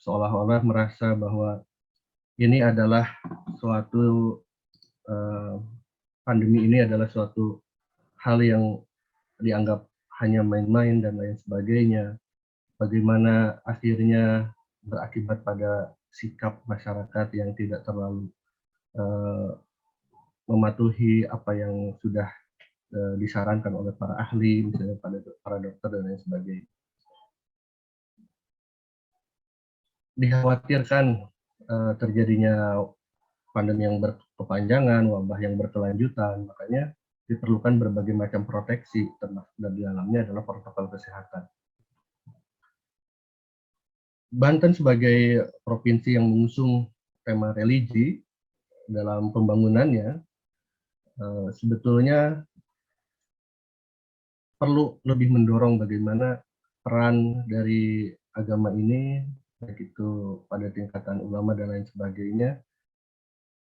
seolah-olah merasa bahwa ini adalah suatu pandemi ini adalah suatu hal yang dianggap hanya main-main dan lain sebagainya. Bagaimana akhirnya berakibat pada sikap masyarakat yang tidak terlalu mematuhi apa yang sudah disarankan oleh para ahli, misalnya pada para dokter dan lain sebagainya. Dikhawatirkan terjadinya pandemi yang berkepanjangan, wabah yang berkelanjutan, makanya diperlukan berbagai macam proteksi, termasuk di dalamnya adalah protokol kesehatan. Banten sebagai provinsi yang mengusung tema religi dalam pembangunannya, sebetulnya perlu lebih mendorong bagaimana peran dari agama ini, baik itu pada tingkatan ulama dan lain sebagainya,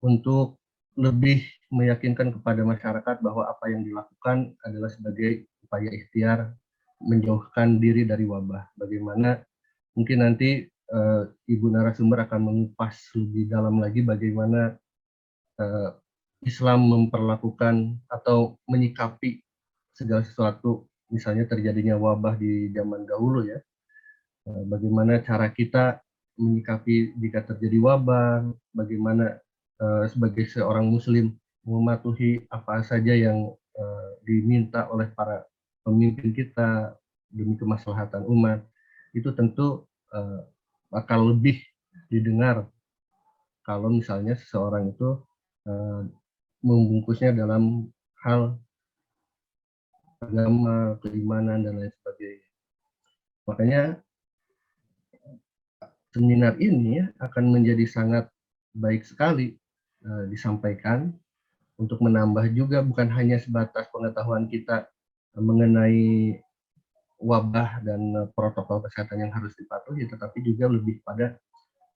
untuk lebih meyakinkan kepada masyarakat bahwa apa yang dilakukan adalah sebagai upaya ikhtiar menjauhkan diri dari wabah. Bagaimana mungkin nanti Ibu narasumber akan mengupas lebih dalam lagi bagaimana Islam memperlakukan atau menyikapi segala sesuatu, misalnya terjadinya wabah di zaman dahulu ya, bagaimana cara kita menyikapi jika terjadi wabah, bagaimana sebagai seorang muslim mematuhi apa saja yang diminta oleh para pemimpin kita demi kemaslahatan umat, itu tentu bakal lebih didengar kalau misalnya seseorang itu membungkusnya dalam hal agama, keimanan, dan lain sebagainya. Makanya seminar ini akan menjadi sangat baik sekali disampaikan untuk menambah juga bukan hanya sebatas pengetahuan kita mengenai wabah dan protokol kesehatan yang harus dipatuhi, tetapi juga lebih pada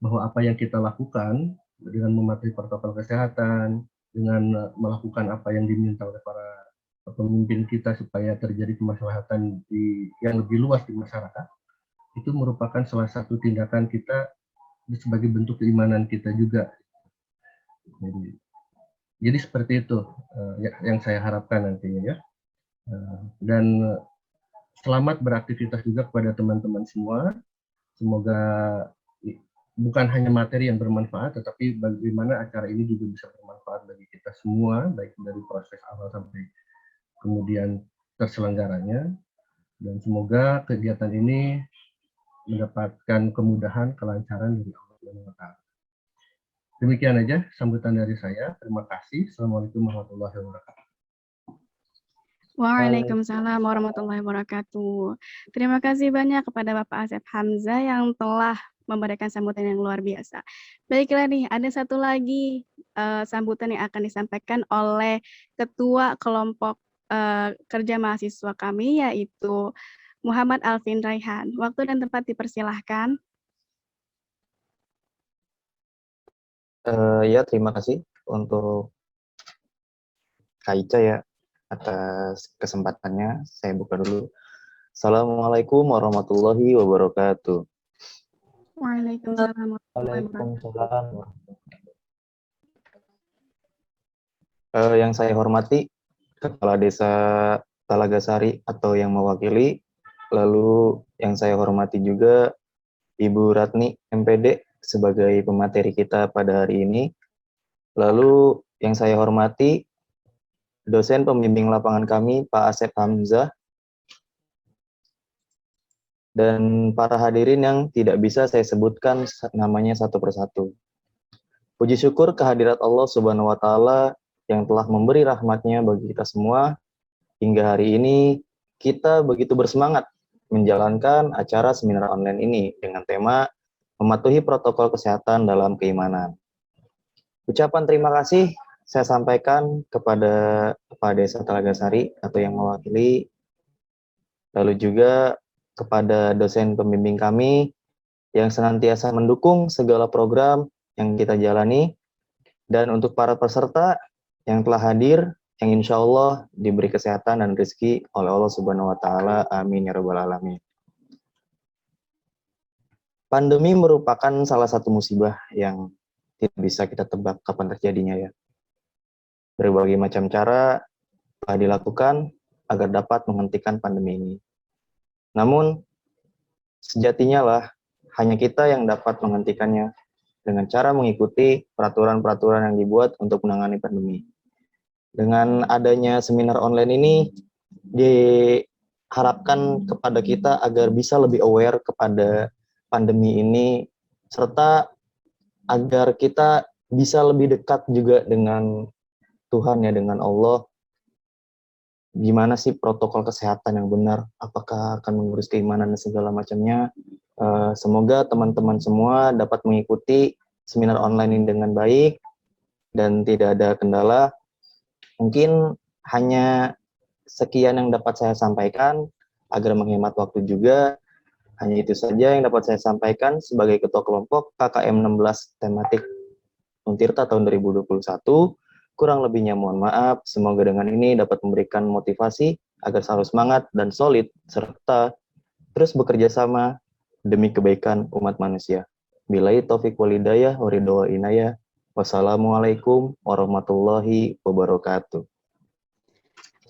bahwa apa yang kita lakukan dengan mematuhi protokol kesehatan, dengan melakukan apa yang diminta oleh para pemimpin kita supaya terjadi kemaslahatan yang lebih luas di masyarakat, itu merupakan salah satu tindakan kita sebagai bentuk keimanan kita juga. Jadi seperti itu yang saya harapkan nantinya ya. Dan selamat beraktivitas juga kepada teman-teman semua. Semoga bukan hanya materi yang bermanfaat, tetapi bagaimana acara ini juga bisa bermanfaat bagi kita semua, baik dari proses awal sampai kemudian terselenggaranya. Dan semoga kegiatan ini mendapatkan kemudahan, kelancaran dari Allah Subhanahu wa Ta'ala. Demikian aja sambutan dari saya. Terima kasih. Assalamualaikum warahmatullahi wabarakatuh. Waalaikumsalam warahmatullahi wabarakatuh. Terima kasih banyak kepada Bapak Asep Hamzah yang telah memberikan sambutan yang luar biasa. Baiklah nih, ada satu lagi sambutan yang akan disampaikan oleh Ketua Kelompok Kerja Mahasiswa kami, yaitu Muhammad Alvin Raihan. Waktu dan tempat dipersilahkan. Ya, terima kasih untuk Kak Ica ya atas kesempatannya. Saya buka dulu. Assalamualaikum warahmatullahi wabarakatuh. Waalaikumsalam warahmatullahi wabarakatuh. Yang saya hormati Kepala Desa Talagasari atau yang mewakili, lalu yang saya hormati juga Ibu Ratni MPD sebagai pemateri kita pada hari ini, lalu yang saya hormati dosen pembimbing lapangan kami Pak Asep Hamzah, dan para hadirin yang tidak bisa saya sebutkan namanya satu persatu. Puji syukur kehadirat Allah Subhanahu wa Ta'ala yang telah memberi rahmatnya bagi kita semua, hingga hari ini kita begitu bersemangat menjalankan acara seminar online ini dengan tema mematuhi protokol kesehatan dalam keimanan. Ucapan terima kasih saya sampaikan kepada Kepala Desa Talagasari atau yang mewakili, lalu juga kepada dosen pembimbing kami yang senantiasa mendukung segala program yang kita jalani, dan untuk para peserta yang telah hadir, yang insya Allah diberi kesehatan dan rezeki oleh Allah Subhanahu wa Ta'ala. Amin ya Rabbal 'Alamin. Pandemi merupakan salah satu musibah yang tidak bisa kita tebak kapan terjadinya ya. Berbagai macam cara telah dilakukan agar dapat menghentikan pandemi ini. Namun, sejatinya lah, hanya kita yang dapat menghentikannya dengan cara mengikuti peraturan-peraturan yang dibuat untuk menangani pandemi. Dengan adanya seminar online ini, diharapkan kepada kita agar bisa lebih aware kepada pandemi ini, serta agar kita bisa lebih dekat juga dengan Tuhan ya, dengan Allah. Gimana sih protokol kesehatan yang benar, apakah akan mengurus keimanan dan segala macamnya. Semoga teman-teman semua dapat mengikuti seminar online ini dengan baik dan tidak ada kendala. Mungkin hanya sekian yang dapat saya sampaikan agar menghemat waktu juga. Hanya itu saja yang dapat saya sampaikan sebagai Ketua Kelompok KKM 16 Tematik Untirta tahun 2021. Kurang lebihnya mohon maaf. Semoga dengan ini dapat memberikan motivasi agar selalu semangat dan solid, serta terus bekerja sama demi kebaikan umat manusia. Billahi taufiq walhidayah wa ridha wa inayah. Wassalamualaikum warahmatullahi wabarakatuh.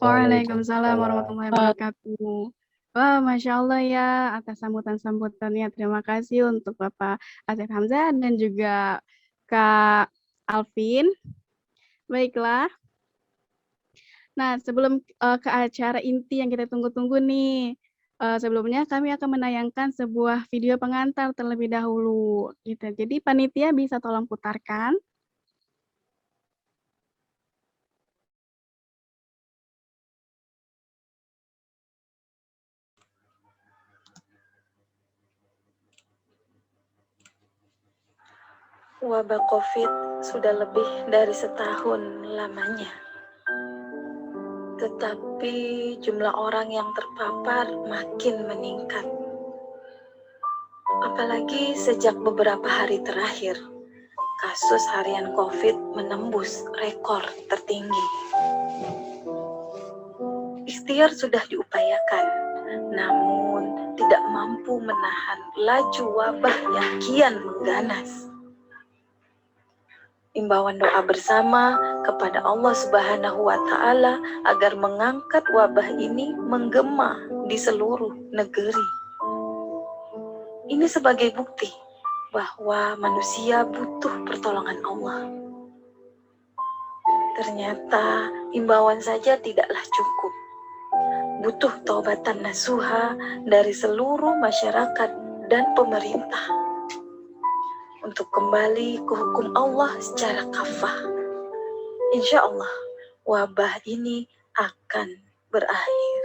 Waalaikumsalam warahmatullahi wabarakatuh. Wah, Masya Allah ya, atas sambutan-sambutannya. Terima kasih untuk Bapak Asep Hamzah dan juga Kak Alvin. Baiklah. Nah, sebelum ke acara inti yang kita tunggu-tunggu nih, sebelumnya kami akan menayangkan sebuah video pengantar terlebih dahulu. Gitu. Jadi panitia bisa tolong putarkan. Wabah COVID sudah lebih dari setahun lamanya. Tetapi jumlah orang yang terpapar makin meningkat. Apalagi sejak beberapa hari terakhir, kasus harian COVID menembus rekor tertinggi. Ikhtiar sudah diupayakan, namun tidak mampu menahan laju wabah yang kian mengganas. Imbauan doa bersama kepada Allah Subhanahu wa Ta'ala agar mengangkat wabah ini menggema di seluruh negeri. Ini sebagai bukti bahwa manusia butuh pertolongan Allah. Ternyata imbauan saja tidaklah cukup. Butuh taubatan nasuha dari seluruh masyarakat dan pemerintah untuk kembali ke hukum Allah secara kafah. Insya Allah, wabah ini akan berakhir.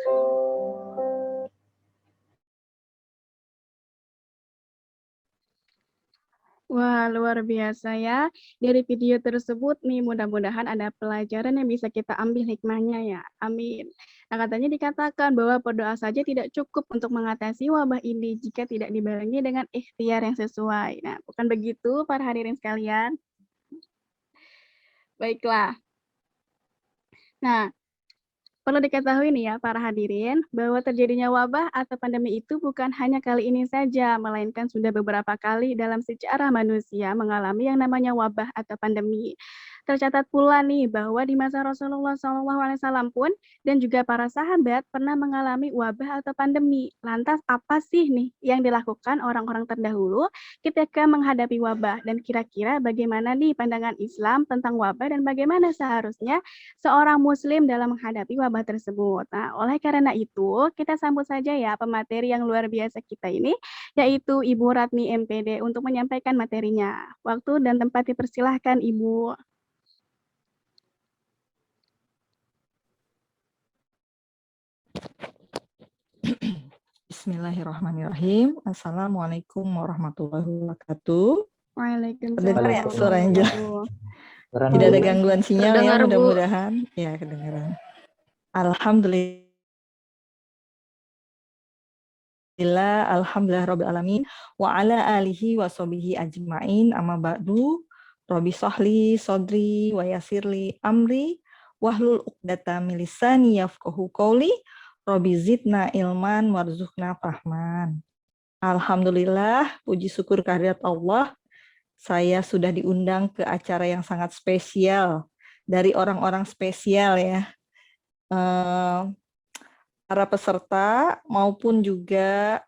Wah, luar biasa ya. Dari video tersebut nih, mudah-mudahan ada pelajaran yang bisa kita ambil hikmahnya ya. Amin. Nah, katanya dikatakan bahwa berdoa saja tidak cukup untuk mengatasi wabah ini jika tidak dibarengi dengan ikhtiar yang sesuai. Nah, bukan begitu para hadirin sekalian? Baiklah. Nah, perlu diketahui nih ya para hadirin, bahwa terjadinya wabah atau pandemi itu bukan hanya kali ini saja, melainkan sudah beberapa kali dalam sejarah manusia mengalami yang namanya wabah atau pandemi. Tercatat pula nih bahwa di masa Rasulullah SAW pun dan juga para sahabat pernah mengalami wabah atau pandemi. Lantas apa sih nih yang dilakukan orang-orang terdahulu ketika menghadapi wabah, dan kira-kira bagaimana nih pandangan Islam tentang wabah dan bagaimana seharusnya seorang muslim dalam menghadapi wabah tersebut. Nah, oleh karena itu, kita sambut saja ya pemateri yang luar biasa kita ini, yaitu Ibu Ratmi MPD untuk menyampaikan materinya. Waktu dan tempat dipersilahkan, Ibu. Bismillahirrahmanirrahim. Assalamualaikum warahmatullahi wabarakatuh. Waalaikumsalam Terdengar ya suara yang jelas? Kedengaran, Tidak ada Bu. gangguan sinyal Terdengar, ya, Bu. mudah-mudahan. Ya, kedengaran. Alhamdulillah rabbil alamin wa ala alihi wa sahbihi ajmain, amma ba'du. Rabbi sahli sodri wa yasirli amri wahlul uqdatam min lisani yafqahu qawli. Rabbi zidna ilman warzuqna fahman. Alhamdulillah, puji syukur kehadirat Allah, saya sudah diundang ke acara yang sangat spesial dari orang-orang spesial ya. Para peserta maupun juga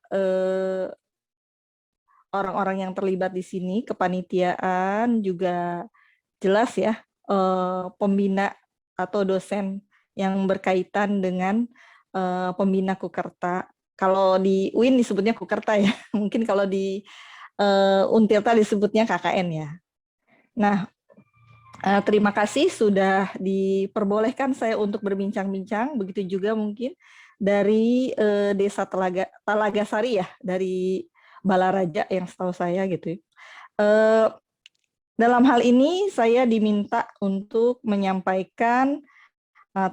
orang-orang yang terlibat di sini, kepanitiaan juga jelas ya, pembina atau dosen yang berkaitan dengan pembina Kukerta. Kalau di UIN disebutnya Kukerta ya, mungkin kalau di Untirta disebutnya KKN ya. Nah, terima kasih sudah diperbolehkan saya untuk berbincang-bincang, begitu juga mungkin dari Desa Talagasari ya, dari Balaraja yang setahu saya gitu. Dalam hal ini saya diminta untuk menyampaikan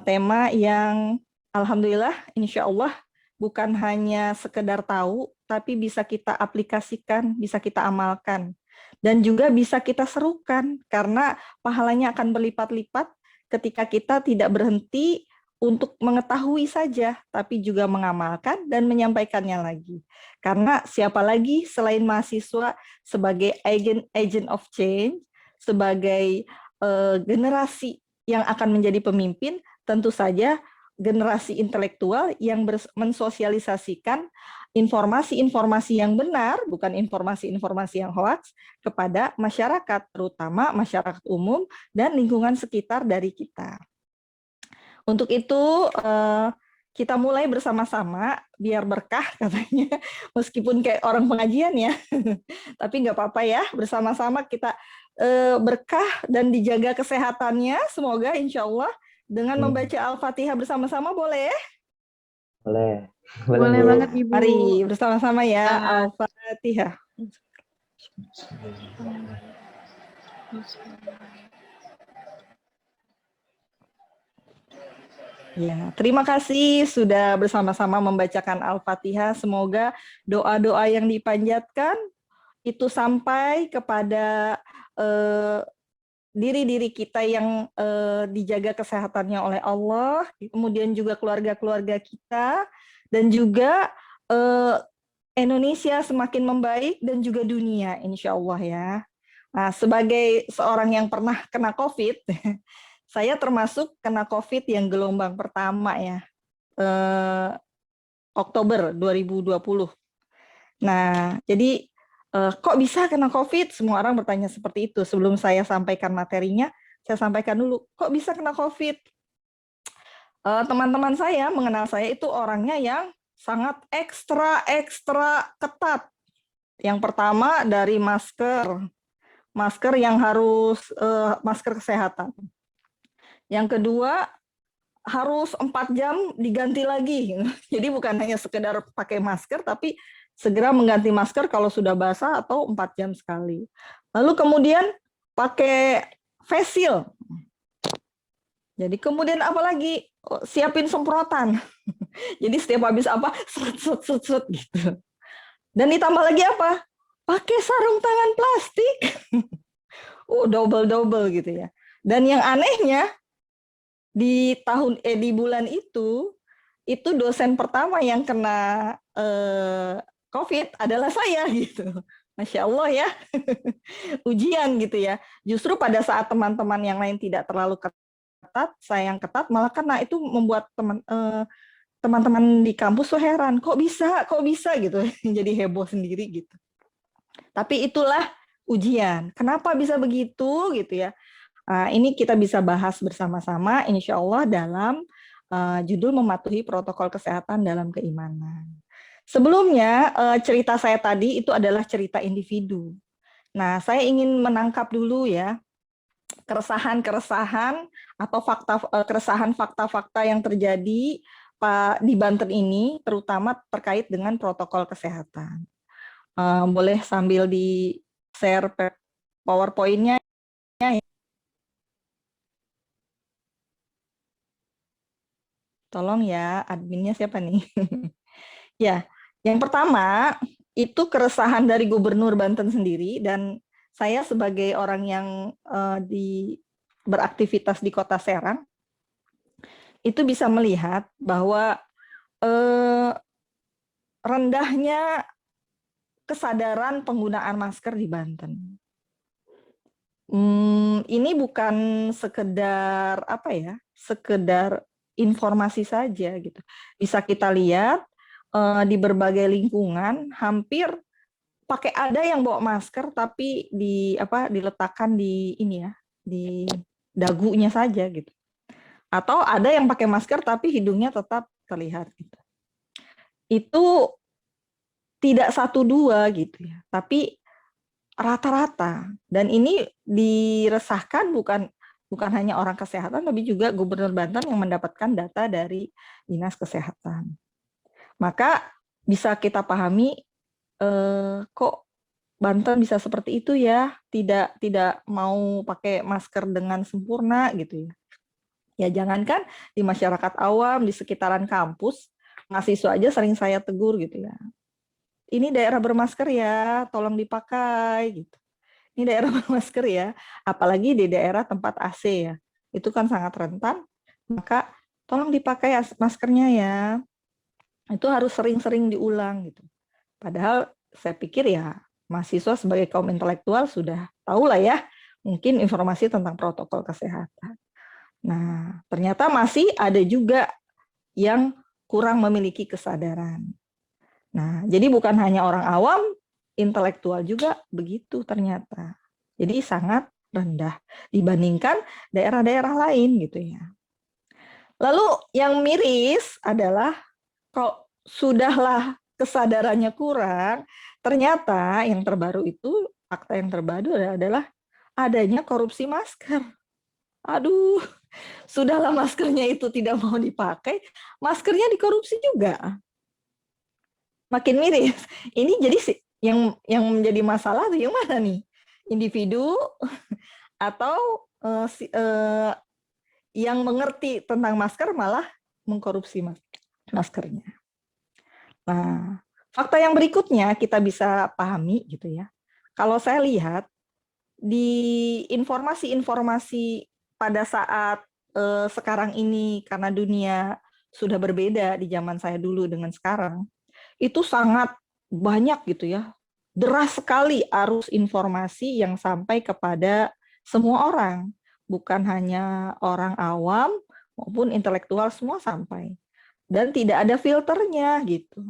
tema yang alhamdulillah insya Allah bukan hanya sekedar tahu, tapi bisa kita aplikasikan, bisa kita amalkan. Dan juga bisa kita serukan, karena pahalanya akan berlipat-lipat ketika kita tidak berhenti untuk mengetahui saja, tapi juga mengamalkan dan menyampaikannya lagi. Karena siapa lagi selain mahasiswa sebagai agent of change, sebagai generasi yang akan menjadi pemimpin, tentu saja generasi intelektual yang mensosialisasikan informasi-informasi yang benar, bukan informasi-informasi yang hoax, kepada masyarakat, terutama masyarakat umum dan lingkungan sekitar dari kita. Untuk itu, kita mulai bersama-sama, biar berkah katanya, meskipun kayak orang pengajian ya, tapi nggak apa-apa ya, bersama-sama kita berkah dan dijaga kesehatannya, semoga insya Allah, dengan membaca Al-Fatihah bersama-sama boleh? Boleh. Boleh Bu. banget Ibu. Mari bersama-sama ya, Selamat. Al-Fatihah. Ya, terima kasih sudah bersama-sama membacakan Al-Fatihah. Semoga doa-doa yang dipanjatkan itu sampai kepada diri-diri kita yang dijaga kesehatannya oleh Allah, kemudian juga keluarga-keluarga kita, dan juga Indonesia semakin membaik dan juga dunia, insya Allah ya. Nah, sebagai seorang yang pernah kena COVID, saya termasuk kena COVID yang gelombang pertama ya, Oktober 2020. Nah, jadi kok bisa kena COVID? Semua orang bertanya seperti itu. Sebelum saya sampaikan materinya, saya sampaikan dulu, kok bisa kena COVID? Teman-teman saya mengenal saya itu orangnya yang sangat ekstra ketat. Yang pertama dari masker yang harus masker kesehatan. Yang kedua harus 4 jam diganti lagi. Jadi bukan hanya sekedar pakai masker, tapi segera mengganti masker kalau sudah basah atau 4 jam sekali. Lalu kemudian pakai face shield. Jadi kemudian apa lagi? Siapin semprotan. Jadi setiap habis apa, seret gitu. Dan ditambah lagi apa? Pakai sarung tangan plastik. Double gitu ya. Dan yang anehnya di bulan itu dosen pertama yang kena COVID adalah saya gitu. Masya Allah ya, ujian gitu ya. Justru pada saat teman-teman yang lain tidak terlalu ketat, saya yang ketat, malah karena itu membuat teman-teman di kampus tuh heran, kok bisa gitu, jadi heboh sendiri gitu. Tapi itulah ujian. Kenapa bisa begitu gitu ya? Ini kita bisa bahas bersama-sama, insya Allah dalam judul mematuhi protokol kesehatan dalam keimanan. Sebelumnya cerita saya tadi itu adalah cerita individu. Nah, saya ingin menangkap dulu ya keresahan atau fakta-fakta yang terjadi di Banten ini, terutama terkait dengan protokol kesehatan. Boleh sambil di share PowerPoint-nya. Tolong ya, adminnya siapa nih? Ya, yang pertama itu keresahan dari Gubernur Banten sendiri, dan saya sebagai orang yang beraktivitas di Kota Serang itu bisa melihat bahwa rendahnya kesadaran penggunaan masker di Banten. Ini bukan sekedar apa ya, sekedar informasi saja gitu. Bisa kita lihat di berbagai lingkungan hampir ada yang bawa masker tapi diletakkan di ini ya, di dagunya saja gitu. Atau ada yang pakai masker tapi hidungnya tetap terlihat gitu. Itu tidak 1-2 gitu ya, tapi rata-rata. Dan ini diresahkan bukan hanya orang kesehatan, tapi juga Gubernur Banten yang mendapatkan data dari Dinas Kesehatan. Maka bisa kita pahami kok Banten bisa seperti itu ya, tidak mau pakai masker dengan sempurna gitu ya. Ya jangankan di masyarakat awam, di sekitaran kampus, mahasiswa aja sering saya tegur gitu ya. Ini daerah bermasker ya, tolong dipakai gitu. Ini daerah bermasker ya, apalagi di daerah tempat AC ya. Itu kan sangat rentan, maka tolong dipakai maskernya ya. Itu harus sering-sering diulang gitu. Padahal saya pikir ya mahasiswa sebagai kaum intelektual sudah tahu lah ya, mungkin informasi tentang protokol kesehatan. Nah, ternyata masih ada juga yang kurang memiliki kesadaran. Nah, jadi bukan hanya orang awam, intelektual juga begitu ternyata. Jadi sangat rendah dibandingkan daerah-daerah lain gitu ya. Lalu yang miris adalah kok sudahlah kesadarannya kurang, ternyata yang terbaru itu, fakta yang terbaru adalah adanya korupsi masker. Aduh, sudahlah maskernya itu tidak mau dipakai, maskernya dikorupsi juga. Makin miris. Ini jadi yang menjadi masalah yang mana nih? Individu atau yang mengerti tentang masker malah mengkorupsi maskernya. Nah, fakta yang berikutnya kita bisa pahami gitu ya. Kalau saya lihat di informasi-informasi pada saat sekarang ini, karena dunia sudah berbeda di zaman saya dulu dengan sekarang, itu sangat banyak gitu ya, deras sekali arus informasi yang sampai kepada semua orang, bukan hanya orang awam maupun intelektual, semua sampai. Dan tidak ada filternya gitu.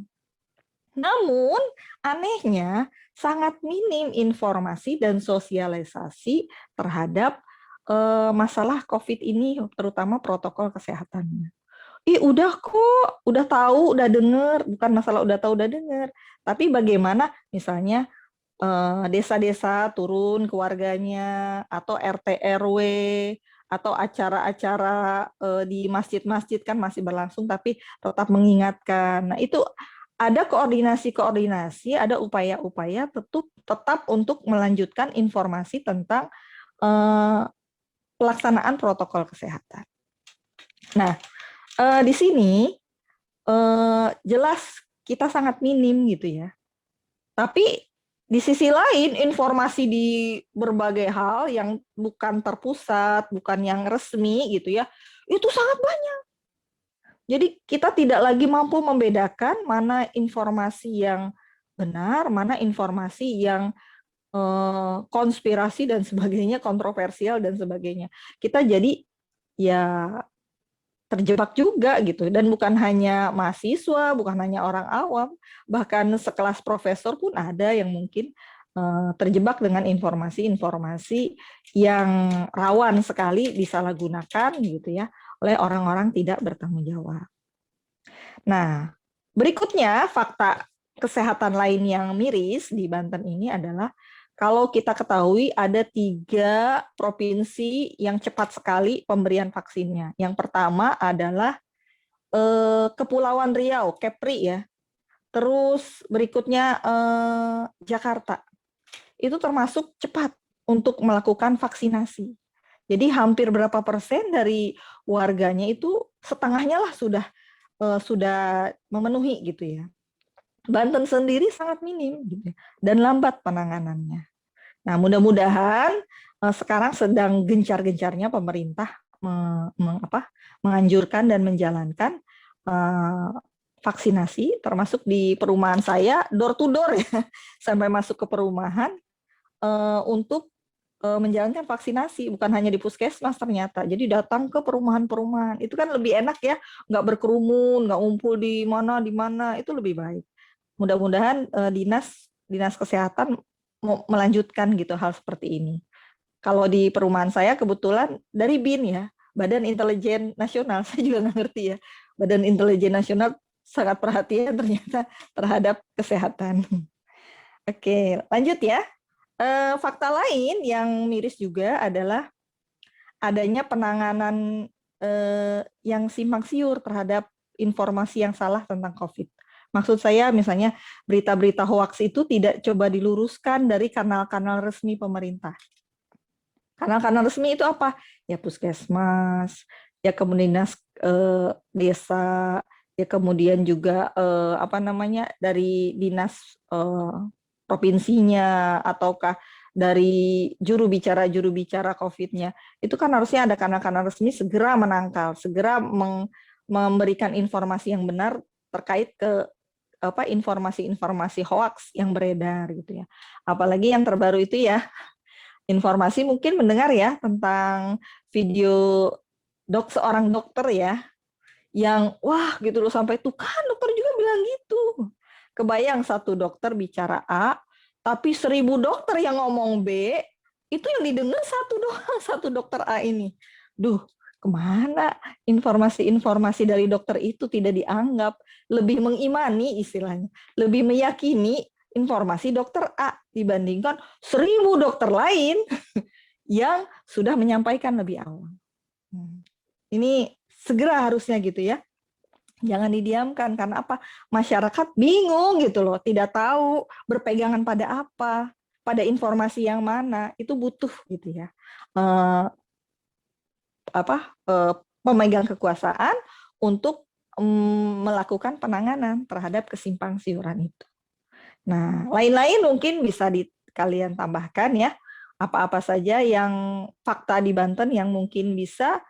Namun anehnya sangat minim informasi dan sosialisasi terhadap masalah COVID ini, terutama protokol kesehatannya. Udah kok, udah tahu, udah dengar, bukan masalah udah tahu, udah dengar, tapi bagaimana misalnya desa-desa turun ke warganya, atau RT RW, atau acara-acara di masjid-masjid kan masih berlangsung, tapi tetap mengingatkan. Nah itu ada koordinasi-koordinasi, ada upaya-upaya tetap untuk melanjutkan informasi tentang pelaksanaan protokol kesehatan. Nah, di sini jelas kita sangat minim gitu ya. Tapi di sisi lain informasi di berbagai hal yang bukan terpusat, bukan yang resmi gitu ya, itu sangat banyak. Jadi kita tidak lagi mampu membedakan mana informasi yang benar, mana informasi yang konspirasi dan sebagainya, kontroversial dan sebagainya. Kita jadi ya terjebak juga gitu, dan bukan hanya mahasiswa, bukan hanya orang awam, bahkan sekelas profesor pun ada yang mungkin terjebak dengan informasi-informasi yang rawan sekali disalahgunakan gitu ya oleh orang-orang tidak bertanggung jawab. Nah, berikutnya fakta kesehatan lain yang miris di Banten ini adalah kalau kita ketahui ada 3 provinsi yang cepat sekali pemberian vaksinnya. Yang pertama adalah Kepulauan Riau, Kepri ya. Terus berikutnya Jakarta. Itu termasuk cepat untuk melakukan vaksinasi. Jadi hampir berapa persen dari warganya itu setengahnya lah sudah memenuhi gitu ya. Banten sendiri sangat minim gitu, dan lambat penanganannya. Nah, mudah-mudahan sekarang sedang gencar-gencarnya pemerintah menganjurkan dan menjalankan vaksinasi, termasuk di perumahan saya, door to door ya, sampai masuk ke perumahan untuk menjalankan vaksinasi, bukan hanya di puskesmas ternyata. Jadi datang ke perumahan-perumahan, itu kan lebih enak ya, nggak berkerumun, nggak ngumpul di mana, itu lebih baik. Mudah-mudahan dinas kesehatan mau melanjutkan gitu hal seperti ini. Kalau di perumahan saya kebetulan dari BIN ya, Badan Intelijen Nasional, saya juga nggak ngerti ya, Badan Intelijen Nasional sangat perhatian ternyata terhadap kesehatan. Oke, lanjut ya. Fakta lain yang miris juga adalah adanya penanganan yang simpang siur terhadap informasi yang salah tentang COVID. Maksud saya misalnya berita-berita hoaks itu tidak coba diluruskan dari kanal-kanal resmi pemerintah. Kanal-kanal resmi itu apa? Ya puskesmas, ya kemudian dinas desa, ya kemudian juga dari dinas provinsinya ataukah dari juru bicara COVID-nya. Itu kan harusnya ada kanal-kanal resmi segera menangkal, segera memberikan informasi yang benar terkait ke informasi-informasi hoaks yang beredar gitu ya. Apalagi yang terbaru itu ya, informasi mungkin mendengar ya tentang video seorang dokter ya yang wah gitu loh, sampai tuh kan dokter juga bilang gitu. Kebayang satu dokter bicara A tapi 1000 dokter yang ngomong B, itu yang didengar satu doang, satu dokter A ini. Duh, kemana informasi-informasi dari dokter itu tidak dianggap, lebih mengimani istilahnya, lebih meyakini informasi dokter A dibandingkan 1000 dokter lain yang sudah menyampaikan lebih awal. Ini segera harusnya gitu ya. Jangan didiamkan, karena apa? Masyarakat bingung gitu loh, tidak tahu berpegangan pada apa, pada informasi yang mana, itu butuh gitu ya. Pemegang kekuasaan untuk melakukan penanganan terhadap kesimpang siuran itu. Nah, lain-lain mungkin bisa kalian tambahkan ya, apa-apa saja yang fakta di Banten yang mungkin bisa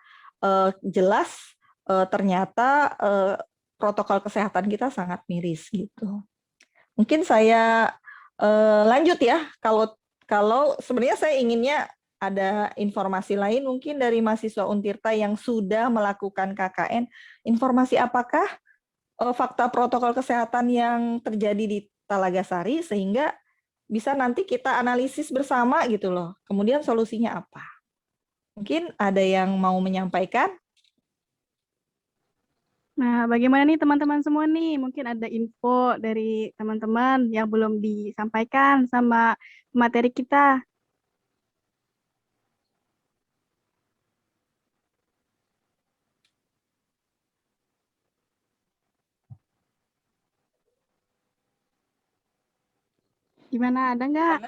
jelas ternyata protokol kesehatan kita sangat miris gitu. Mungkin saya lanjut ya, kalau sebenarnya saya inginnya ada informasi lain mungkin dari mahasiswa Untirta yang sudah melakukan KKN, informasi apakah fakta protokol kesehatan yang terjadi di Talaga Sari sehingga bisa nanti kita analisis bersama gitu loh. Kemudian solusinya apa? Mungkin ada yang mau menyampaikan? Nah, bagaimana nih teman-teman semua nih? Mungkin ada info dari teman-teman yang belum disampaikan sama materi kita. Gimana, ada nggak?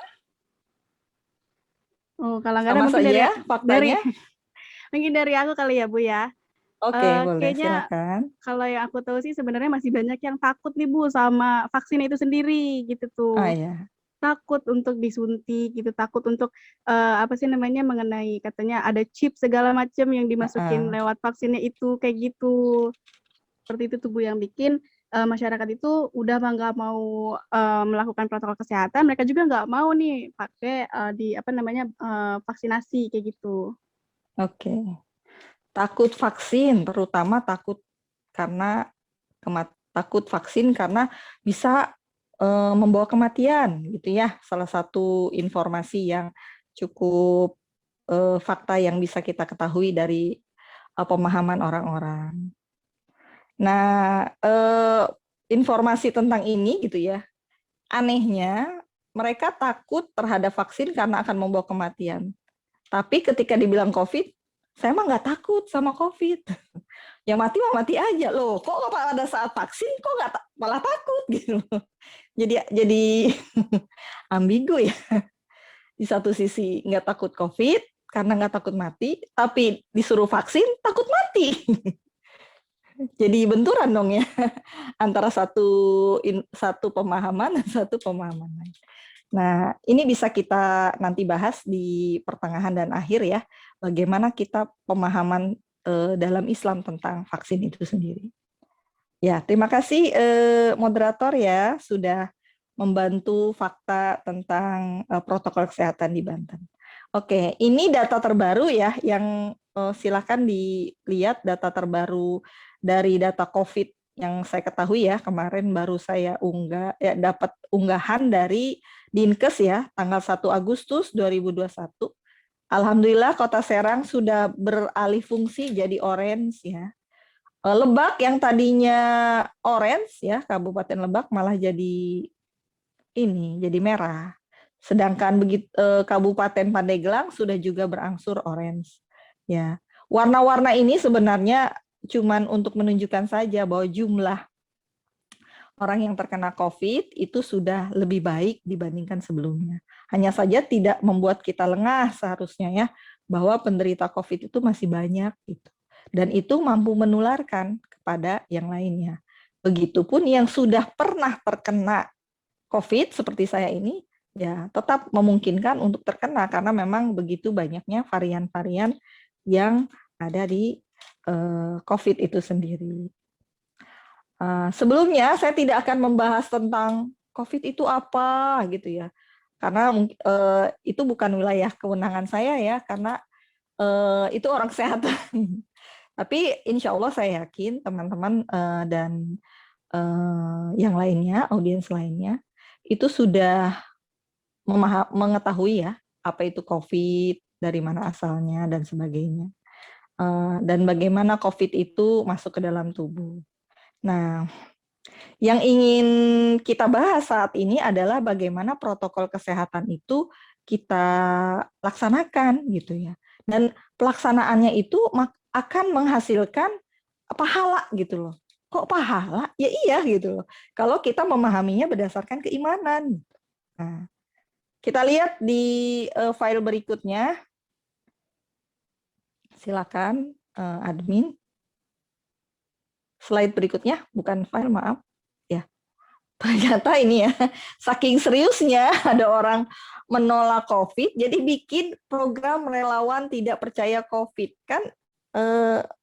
Oh, kalau nggak ada Sama mungkin saja faktanya. mungkin dari aku kali ya, Bu ya. Oke, boleh, Kayaknya silakan. kalau yang aku tahu sih sebenarnya masih banyak yang takut nih Bu sama vaksin itu sendiri gitu tuh. Ya. Takut untuk disuntik gitu, takut untuk mengenai katanya ada chip segala macam yang dimasukin lewat vaksinnya itu kayak gitu. Seperti itu tuh Bu yang bikin masyarakat itu udah nggak mau melakukan protokol kesehatan, mereka juga nggak mau nih pakai vaksinasi kayak gitu. Oke. Takut vaksin, terutama takut vaksin karena bisa membawa kematian gitu ya. Salah satu informasi yang cukup fakta yang bisa kita ketahui dari pemahaman orang-orang. Nah, informasi tentang ini gitu ya, anehnya mereka takut terhadap vaksin karena akan membawa kematian. Tapi ketika dibilang COVID, saya mah nggak takut sama COVID. Yang mati mah mati aja loh. Kok pada saat vaksin kok nggak malah takut gitu. Jadi ambigu ya. Di satu sisi nggak takut COVID karena nggak takut mati, tapi disuruh vaksin takut mati. Jadi benturan dong ya antara satu pemahaman dan satu pemahaman lain. Nah, ini bisa kita nanti bahas di pertengahan dan akhir ya, bagaimana kita pemahaman dalam Islam tentang vaksin itu sendiri. Ya, terima kasih moderator ya sudah membantu fakta tentang protokol kesehatan di Banten. Oke, ini data terbaru ya yang silakan dilihat data terbaru dari data COVID yang saya ketahui ya, kemarin baru saya dapat unggahan dari Dinkes ya, tanggal 1 Agustus 2021. Alhamdulillah Kota Serang sudah beralih fungsi jadi orange ya. Lebak yang tadinya orange ya, Kabupaten Lebak malah jadi merah. Sedangkan Kabupaten Pandeglang sudah juga berangsur orange. Ya, warna-warna ini sebenarnya cuman untuk menunjukkan saja bahwa jumlah orang yang terkena COVID itu sudah lebih baik dibandingkan sebelumnya. Hanya saja tidak membuat kita lengah seharusnya ya, bahwa penderita COVID itu masih banyak gitu. Dan itu mampu menularkan kepada yang lainnya. Begitupun yang sudah pernah terkena COVID seperti saya ini, ya tetap memungkinkan untuk terkena karena memang begitu banyaknya varian-varian yang ada di COVID itu sendiri. Sebelumnya saya tidak akan membahas tentang COVID itu apa gitu ya, karena itu bukan wilayah kewenangan saya ya, karena itu orang kesehatan. Tapi insya Allah saya yakin teman-teman dan yang lainnya, audiens lainnya, itu sudah mengetahui ya apa itu COVID, dari mana asalnya dan sebagainya, dan bagaimana COVID itu masuk ke dalam tubuh. Nah, yang ingin kita bahas saat ini adalah bagaimana protokol kesehatan itu kita laksanakan gitu ya. Dan pelaksanaannya itu akan menghasilkan pahala gitu loh. Kok pahala? Ya iya gitu loh. Kalau kita memahaminya berdasarkan keimanan. Nah, kita lihat di file berikutnya. Silakan admin. Slide berikutnya, bukan file, maaf. Ya, ternyata ini ya, saking seriusnya ada orang menolak COVID, jadi bikin program relawan tidak percaya COVID. Kan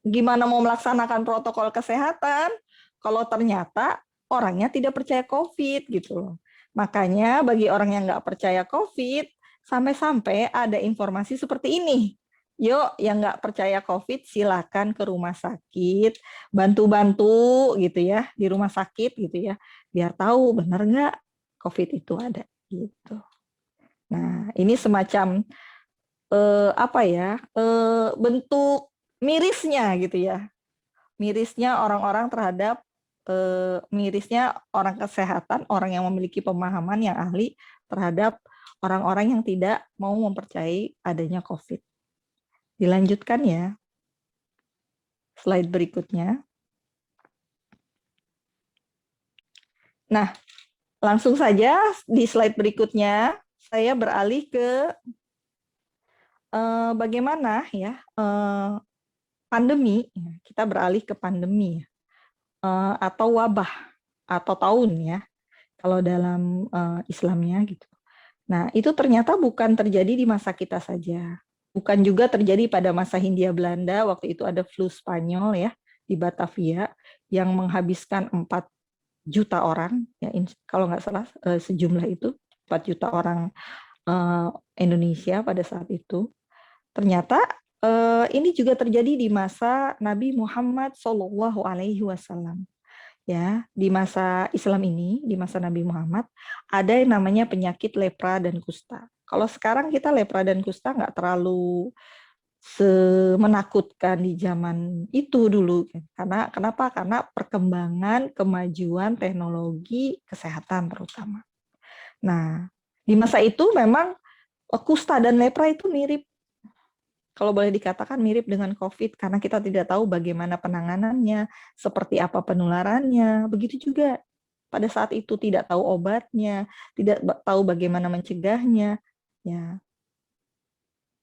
gimana mau melaksanakan protokol kesehatan kalau ternyata orangnya tidak percaya COVID gitu loh. Makanya bagi orang yang nggak percaya COVID, sampai-sampai ada informasi seperti ini. Yuk, yang nggak percaya COVID silakan ke rumah sakit, bantu-bantu gitu ya di rumah sakit gitu ya, biar tahu benar nggak COVID itu ada gitu. Nah, ini semacam apa ya, bentuk mirisnya gitu ya, mirisnya orang-orang terhadap mirisnya orang kesehatan, orang yang memiliki pemahaman yang ahli terhadap orang-orang yang tidak mau mempercayai adanya COVID. Dilanjutkan ya. Slide berikutnya. Nah, langsung saja di slide berikutnya saya beralih ke bagaimana ya pandemi. Kita beralih ke pandemi atau wabah atau taun ya kalau dalam Islamnya gitu. Nah, itu ternyata bukan terjadi di masa kita saja. Bukan juga terjadi pada masa Hindia Belanda, waktu itu ada flu Spanyol ya di Batavia yang menghabiskan 4 juta orang, ya, kalau nggak salah sejumlah itu 4 juta orang Indonesia pada saat itu. Ternyata ini juga terjadi di masa Nabi Muhammad SAW. Ya, di masa Islam ini, di masa Nabi Muhammad, ada yang namanya penyakit lepra dan kusta. Kalau sekarang kita lepra dan kusta nggak terlalu menakutkan di zaman itu dulu. Karena kenapa? Karena perkembangan, kemajuan teknologi kesehatan terutama. Nah, di masa itu memang kusta dan lepra itu mirip. Kalau boleh dikatakan mirip dengan COVID, karena kita tidak tahu bagaimana penanganannya, seperti apa penularannya. Begitu juga pada saat itu tidak tahu obatnya, tidak tahu bagaimana mencegahnya. Ya,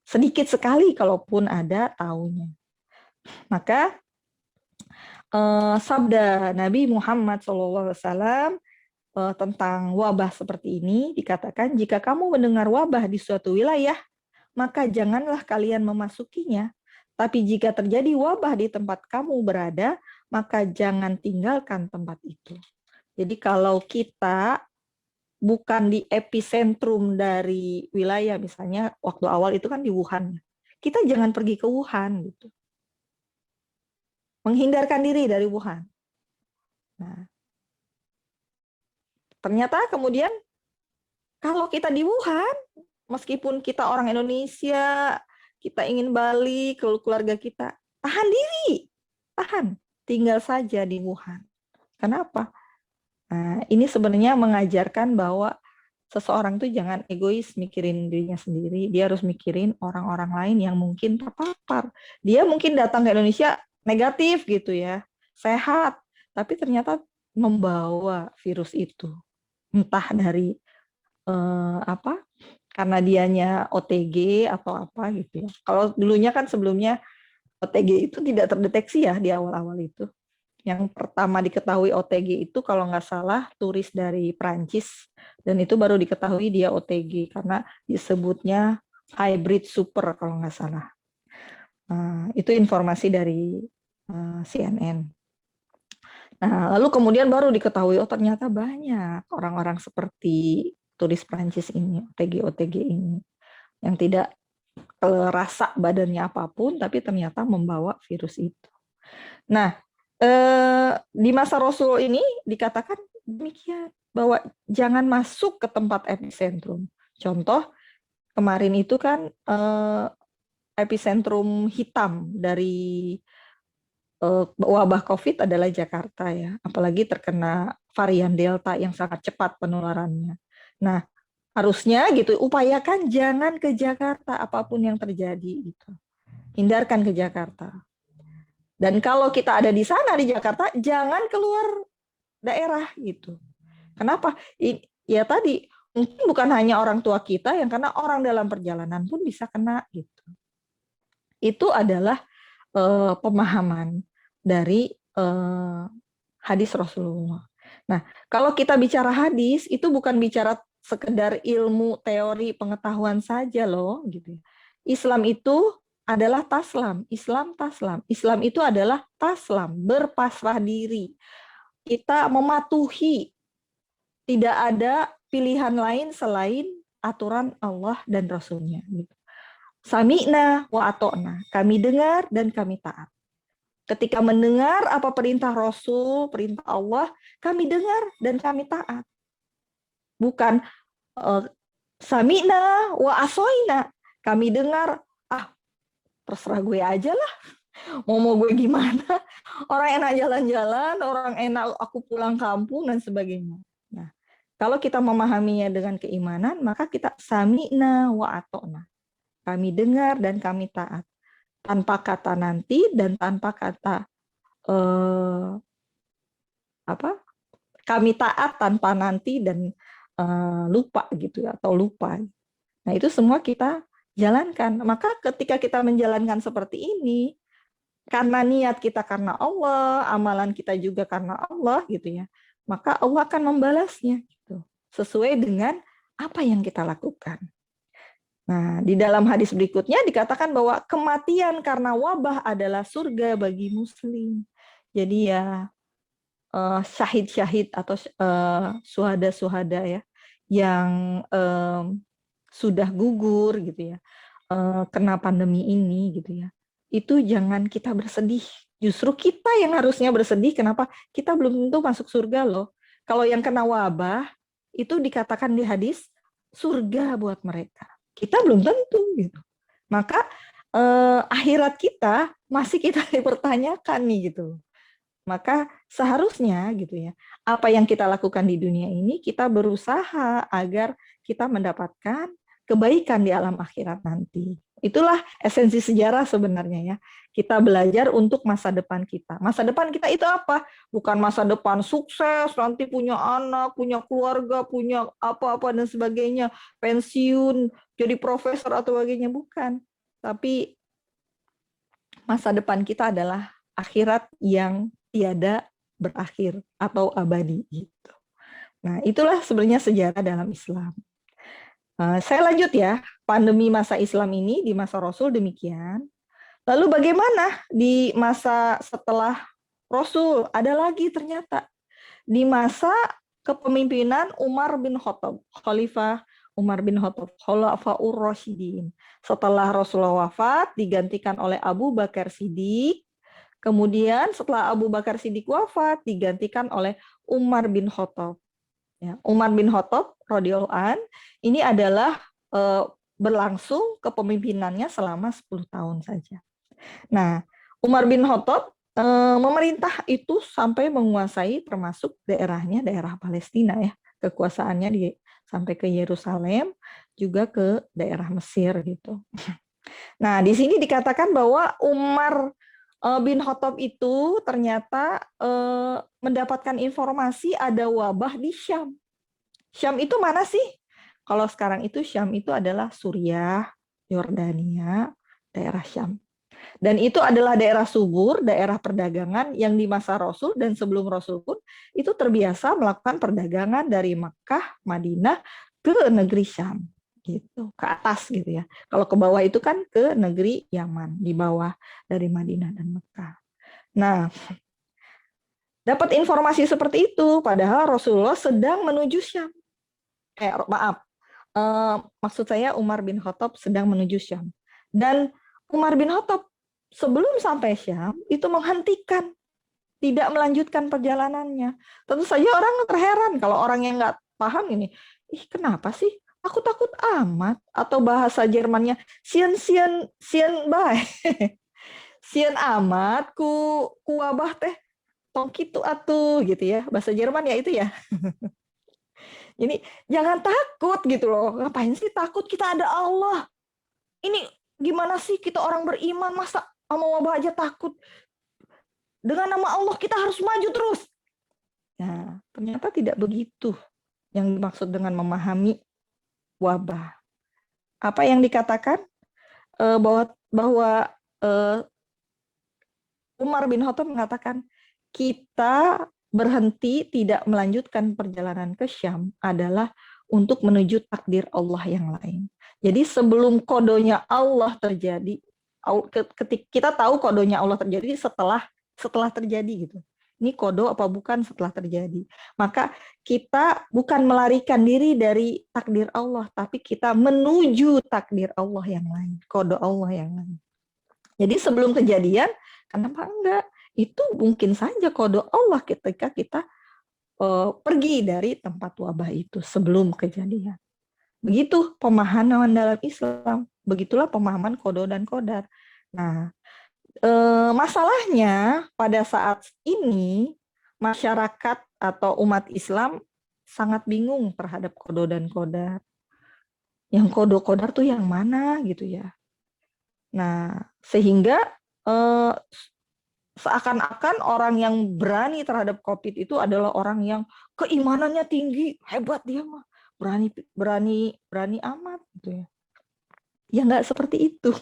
sedikit sekali kalaupun ada taunya. Maka sabda Nabi Muhammad SAW tentang wabah seperti ini dikatakan, jika kamu mendengar wabah di suatu wilayah, maka janganlah kalian memasukinya. Tapi jika terjadi wabah di tempat kamu berada, maka jangan tinggalkan tempat itu. Jadi kalau kita bukan di epicentrum dari wilayah, misalnya waktu awal itu kan di Wuhan, kita jangan pergi ke Wuhan gitu. Menghindarkan diri dari Wuhan. Nah, ternyata kemudian kalau kita di Wuhan, meskipun kita orang Indonesia, kita ingin balik ke keluarga kita, tahan diri, tahan, tinggal saja di Wuhan. Kenapa? Nah, ini sebenarnya mengajarkan bahwa seseorang itu jangan egois mikirin dirinya sendiri, dia harus mikirin orang-orang lain yang mungkin terpapar. Dia mungkin datang ke Indonesia negatif gitu ya, sehat, tapi ternyata membawa virus itu. Entah dari karena dianya OTG atau apa gitu ya. Kalau dulunya kan sebelumnya OTG itu tidak terdeteksi ya di awal-awal itu. Yang pertama diketahui OTG itu kalau nggak salah turis dari Prancis, dan itu baru diketahui dia OTG karena disebutnya hybrid super kalau nggak salah. Itu informasi dari CNN. Nah, lalu kemudian baru diketahui, oh ternyata banyak orang-orang seperti turis Prancis ini, OTG ini, yang tidak rasa badannya apapun, tapi ternyata membawa virus itu. Nah, di masa Rasul ini dikatakan demikian, bahwa jangan masuk ke tempat epicentrum. Contoh, kemarin itu kan epicentrum hitam dari wabah COVID adalah Jakarta ya, apalagi terkena varian Delta yang sangat cepat penularannya. Nah, harusnya gitu upayakan jangan ke Jakarta apapun yang terjadi gitu. Hindarkan ke Jakarta. Dan kalau kita ada di sana di Jakarta, jangan keluar daerah gitu. Kenapa? Ya tadi mungkin bukan hanya orang tua kita yang kena, orang dalam perjalanan pun bisa kena gitu. Itu adalah pemahaman dari hadis Rasulullah. Nah, kalau kita bicara hadis, itu bukan bicara sekedar ilmu teori pengetahuan saja loh, gitu. Islam itu adalah taslam, Islam taslam. Islam itu adalah taslam, berpasrah diri. Kita mematuhi, tidak ada pilihan lain selain aturan Allah dan Rasulnya. Gitu. Sami'na wa ato'na, kami dengar dan kami taat. Ketika mendengar apa perintah Rasul, perintah Allah, kami dengar dan kami taat. Bukan sami'na wa asoina, kami dengar, terserah gue aja lah, mau gue gimana, orang enak jalan-jalan, orang enak aku pulang kampung, dan sebagainya. Nah, kalau kita memahaminya dengan keimanan, maka kita sami'na wa ato'na, kami dengar dan kami taat. Tanpa kata nanti dan tanpa kata kami taat tanpa nanti dan lupa gitu ya, atau lupa. Nah, itu semua kita jalankan. Maka ketika kita menjalankan seperti ini, karena niat kita karena Allah, amalan kita juga karena Allah gitu ya, maka Allah akan membalasnya gitu, sesuai dengan apa yang kita lakukan. Nah, di dalam hadis berikutnya dikatakan bahwa kematian karena wabah adalah surga bagi muslim. Jadi ya syahid-syahid atau suhada-suhada ya yang sudah gugur gitu ya, kena pandemi ini gitu ya. Itu jangan kita bersedih. Justru kita yang harusnya bersedih. Kenapa? Kita belum tentu masuk surga loh. Kalau yang kena wabah itu dikatakan di hadis surga buat mereka. Kita belum tentu gitu. Maka akhirat kita masih kita dipertanyakan nih gitu. Maka seharusnya gitu ya, apa yang kita lakukan di dunia ini kita berusaha agar kita mendapatkan kebaikan di alam akhirat nanti. Itulah esensi sejarah sebenarnya ya. Kita belajar untuk masa depan kita. Masa depan kita itu apa? Bukan masa depan sukses, nanti punya anak, punya keluarga, punya apa-apa dan sebagainya, pensiun, jadi profesor atau sebagainya, bukan. Tapi masa depan kita adalah akhirat yang tiada berakhir atau abadi gitu. Nah, itulah sebenarnya sejarah dalam Islam. Saya lanjut ya, pandemi masa Islam ini di masa Rasul demikian. Lalu bagaimana di masa setelah Rasul, ada lagi ternyata. Di masa kepemimpinan Umar bin Khattab, Khalifah Umar bin Khattab, Khulafaur Rasyidin. Setelah Rasulullah wafat, digantikan oleh Abu Bakar Siddiq. Kemudian setelah Abu Bakar Siddiq wafat, digantikan oleh Umar bin Khattab. Ya, Umar bin Khattab radhiyallahu an, ini adalah berlangsung kepemimpinannya selama 10 tahun saja. Nah, Umar bin Khattab memerintah itu sampai menguasai termasuk daerahnya, daerah Palestina ya, kekuasaannya sampai ke Yerusalem, juga ke daerah Mesir gitu. Nah, di sini dikatakan bahwa Umar bin Khattab itu ternyata mendapatkan informasi ada wabah di Syam. Syam itu mana sih? Kalau sekarang itu Syam itu adalah Suriah, Yordania, daerah Syam. Dan itu adalah daerah subur, daerah perdagangan yang di masa Rasul dan sebelum Rasul pun itu terbiasa melakukan perdagangan dari Makkah, Madinah ke negeri Syam, gitu, ke atas gitu ya. Kalau ke bawah itu kan ke negeri Yaman, di bawah dari Madinah dan Makkah. Nah, dapat informasi seperti itu, padahal Rasulullah sedang menuju Syam. Maksud saya Umar bin Khattab sedang menuju Syam. Dan Umar bin Khattab sebelum sampai Syam itu menghentikan, tidak melanjutkan perjalanannya. Tentu saja orang terheran kalau orang yang nggak paham ini, kenapa sih? Aku takut amat, atau bahasa Jermannya sien bay. Sien amat ku wabah teh tongkitu atuh gitu ya. Bahasa Jerman ya itu ya. Ini jangan takut gitu loh. Ngapain sih takut? Kita ada Allah. Ini gimana sih kita orang beriman masa sama wabah aja takut? Dengan nama Allah kita harus maju terus. Nah, ternyata tidak begitu yang dimaksud dengan memahami wabah. Apa yang dikatakan bahwa Umar bin Khattab mengatakan kita berhenti tidak melanjutkan perjalanan ke Syam adalah untuk menuju takdir Allah yang lain. Jadi sebelum kodonya Allah terjadi, ketika kita tahu kodonya Allah terjadi setelah terjadi gitu. Ini kodo apa bukan setelah terjadi. Maka kita bukan melarikan diri dari takdir Allah, tapi kita menuju takdir Allah yang lain, kodo Allah yang lain. Jadi sebelum kejadian, kenapa enggak? Itu mungkin saja kode Allah ketika kita pergi dari tempat wabah itu sebelum kejadian. Begitu pemahaman dalam Islam. Begitulah pemahaman kodo dan kodar. Nah, masalahnya pada saat ini masyarakat atau umat Islam sangat bingung terhadap kodo dan kodar. Yang kodo kodar tuh yang mana gitu ya. Nah, sehingga seakan-akan orang yang berani terhadap COVID itu adalah orang yang keimanannya tinggi, hebat dia mah, berani amat gitu ya. Ya nggak seperti itu.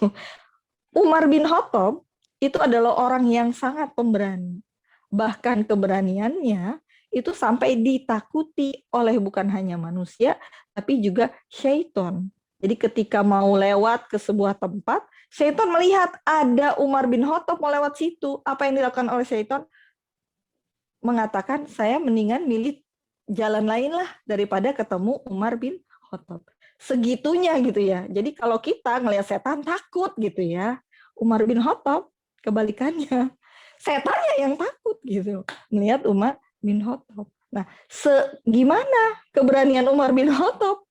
Umar bin Khattab itu adalah orang yang sangat pemberani. Bahkan keberaniannya itu sampai ditakuti oleh bukan hanya manusia, tapi juga syaitan. Jadi ketika mau lewat ke sebuah tempat, syaitan melihat ada Umar bin Khattab mau lewat situ. Apa yang dilakukan oleh syaitan? Mengatakan, saya mendingan milih jalan lain lah daripada ketemu Umar bin Khattab. Segitunya gitu ya. Jadi kalau kita ngelihat setan takut gitu ya. Umar bin Khattab kebalikannya. Setannya yang takut gitu. Melihat Umar bin Khattab. Nah, gimana keberanian Umar bin Khattab?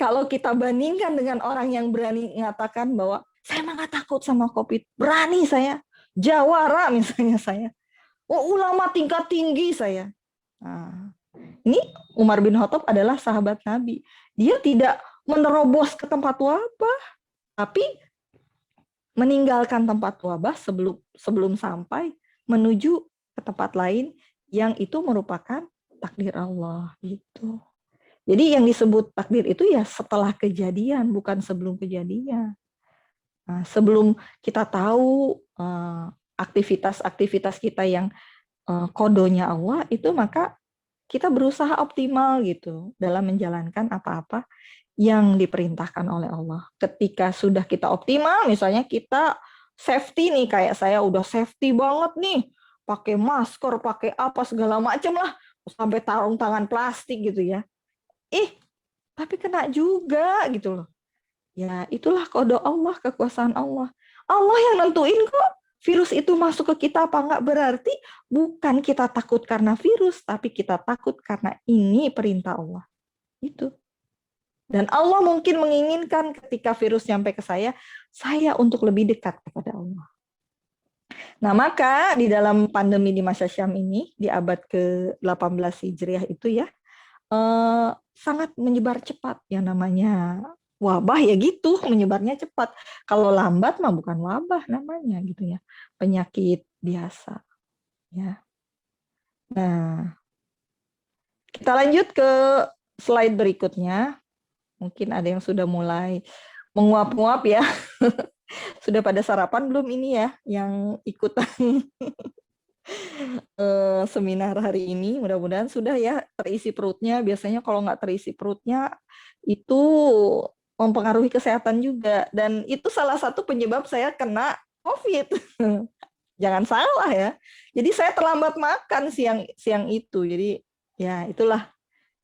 Kalau kita bandingkan dengan orang yang berani mengatakan bahwa saya mah nggak takut sama COVID, berani saya, jawara misalnya saya, ulama tingkat tinggi saya. Nah, ini Umar bin Khattab adalah sahabat Nabi. Dia tidak menerobos ke tempat wabah, tapi meninggalkan tempat wabah sebelum sampai menuju ke tempat lain yang itu merupakan takdir Allah gitu. Jadi yang disebut takdir itu ya setelah kejadian, bukan sebelum kejadian. Nah, sebelum kita tahu aktivitas-aktivitas kita yang kodonya Allah itu, maka kita berusaha optimal gitu dalam menjalankan apa-apa yang diperintahkan oleh Allah. Ketika sudah kita optimal, misalnya kita safety nih, kayak saya udah safety banget nih, pakai masker, pakai apa segala macam lah, sampai sarung tangan plastik gitu ya. Tapi kena juga gitu loh. Ya, itulah kode Allah, kekuasaan Allah. Allah yang nentuin kok virus itu masuk ke kita apa enggak. Berarti bukan kita takut karena virus, tapi kita takut karena ini perintah Allah. Itu. Dan Allah mungkin menginginkan ketika virus sampai ke saya untuk lebih dekat kepada Allah. Nah, maka di dalam pandemi di masa Syam ini, di abad ke-18 Hijriah itu ya, sangat menyebar cepat yang namanya wabah ya gitu, menyebarnya cepat. Kalau lambat mah bukan wabah namanya gitu ya, penyakit biasa ya. Nah, kita lanjut ke slide berikutnya. Mungkin ada yang sudah mulai menguap-nguap ya. Sudah pada sarapan belum ini ya yang ikutan seminar hari ini? Mudah-mudahan sudah ya terisi perutnya. Biasanya kalau nggak terisi perutnya itu mempengaruhi kesehatan juga. Dan itu salah satu penyebab saya kena COVID. Jangan salah ya. Jadi saya terlambat makan siang itu. Jadi ya itulah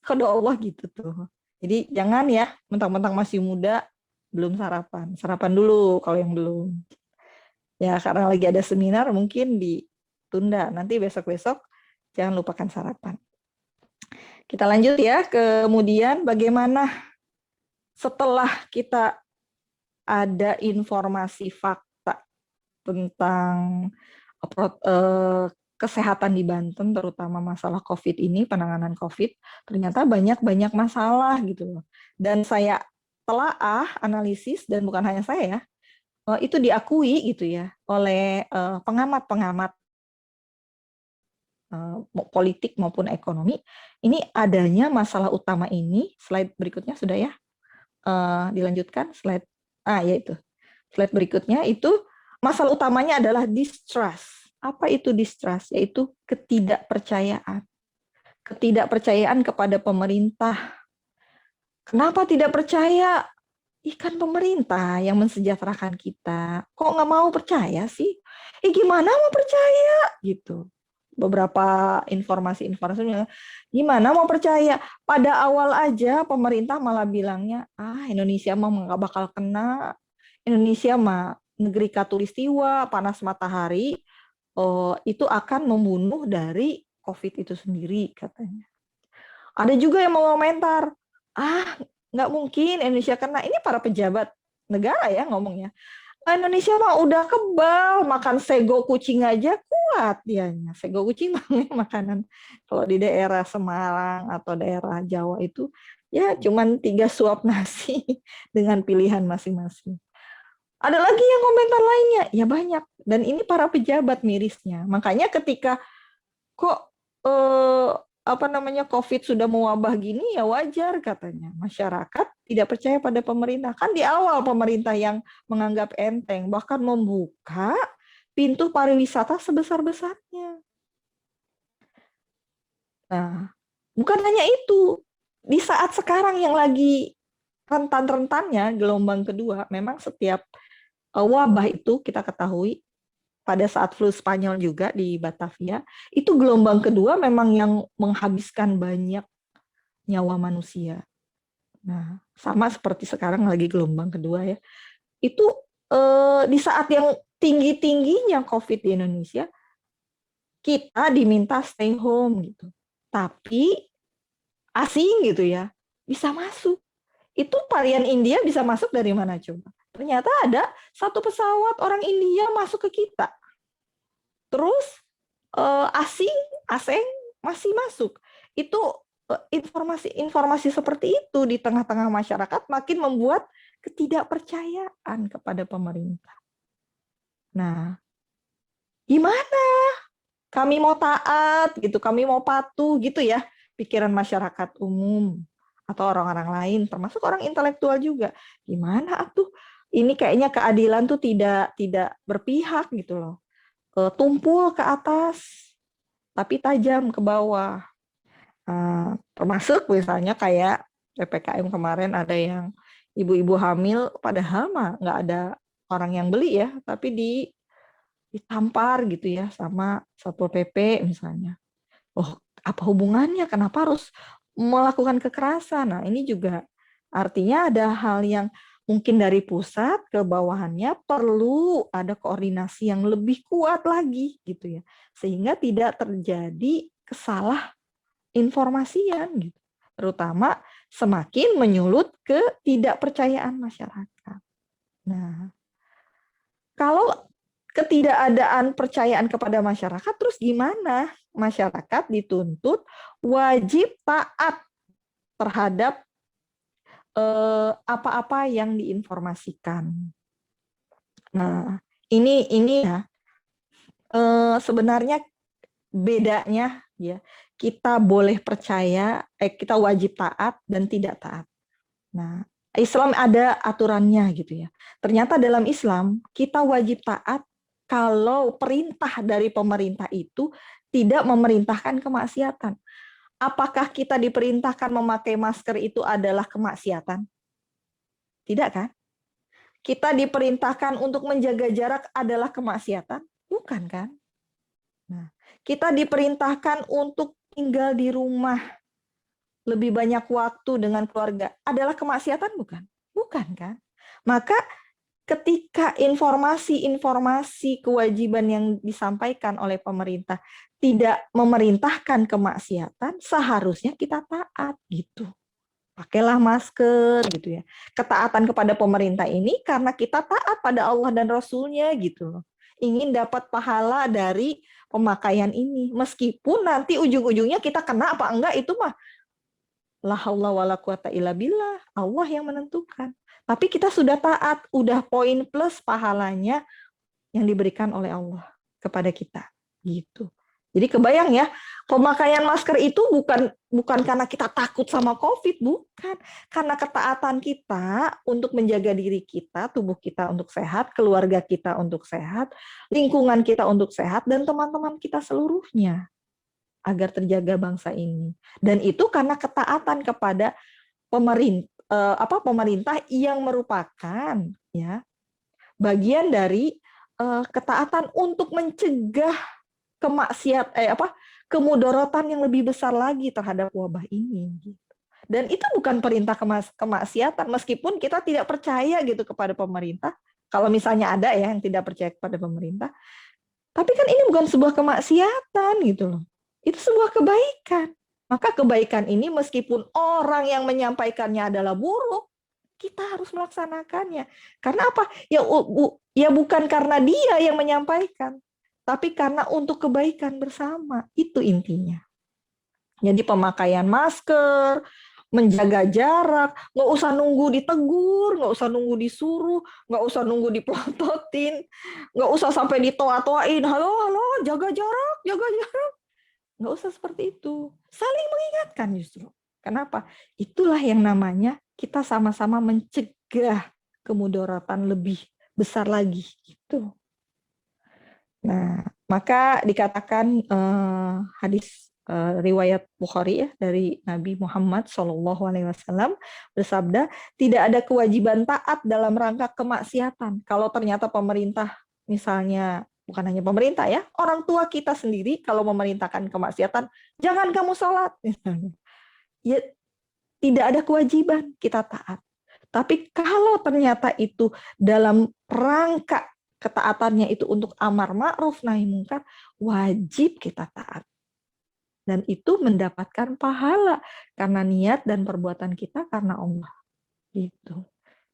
kode Allah gitu tuh. Jadi jangan ya mentang-mentang masih muda belum sarapan. Sarapan dulu kalau yang belum. Ya karena lagi ada seminar mungkin ditunda. Nanti besok-besok jangan lupakan sarapan. Kita lanjut ya. Kemudian bagaimana setelah kita ada informasi fakta tentang kesehatan di Banten, terutama masalah COVID ini, penanganan COVID, ternyata banyak masalah gitu loh. Dan saya telaah, analisis, dan bukan hanya saya, itu diakui gitu ya oleh pengamat-pengamat politik maupun ekonomi. Ini adanya masalah utama ini, slide berikutnya sudah ya, dilanjutkan, slide, yaitu slide berikutnya itu masalah utamanya adalah distrust. Apa itu distrust? Yaitu ketidakpercayaan. Ketidakpercayaan kepada pemerintah. Kenapa tidak percaya? Kan pemerintah yang mensejahterakan kita. Kok nggak mau percaya sih? Gimana mau percaya? Gitu. Beberapa informasi-informasi gimana mau percaya? Pada awal aja pemerintah malah bilangnya, Indonesia mah nggak bakal kena. Indonesia mah negeri khatulistiwa, panas matahari, itu akan membunuh dari COVID itu sendiri katanya. Ada juga yang mau komentar, nggak mungkin Indonesia kena. Ini para pejabat negara ya ngomongnya. Indonesia mah udah kebal, makan sego kucing aja kuat dianya. Sego kucing makanan kalau di daerah Semarang atau daerah Jawa itu ya cuman 3 suap nasi dengan pilihan masing-masing. Ada lagi yang komentar lainnya, ya banyak. Dan ini para pejabat mirisnya. Makanya ketika kok COVID sudah mewabah gini, ya wajar katanya. Masyarakat tidak percaya pada pemerintah. Kan di awal pemerintah yang menganggap enteng, bahkan membuka pintu pariwisata sebesar-besarnya. Nah, bukan hanya itu. Di saat sekarang yang lagi rentan-rentannya gelombang kedua, memang setiap wabah itu kita ketahui pada saat flu Spanyol juga di Batavia, itu gelombang kedua memang yang menghabiskan banyak nyawa manusia. Nah, sama seperti sekarang lagi gelombang kedua ya. Itu di saat yang tinggi-tingginya COVID di Indonesia, kita diminta stay home gitu. Tapi asing gitu ya, bisa masuk. Itu varian India bisa masuk dari mana coba? Ternyata ada satu pesawat orang India masuk ke kita. Terus asing masih masuk. Itu informasi seperti itu di tengah-tengah masyarakat makin membuat ketidakpercayaan kepada pemerintah. Nah, gimana? Kami mau taat gitu, kami mau patuh gitu ya, pikiran masyarakat umum atau orang-orang lain, termasuk orang intelektual juga. Gimana atuh? Ini kayaknya keadilan tuh tidak berpihak gitu loh. Tumpul ke atas, tapi tajam ke bawah. Termasuk misalnya kayak PPKM kemarin ada yang ibu-ibu hamil, padahal mah nggak ada orang yang beli ya, tapi ditampar gitu ya sama Satpol PP misalnya. Oh, apa hubungannya? Kenapa harus melakukan kekerasan? Nah, ini juga artinya ada hal yang mungkin dari pusat ke bawahannya perlu ada koordinasi yang lebih kuat lagi gitu ya. Sehingga tidak terjadi kesalah informasian gitu. Terutama semakin menyulut ke ketidakpercayaan masyarakat. Nah, kalau ketidakadaan percayaan kepada masyarakat, terus gimana? Masyarakat dituntut wajib taat terhadap apa-apa yang diinformasikan. Nah, ini ya sebenarnya bedanya ya. Kita boleh percaya, kita wajib taat dan tidak taat. Nah, Islam ada aturannya gitu ya. Ternyata dalam Islam kita wajib taat kalau perintah dari pemerintah itu tidak memerintahkan kemaksiatan. Apakah kita diperintahkan memakai masker itu adalah kemaksiatan? Tidak kan? Kita diperintahkan untuk menjaga jarak adalah kemaksiatan? Bukan kan? Nah, kita diperintahkan untuk tinggal di rumah lebih banyak waktu dengan keluarga adalah kemaksiatan bukan? Bukan kan? Maka ketika informasi-informasi kewajiban yang disampaikan oleh pemerintah tidak memerintahkan kemaksiatan, seharusnya kita taat gitu. Pakailah masker gitu ya. Ketaatan kepada pemerintah ini karena kita taat pada Allah dan Rasul-Nya gitu loh. Ingin dapat pahala dari pemakaian ini. Meskipun nanti ujung-ujungnya kita kena apa enggak itu mah la haula wala quwata illa billah, Allah yang menentukan. Tapi kita sudah taat, udah poin plus pahalanya yang diberikan oleh Allah kepada kita. Gitu. Jadi kebayang ya, pemakaian masker itu bukan karena kita takut sama COVID, bukan. Karena ketaatan kita untuk menjaga diri kita, tubuh kita untuk sehat, keluarga kita untuk sehat, lingkungan kita untuk sehat, dan teman-teman kita seluruhnya agar terjaga bangsa ini. Dan itu karena ketaatan kepada pemerintah yang merupakan ya bagian dari ketaatan untuk mencegah kemudorotan yang lebih besar lagi terhadap wabah ini. Dan itu bukan perintah kemaksiatan, meskipun kita tidak percaya gitu kepada pemerintah. Kalau misalnya ada ya yang tidak percaya kepada pemerintah, tapi kan ini bukan sebuah kemaksiatan gitu loh. Itu sebuah kebaikan. Maka kebaikan ini meskipun orang yang menyampaikannya adalah buruk, kita harus melaksanakannya. Karena apa? Ya bukan karena dia yang menyampaikan, tapi karena untuk kebaikan bersama. Itu intinya. Jadi pemakaian masker, menjaga jarak, nggak usah nunggu ditegur, nggak usah nunggu disuruh, nggak usah nunggu dipelototin, nggak usah sampai ditoa-toain, halo, jaga jarak, jaga jarak. Nggak usah seperti itu. Saling mengingatkan justru. Kenapa? Itulah yang namanya kita sama-sama mencegah kemudaratan lebih besar lagi. Gitu. Nah, maka dikatakan hadis riwayat Bukhari ya dari Nabi Muhammad SAW bersabda, tidak ada kewajiban taat dalam rangka kemaksiatan. Kalau ternyata pemerintah misalnya, bukan hanya pemerintah ya, orang tua kita sendiri kalau memerintahkan kemaksiatan, jangan kamu sholat misalnya. Ya, tidak ada kewajiban kita taat. Tapi kalau ternyata itu dalam rangka ketaatannya itu untuk amar ma'ruf nahi munkar, wajib kita taat. Dan itu mendapatkan pahala karena niat dan perbuatan kita karena Allah. Gitu.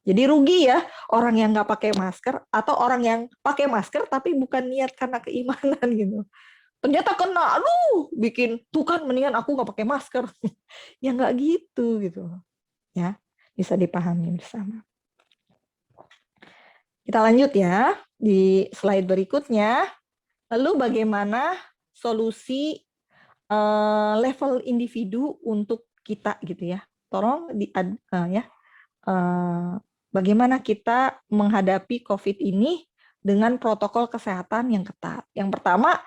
Jadi rugi ya orang yang nggak pakai masker atau orang yang pakai masker tapi bukan niat karena keimanan gitu. Ternyata kena, aduh, bikin tuh kan mendingan aku nggak pakai masker. Ya nggak gitu ya, bisa dipahami bersama. Kita lanjut ya di slide berikutnya. Lalu bagaimana solusi level individu untuk kita gitu ya? Tolong bagaimana kita menghadapi COVID ini dengan protokol kesehatan yang ketat. Yang pertama,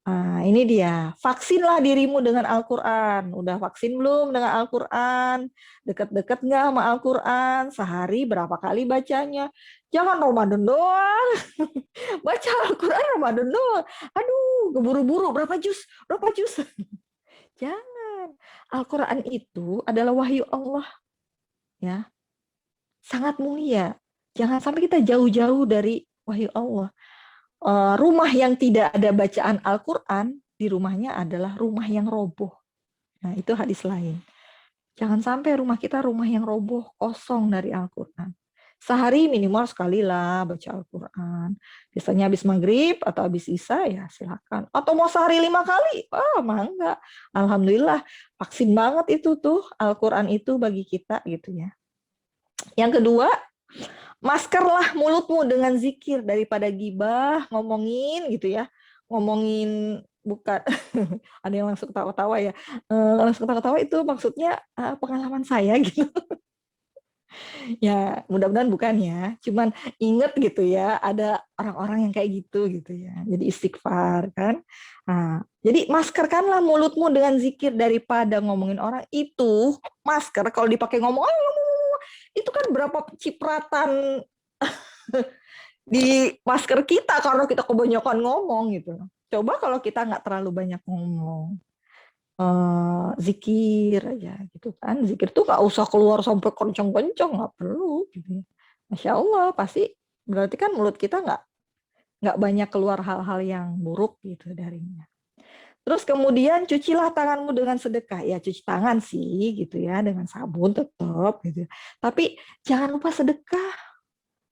Nah, ini dia. Vaksinlah dirimu dengan Al-Quran. Udah vaksin belum dengan Al-Quran? Deket-deket nggak sama Al-Quran? Sehari berapa kali bacanya? Jangan Ramadan doang. Baca Al-Quran Ramadan doang. Aduh, keburu-buru. Berapa juz? Berapa juz? Jangan. Al-Quran itu adalah wahyu Allah. Ya, sangat mulia. Jangan sampai kita jauh-jauh dari wahyu Allah. Rumah yang tidak ada bacaan Al-Quran, di rumahnya adalah rumah yang roboh. Nah, itu hadis lain. Jangan sampai rumah kita rumah yang roboh, kosong dari Al-Quran. Sehari minimal sekali lah baca Al-Quran. Biasanya habis maghrib atau habis isya, ya silakan. Atau mau sehari 5 kali, mangga. Alhamdulillah, vaksin banget itu tuh Al-Quran itu bagi kita gitu ya. Yang kedua, maskerlah mulutmu dengan zikir daripada gibah, ngomongin gitu ya. Ngomongin bukan ada yang langsung ketawa-tawa ya. Langsung ketawa-tawa itu maksudnya pengalaman saya gitu. Ya, mudah-mudahan bukan ya. Cuman inget gitu ya, ada orang-orang yang kayak gitu ya. Jadi istighfar kan. Nah, jadi maskerkanlah mulutmu dengan zikir daripada ngomongin orang. Itu masker kalau dipakai ngomong, itu kan berapa cipratan di masker kita kalau kita kebanyakan ngomong gitu. Coba kalau kita nggak terlalu banyak ngomong, zikir aja gitu kan. Zikir tuh nggak usah keluar sampai kenceng-kenceng, nggak perlu. Gitu. Masya Allah, pasti berarti kan mulut kita nggak banyak keluar hal-hal yang buruk gitu darinya. Terus kemudian cucilah tanganmu dengan sedekah. Ya cuci tangan sih gitu ya, dengan sabun tetap gitu. Tapi jangan lupa sedekah.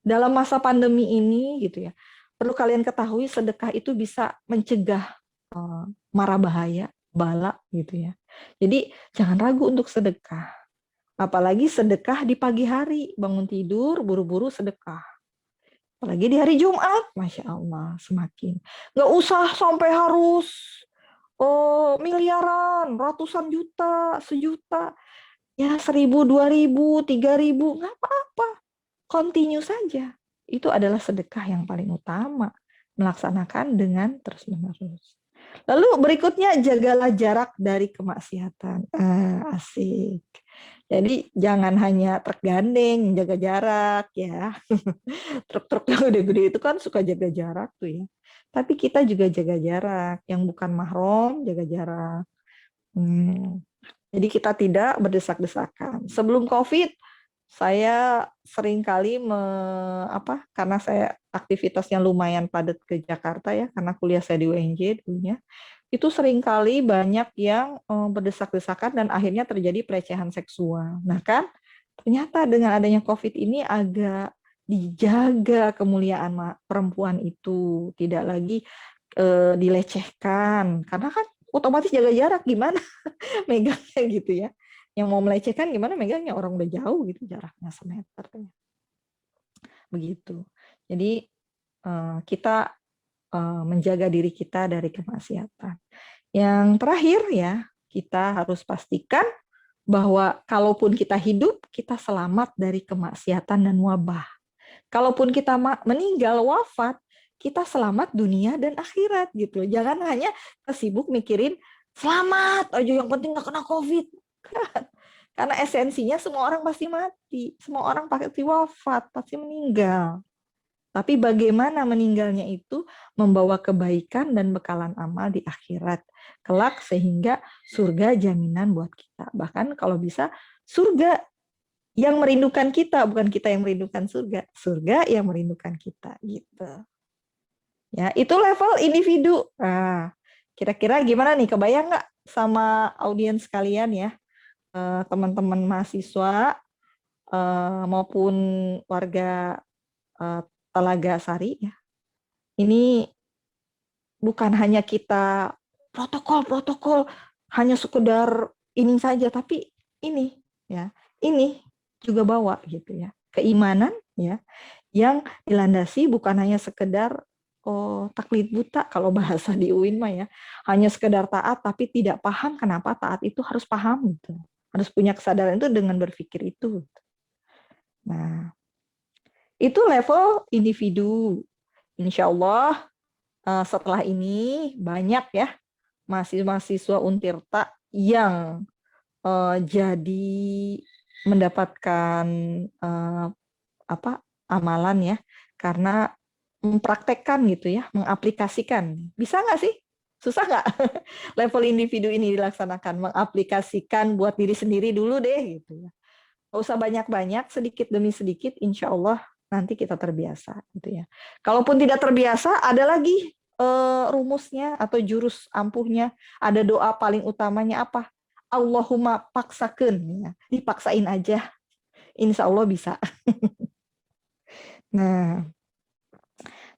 Dalam masa pandemi ini gitu ya, perlu kalian ketahui sedekah itu bisa mencegah mara bahaya, bala gitu ya. Jadi jangan ragu untuk sedekah. Apalagi sedekah di pagi hari, bangun tidur, buru-buru sedekah. Apalagi di hari Jumat, Masya Allah, semakin. Nggak usah sampai harus miliaran, ratusan juta, sejuta. Ya 1.000, 2.000, 3.000, nggak apa-apa. Continue saja. Itu adalah sedekah yang paling utama. Melaksanakan dengan terus-menerus. Lalu berikutnya, jagalah jarak dari kemaksiatan. Asik. Jadi jangan hanya truk gandeng, jaga jarak ya. Truk-truk yang gede-gede itu kan suka jaga jarak tuh ya. Tapi kita juga jaga jarak. Yang bukan mahram, jaga jarak. Jadi kita tidak berdesak-desakan. Sebelum COVID, saya seringkali karena saya aktivitasnya lumayan padat ke Jakarta ya, karena kuliah saya di UNJ dulunya, itu seringkali banyak yang berdesak-desakan dan akhirnya terjadi pelecehan seksual. Nah kan, ternyata dengan adanya COVID ini agak dijaga kemuliaan perempuan itu, tidak lagi dilecehkan, karena kan otomatis jaga jarak, gimana megangnya gitu ya. Yang mau melecehkan gimana megangnya, orang udah jauh gitu jaraknya semeter. Begitu. Jadi kita menjaga diri kita dari kemaksiatan. Yang terakhir ya, kita harus pastikan bahwa kalaupun kita hidup, kita selamat dari kemaksiatan dan wabah. Kalaupun kita meninggal, wafat, kita selamat dunia dan akhirat gitu. Jangan hanya sibuk mikirin selamat aja, yang penting nggak kena COVID. Karena esensinya semua orang pasti mati, semua orang pasti wafat, pasti meninggal. Tapi bagaimana meninggalnya itu membawa kebaikan dan bekalan amal di akhirat kelak, sehingga surga jaminan buat kita. Bahkan kalau bisa surga yang merindukan kita, bukan kita yang merindukan surga. Surga yang merindukan kita gitu. Ya, itu level individu. Nah, kira-kira gimana nih, kebayang nggak sama audiens kalian ya, teman-teman mahasiswa maupun warga Telaga Sari ya. Ini bukan hanya kita protokol hanya sekedar ini saja, tapi ini ya, ini juga bawa gitu ya, keimanan ya, yang dilandasi bukan hanya sekedar taklid buta kalau bahasa di UIN mah ya, hanya sekedar taat tapi tidak paham kenapa taat itu harus paham gitu. Harus punya kesadaran itu dengan berpikir itu. Nah, itu level individu. Insya Allah setelah ini banyak ya mahasiswa Untirta yang jadi mendapatkan amalan ya, karena mempraktekkan gitu ya, mengaplikasikan. Bisa nggak sih? Susah nggak? Level individu ini dilaksanakan, mengaplikasikan buat diri sendiri dulu deh gitu ya. Nggak usah banyak-banyak, sedikit demi sedikit, insya Allah nanti kita terbiasa gitu ya. Kalaupun tidak terbiasa, ada lagi rumusnya atau jurus ampuhnya. Ada doa paling utamanya apa? Allahumma paksakeun, ya. Dipaksain aja. Insya Allah bisa. Nah,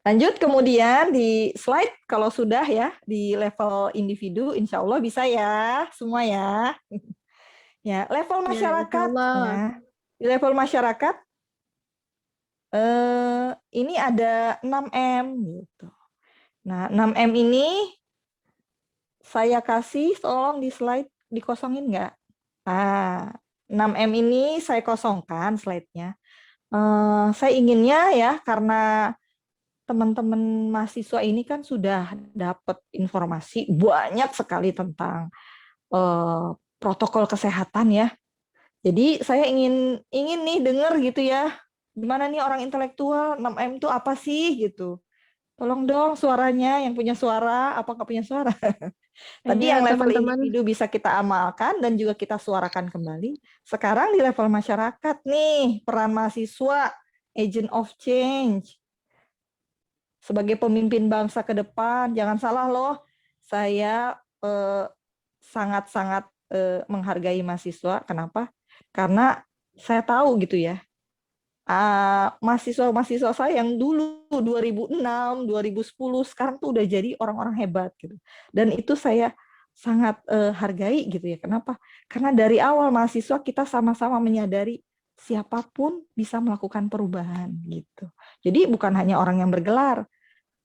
lanjut kemudian di slide kalau sudah ya di level individu, insya Allah bisa ya semua ya. Ya, level Ya, masyarakat. insyaallah. Ya. Di level masyarakat ini ada 6M gitu. Nah, 6M ini saya kasih, tolong di slide dikosongin nggak? Nah, 6M ini saya kosongkan slide-nya. Saya inginnya ya, karena teman-teman mahasiswa ini kan sudah dapat informasi banyak sekali tentang protokol kesehatan ya. Jadi saya ingin nih dengar gitu ya, gimana nih orang intelektual 6M itu apa sih gitu. Tolong dong suaranya, yang punya suara, apa nggak punya suara? Tadi Iya, yang level teman-teman. individu bisa kita amalkan dan juga kita suarakan kembali. Sekarang di level masyarakat nih, peran mahasiswa, agent of change. Sebagai pemimpin bangsa ke depan, jangan salah loh, saya sangat-sangat menghargai mahasiswa. Kenapa? Karena saya tahu gitu ya, mahasiswa-mahasiswa saya yang dulu 2006, 2010 sekarang tuh udah jadi orang-orang hebat gitu. Dan itu saya sangat hargai gitu ya. Kenapa? Karena dari awal mahasiswa kita sama-sama menyadari siapapun bisa melakukan perubahan gitu. Jadi bukan hanya orang yang bergelar,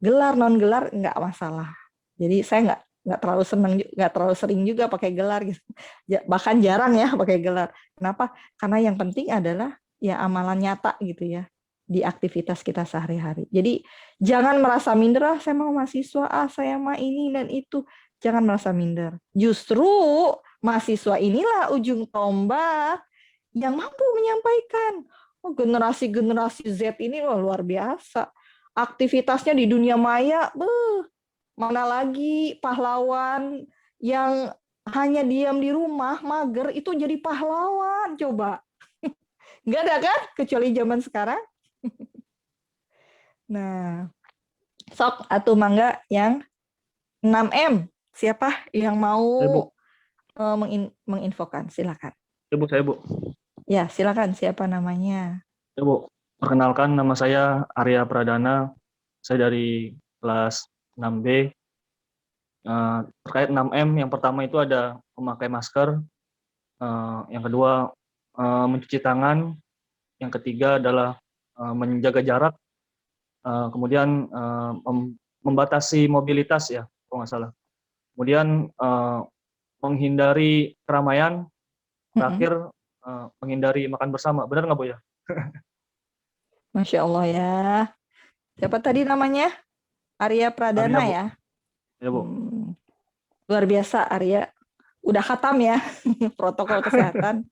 gelar non gelar nggak masalah. Jadi saya nggak terlalu senang, nggak terlalu sering juga pakai gelar gitu. Bahkan jarang ya pakai gelar. Kenapa? Karena yang penting adalah ya amalan nyata gitu ya di aktivitas kita sehari-hari. Jadi jangan merasa minder, saya mau mahasiswa, saya mah ini dan itu. Jangan merasa minder. Justru mahasiswa inilah ujung tombak yang mampu menyampaikan. Oh, generasi-generasi Z ini luar biasa. Aktivitasnya di dunia maya, mana lagi pahlawan yang hanya diam di rumah, mager, itu jadi pahlawan, coba. Nggak ada kan, kecuali zaman sekarang. Nah, sok atau mangga yang 6M. Siapa yang mau menginfokan? Silakan. Saya, Bu. Ya, silakan. Siapa namanya? Ya, Bu. Perkenalkan, nama saya Arya Pradana. Saya dari kelas 6B. Terkait 6M, yang pertama itu ada memakai masker. Yang kedua, mencuci tangan. Yang ketiga adalah menjaga jarak. Kemudian membatasi mobilitas ya, kalau nggak salah. Kemudian menghindari keramaian. Terakhir, menghindari makan bersama. Benar nggak, Bu ya? Masya Allah ya. Siapa tadi namanya? Arya Pradana Arya, Bu. ya? Ya, Bu. Luar biasa Arya. Udah khatam ya protokol kesehatan.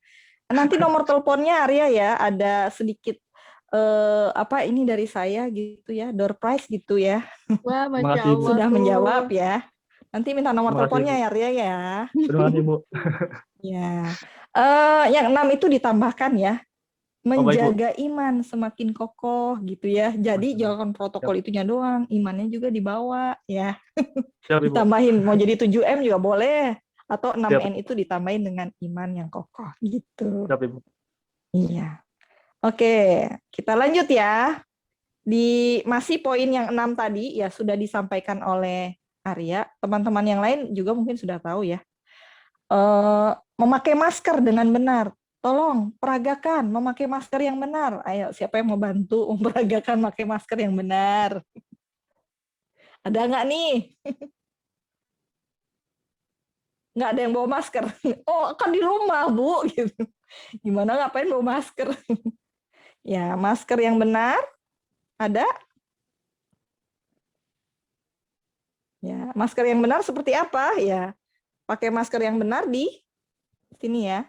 Nanti nomor teleponnya Arya ya, ada sedikit ini dari saya gitu ya, door prize gitu ya. Wah, Terima Masya kasih, Bu. Allah Sudah tuh. menjawab ya. Nanti minta nomor Terima kasih, teleponnya Bu. ya Arya ya. Terima kasih, Bu. Ya. Yang 6 itu ditambahkan ya. Oh, baik, Bu. Menjaga iman semakin kokoh gitu ya. Jadi jangan protokol itunya doang, imannya juga dibawa ya. Siap, Ibu. Ditambahin mau jadi 7M juga boleh, atau Siap. 6N itu ditambahin dengan iman yang kokoh gitu. Siap, Ibu. Iya. Oke, kita lanjut ya. Di masih poin yang 6 tadi ya sudah disampaikan oleh Arya. Teman-teman yang lain juga mungkin sudah tahu ya. Memakai masker dengan benar. Tolong peragakan memakai masker yang benar. Ayo, siapa yang mau bantu memperagakan memakai masker yang benar? Ada nggak nih? Nggak ada yang bawa masker. Oh, kan di rumah, Bu. Gitu. Gimana ngapain bawa masker? Ya, masker yang benar ada? Ya, masker yang benar seperti apa? Ya, pakai masker yang benar di sini ya,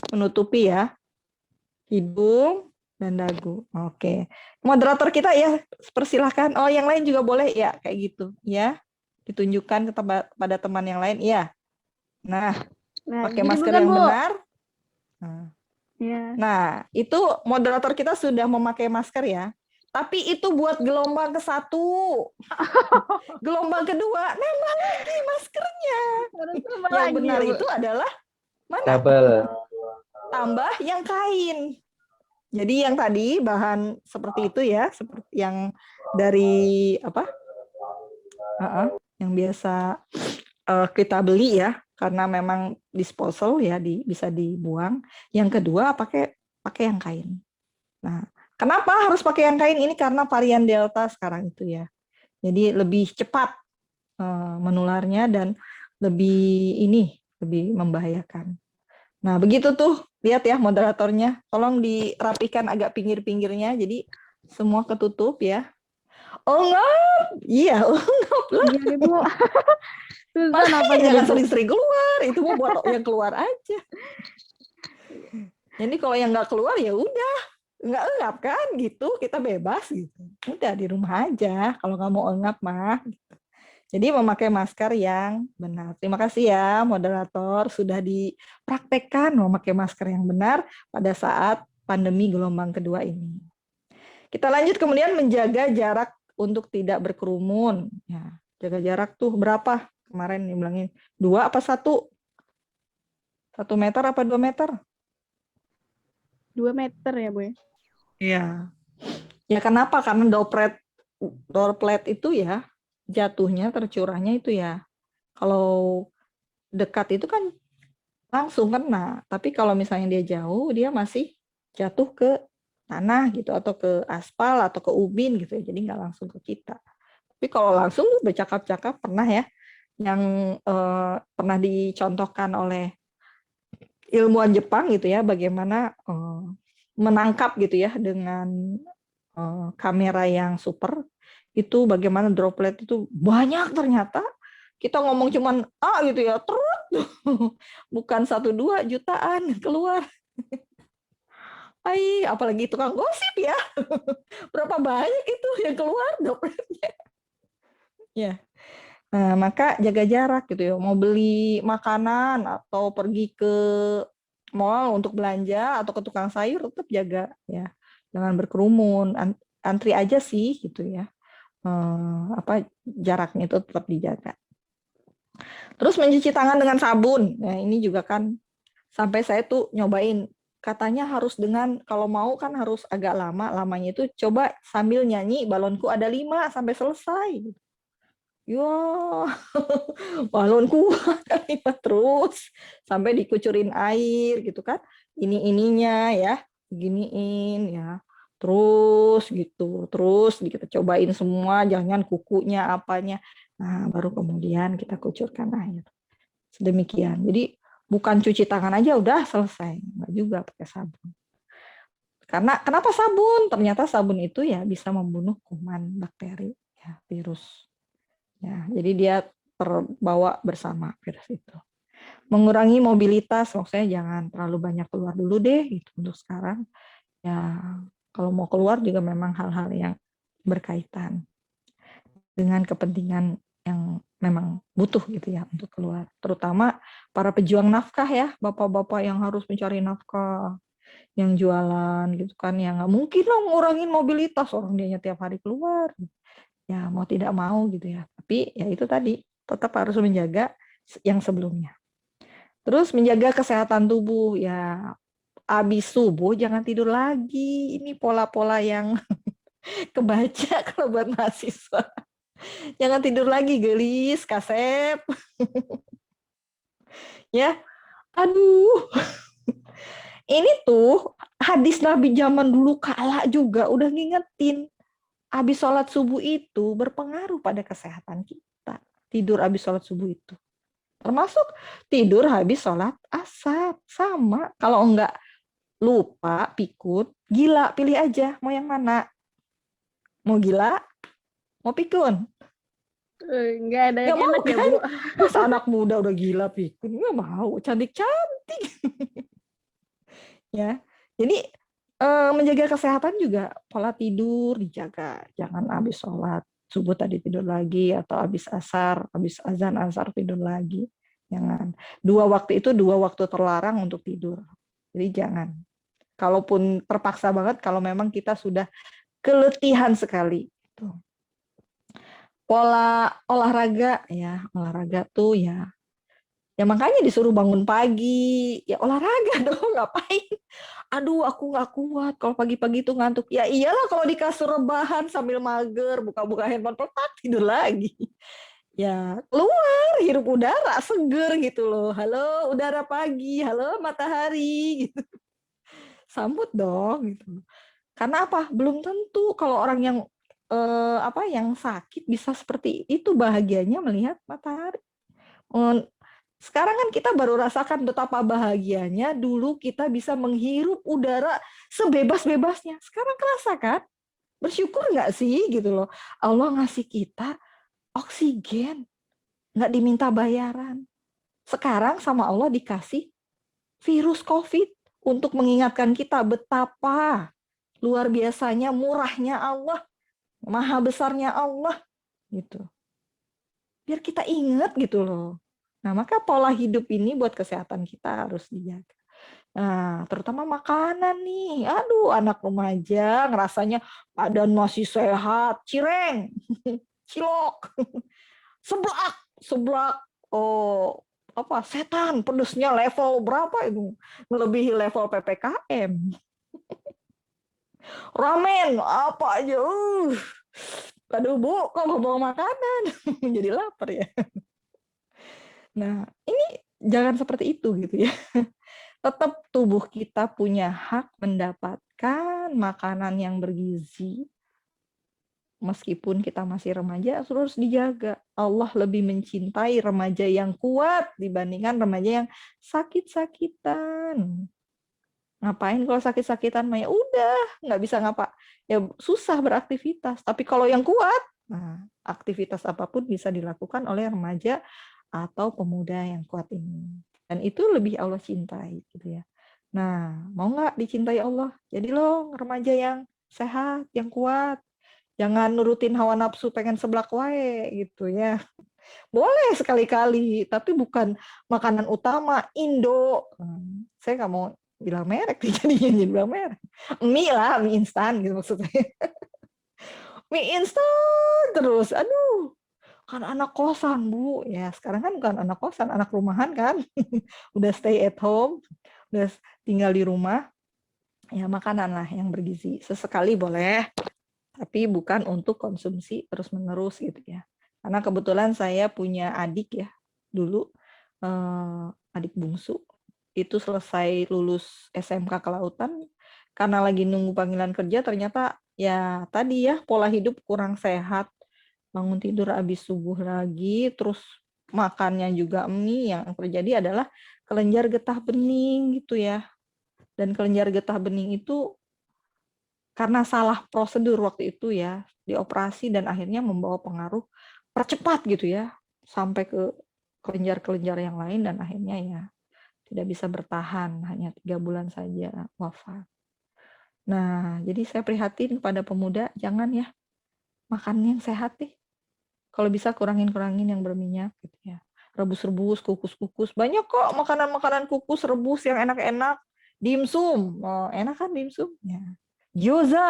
menutupi ya hidung dan dagu. Oke, moderator kita ya, persilahkan. Oh, yang lain juga boleh ya, kayak gitu ya. Ditunjukkan kepada teman yang lain ya. Nah, Nah, pakai gini masker bukan, yang Bu? benar. Ya. Nah, itu moderator kita sudah memakai masker ya. Tapi itu buat gelombang ke-1. Gelombang kedua, nambah lagi maskernya. Harus tambah Yang lagi benar ya, Bu? itu adalah mana? Double. Tambah yang kain. Jadi yang tadi bahan seperti itu ya, seperti yang dari apa? Yang biasa kita beli ya, karena memang disposal ya, bisa dibuang. Yang kedua pakai yang kain. Nah, kenapa harus pakai yang kain ini? Karena varian Delta sekarang itu ya. Jadi lebih cepat menularnya dan lebih membahayakan. Nah, begitu tuh. Lihat ya moderatornya. Tolong dirapikan agak pinggir-pinggirnya. Jadi semua ketutup ya. Oh enggak. Iya, enggak lah. Iya nih, Bu. Susah Makanya napasnya jangan nih, Bu. sering-sering keluar. Itu mau buat yang keluar aja. Jadi kalau yang nggak keluar ya udah. Nggak engap kan gitu. Kita bebas gitu. Udah di rumah aja. Kalau nggak mau engap mah. Gitu. Jadi memakai masker yang benar. Terima kasih ya moderator sudah dipraktekkan memakai masker yang benar pada saat pandemi gelombang kedua ini. Kita lanjut kemudian menjaga jarak untuk tidak berkerumun. Ya, jaga jarak tuh berapa? Kemarin dibilangin 2 apa 1? 1 meter apa 2 meter? 2 meter ya, Bu? Iya. Ya kenapa? Karena droplet itu ya jatuhnya tercurahnya itu ya. Kalau dekat itu kan langsung kena, tapi kalau misalnya dia jauh, dia masih jatuh ke tanah gitu, atau ke aspal, atau ke ubin gitu ya, jadi nggak langsung ke kita. Tapi kalau langsung bercakap-cakap pernah ya, yang pernah dicontohkan oleh ilmuwan Jepang gitu ya, bagaimana menangkap gitu ya dengan kamera yang super, itu bagaimana droplet itu banyak ternyata. Kita ngomong cuman gitu ya, terus bukan 1-2 jutaan keluar. Apalagi tukang gosip ya. Berapa banyak itu yang keluar dropletnya. Ya. Nah, maka jaga jarak gitu ya. Mau beli makanan atau pergi ke mall untuk belanja atau ke tukang sayur, tetap jaga ya. Jangan berkerumun, antri aja sih gitu ya. Jaraknya itu tetap dijaga. Terus mencuci tangan dengan sabun. Nah, ini juga kan sampai saya tuh nyobain. Katanya harus dengan, kalau mau kan harus agak lama. Lamanya itu coba sambil nyanyi balonku ada 5 sampai selesai. Yo, balonku ada 5 terus. Sampai dikucurin air gitu kan. Ininya ya, giniin ya. Terus gitu, terus kita cobain semua, jangan kukunya, apanya. Nah, baru kemudian kita kucurkan air. Sedemikian. Jadi bukan cuci tangan aja udah selesai. Enggak juga pakai sabun. Karena kenapa sabun? Ternyata sabun itu ya bisa membunuh kuman, bakteri, ya, virus. Ya, jadi dia terbawa bersama virus itu. Mengurangi mobilitas, maksudnya jangan terlalu banyak keluar dulu deh gitu untuk sekarang. Ya, kalau mau keluar juga memang hal-hal yang berkaitan dengan kepentingan yang memang butuh gitu ya untuk keluar. Terutama para pejuang nafkah ya, bapak-bapak yang harus mencari nafkah, yang jualan gitu kan, yang nggak mungkin lah ngurangin mobilitas, orang dia tiap hari keluar. Ya mau tidak mau gitu ya. Tapi ya itu tadi, tetap harus menjaga yang sebelumnya. Terus menjaga kesehatan tubuh ya. Habis subuh jangan tidur lagi. Ini pola-pola yang kebaca kalau buat mahasiswa. Jangan tidur lagi, gelis, kasep. Ya, aduh. Ini tuh hadis Nabi zaman dulu kala juga udah ngingetin. Habis sholat subuh itu berpengaruh pada kesehatan kita. Tidur habis sholat subuh itu. Termasuk tidur habis sholat asar. Sama. Kalau enggak lupa, pikun, gila, pilih aja. Mau yang mana? Mau gila? Mau pikun? Nggak ada yang Nggak mau enak ya, kan? Bu? Masa anak muda udah gila pikun, nggak mau, cantik-cantik. Ya, jadi menjaga kesehatan juga pola tidur dijaga. Jangan habis sholat subuh tadi tidur lagi, atau habis asar, habis azan asar tidur lagi. Jangan. Dua waktu itu dua waktu terlarang untuk tidur. Jadi jangan. Kalaupun terpaksa banget, kalau memang kita sudah keletihan sekali. Tuh. Pola olahraga ya, olahraga tuh ya. Ya makanya disuruh bangun pagi, ya olahraga dong, ngapain? Aduh, aku nggak kuat kalau pagi-pagi tuh ngantuk. Ya iyalah kalau di kasur rebahan sambil mager, buka-buka handphone, petak tidur lagi. Ya keluar, hirup udara seger gitu loh. Halo udara pagi, halo matahari gitu. Sambut dong gitu. Karena apa? Belum tentu kalau orang yang yang sakit bisa seperti itu bahagianya melihat matahari. Sekarang kan kita baru rasakan betapa bahagianya dulu kita bisa menghirup udara sebebas-bebasnya. Sekarang kerasa kan? Bersyukur nggak sih gitu loh. Allah ngasih kita oksigen, nggak diminta bayaran. Sekarang sama Allah dikasih virus COVID untuk mengingatkan kita betapa luar biasanya murahnya Allah, maha besarnya Allah gitu. Biar kita ingat gitu loh. Nah, maka pola hidup ini buat kesehatan kita harus dijaga. Nah, terutama makanan nih. Aduh, anak remaja ngerasanya badan masih sehat, cireng, cilok, seblak, seblak. Oh, apa setan pedesnya level berapa itu? Melebihi level PPKM. Ramen apa aja. Aduh, Bu, kok ngomong makanan? Jadi lapar ya. Nah, ini jangan seperti itu gitu ya. Tetap tubuh kita punya hak mendapatkan makanan yang bergizi. Meskipun kita masih remaja, terus dijaga. Allah lebih mencintai remaja yang kuat dibandingkan remaja yang sakit-sakitan. Ngapain kalau sakit-sakitan? Ya udah, nggak bisa ngapa. Ya susah beraktivitas. Tapi kalau yang kuat, nah, aktivitas apapun bisa dilakukan oleh remaja atau pemuda yang kuat ini. Dan itu lebih Allah cintai gitu ya. Nah, mau nggak dicintai Allah? Jadi lo remaja yang sehat, yang kuat. Jangan nurutin hawa nafsu pengen seblak wae gitu ya. Boleh sekali-kali, tapi bukan makanan utama Indo. Saya nggak mau bilang merek, jadinya jadi bilang merek. Mie lah, mie instan gitu maksudnya. Mie instan terus, aduh. Kan anak kosan, Bu. Ya, sekarang kan bukan anak kosan, anak rumahan kan. Udah stay at home, udah tinggal di rumah. Ya, makanan lah yang bergizi. Sesekali boleh, tapi bukan untuk konsumsi terus-menerus gitu ya. Karena kebetulan saya punya adik ya, dulu adik bungsu. Itu selesai lulus SMK Kelautan, karena lagi nunggu panggilan kerja, ternyata ya tadi ya, pola hidup kurang sehat. Bangun tidur habis subuh lagi, terus makannya juga mie, yang terjadi adalah kelenjar getah bening gitu ya. Dan kelenjar getah bening itu karena salah prosedur waktu itu ya, dioperasi dan akhirnya membawa pengaruh percepat gitu ya, sampai ke kelenjar-kelenjar yang lain dan akhirnya ya tidak bisa bertahan, hanya 3 bulan saja wafat. Nah, jadi saya prihatin kepada pemuda, jangan ya makan yang sehat deh. Kalau bisa kurangin yang berminyak gitu ya. Rebus-rebus, kukus-kukus. Banyak kok makanan-makanan kukus, rebus yang enak-enak. Dimsum. Oh, enak kan dimsum? Ya. Gyoza.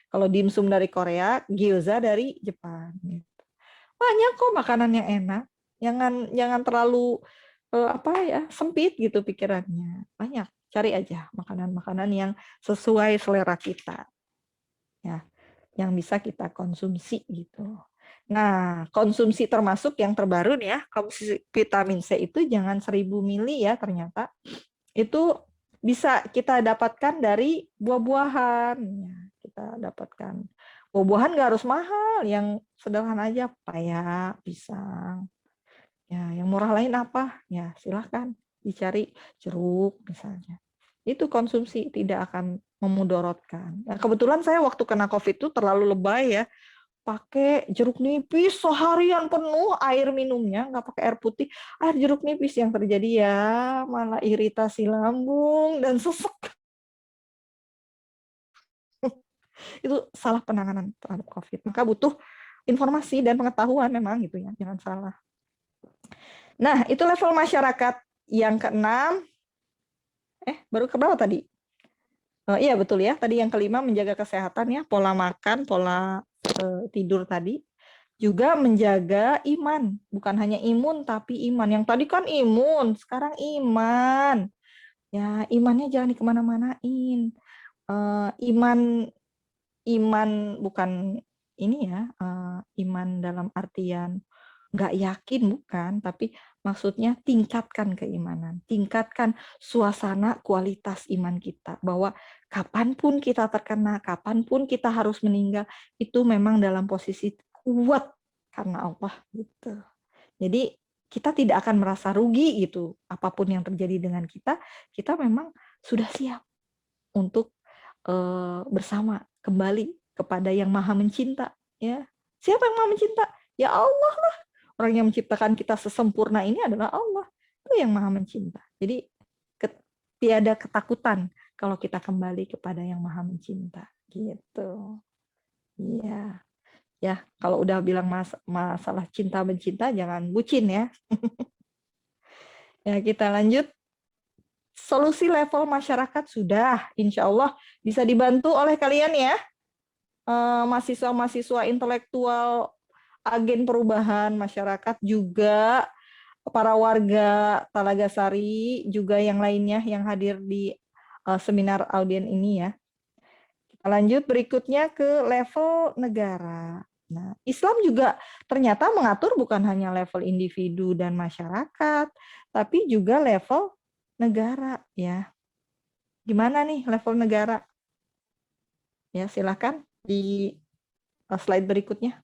Kalau dimsum dari Korea, gyoza dari Jepang. Gitu. Banyak kok makanan yang enak. Jangan terlalu sempit gitu pikirannya. Banyak. Cari aja makanan-makanan yang sesuai selera kita. Ya, yang bisa kita konsumsi gitu. Nah, konsumsi termasuk yang terbaru nih ya, konsumsi vitamin C itu jangan 1000 mili ya ternyata. Itu bisa kita dapatkan dari buah-buahan. Ya, kita dapatkan. Buah-buahan nggak harus mahal, yang sederhana aja, pepaya, pisang. Ya, yang murah lain apa? Ya, silahkan dicari jeruk misalnya. Itu konsumsi tidak akan memudorotkan. Nah, kebetulan saya waktu kena COVID itu terlalu lebay ya. pakai jeruk nipis seharian penuh air minumnya, nggak pakai air putih, air jeruk nipis, yang terjadi ya malah iritasi lambung dan sesek. Itu salah penanganan terhadap COVID. Maka butuh informasi dan pengetahuan memang gitu ya, jangan salah. Nah, itu level masyarakat. Yang keenam, baru ke berapa tadi? Iya betul ya, tadi yang kelima menjaga kesehatan ya, pola makan, pola tidur tadi. Juga menjaga iman, bukan hanya imun tapi iman. Yang tadi kan imun, sekarang iman. Ya, imannya jangan dikemana-manain. Iman bukan ini ya, iman dalam artian nggak yakin, bukan, tapi maksudnya tingkatkan keimanan, tingkatkan suasana kualitas iman kita, bahwa kapanpun kita terkena, kapanpun kita harus meninggal, itu memang dalam posisi kuat karena Allah gitu. Jadi kita tidak akan merasa rugi gitu, apapun yang terjadi dengan kita memang sudah siap untuk bersama kembali kepada yang Maha Mencinta. Ya, siapa yang Maha Mencinta? Ya Allah lah. Orang yang menciptakan kita sesempurna ini adalah Allah. Itu yang Maha Mencinta. Jadi tiada ketakutan kalau kita kembali kepada yang Maha Mencinta. Gitu. Iya. Ya, kalau udah bilang masalah cinta mencinta, jangan bucin ya. Ya, kita lanjut. Solusi level masyarakat sudah, insya Allah bisa dibantu oleh kalian ya. Mahasiswa-mahasiswa intelektual, agen perubahan masyarakat, juga para warga Talaga Sari, juga yang lainnya yang hadir di seminar audien ini ya. Kita lanjut berikutnya ke level negara. Nah, Islam juga ternyata mengatur bukan hanya level individu dan masyarakat, tapi juga level negara ya. Gimana nih level negara? Ya, silakan di slide berikutnya.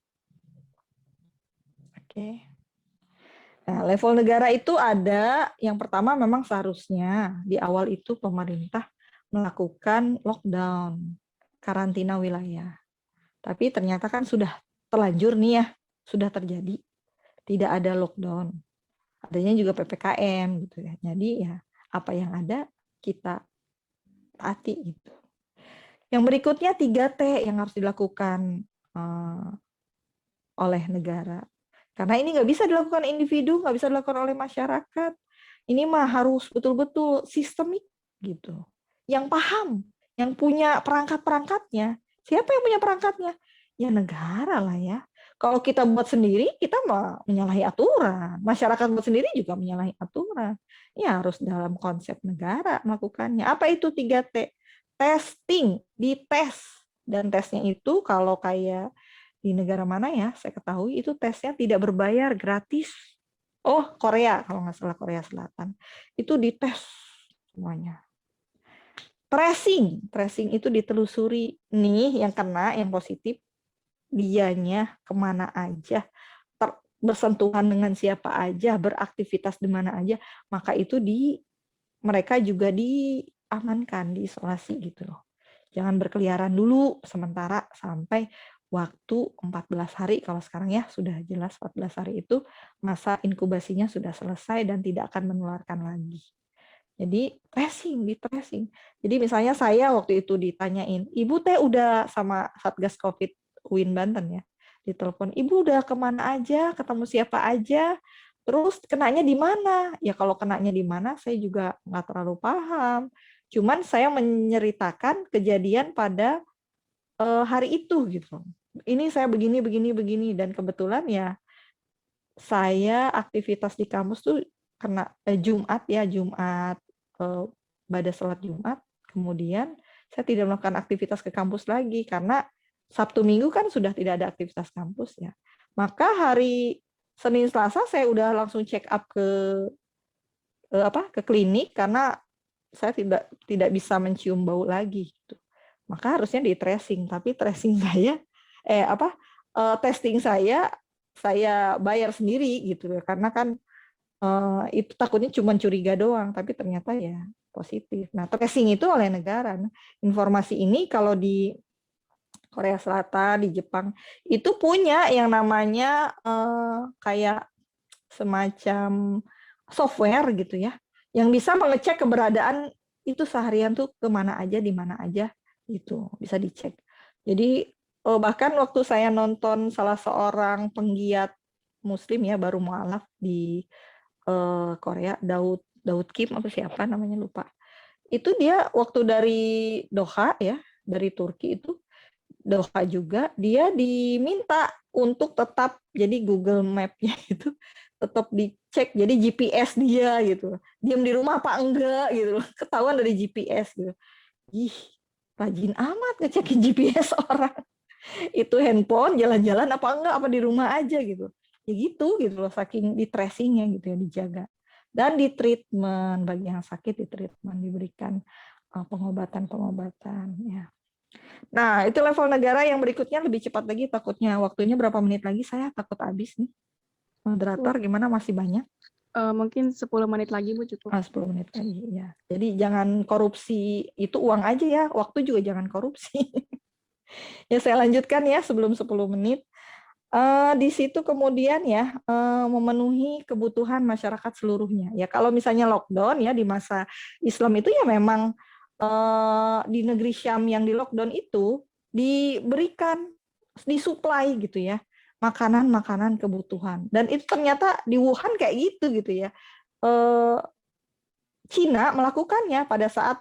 Oke. Nah, level negara itu ada, yang pertama memang seharusnya di awal itu pemerintah melakukan lockdown, karantina wilayah. Tapi ternyata kan sudah terlanjur nih ya, sudah terjadi. Tidak ada lockdown. Adanya juga PPKM gitu ya. Jadi ya apa yang ada kita taati gitu. Yang berikutnya 3T yang harus dilakukan oleh negara. Karena ini nggak bisa dilakukan individu, nggak bisa dilakukan oleh masyarakat. Ini mah harus betul-betul sistemik gitu. Yang paham, yang punya perangkat-perangkatnya. Siapa yang punya perangkatnya? Ya negara lah ya. Kalau kita buat sendiri, kita mah menyalahi aturan. Masyarakat buat sendiri juga menyalahi aturan. Ya harus dalam konsep negara melakukannya. Apa itu 3T? Testing, dites. Dan tesnya itu kalau kayak di negara mana ya, saya ketahui itu tesnya tidak berbayar, gratis. Oh, Korea, kalau nggak salah Korea Selatan. Itu dites semuanya. Tracing itu ditelusuri nih yang kena, yang positif, dianya kemana aja, bersentuhan dengan siapa aja, beraktivitas di mana aja, maka itu mereka juga diamankan, diisolasi gitu loh. Jangan berkeliaran dulu sementara sampai waktu 14 hari, kalau sekarang ya sudah jelas 14 hari itu masa inkubasinya sudah selesai dan tidak akan menularkan lagi. Jadi di-tracing. Jadi misalnya saya waktu itu ditanyain, Ibu teh udah sama Satgas Covid UIN Banten ya, ditelepon, Ibu udah kemana aja, ketemu siapa aja, terus kenanya di mana? Ya kalau kenanya di mana saya juga nggak terlalu paham. Cuman saya menceritakan kejadian pada hari itu gitu. Ini saya begini, dan kebetulan ya saya aktivitas di kampus tuh kena Jumat pada sholat Jumat, kemudian saya tidak melakukan aktivitas ke kampus lagi karena Sabtu Minggu kan sudah tidak ada aktivitas kampus ya. Maka hari Senin Selasa saya udah langsung check up ke klinik karena saya tidak bisa mencium bau lagi gitu. Maka harusnya di tracing, tapi tracing saya testing saya bayar sendiri gitu karena kan itu takutnya cuma curiga doang, tapi ternyata ya positif. Nah, tracing itu oleh negara. Nah, informasi ini kalau Korea Selatan, di Jepang, itu punya yang namanya kayak semacam software gitu ya, yang bisa mengecek keberadaan itu seharian tuh kemana aja, di mana aja, gitu, bisa dicek. Jadi bahkan waktu saya nonton salah seorang penggiat Muslim ya, baru mualaf di Korea, Daud Kim atau siapa namanya lupa. Itu dia waktu dari Doha ya, dari Turki itu, Doha juga, dia diminta untuk tetap, jadi Google Map-nya itu tetap dicek, jadi GPS dia gitu. Diam di rumah apa enggak gitu loh. Ketahuan dari GPS gitu. Ih, rajin amat ngecekin GPS orang. Itu handphone jalan-jalan apa enggak, apa di rumah aja gitu. Ya gitu loh, saking di tracingnya gitu ya, dijaga. Dan di treatment, bagi yang sakit di treatment, diberikan pengobatan ya. Nah, itu level negara. Yang berikutnya lebih cepat lagi, takutnya waktunya berapa menit lagi, saya takut habis nih. Moderator gimana, masih banyak? Mungkin 10 menit lagi Bu cukup. 10 menit lagi ya. Jadi jangan korupsi, itu uang aja ya, waktu juga jangan korupsi. Ya saya lanjutkan ya sebelum 10 menit. Di situ kemudian ya memenuhi kebutuhan masyarakat seluruhnya. Ya kalau misalnya lockdown ya di masa Islam itu ya memang di negeri Syam yang di lockdown itu diberikan, disuplai gitu ya, makanan kebutuhan. Dan itu ternyata di Wuhan kayak gitu ya. Cina melakukannya pada saat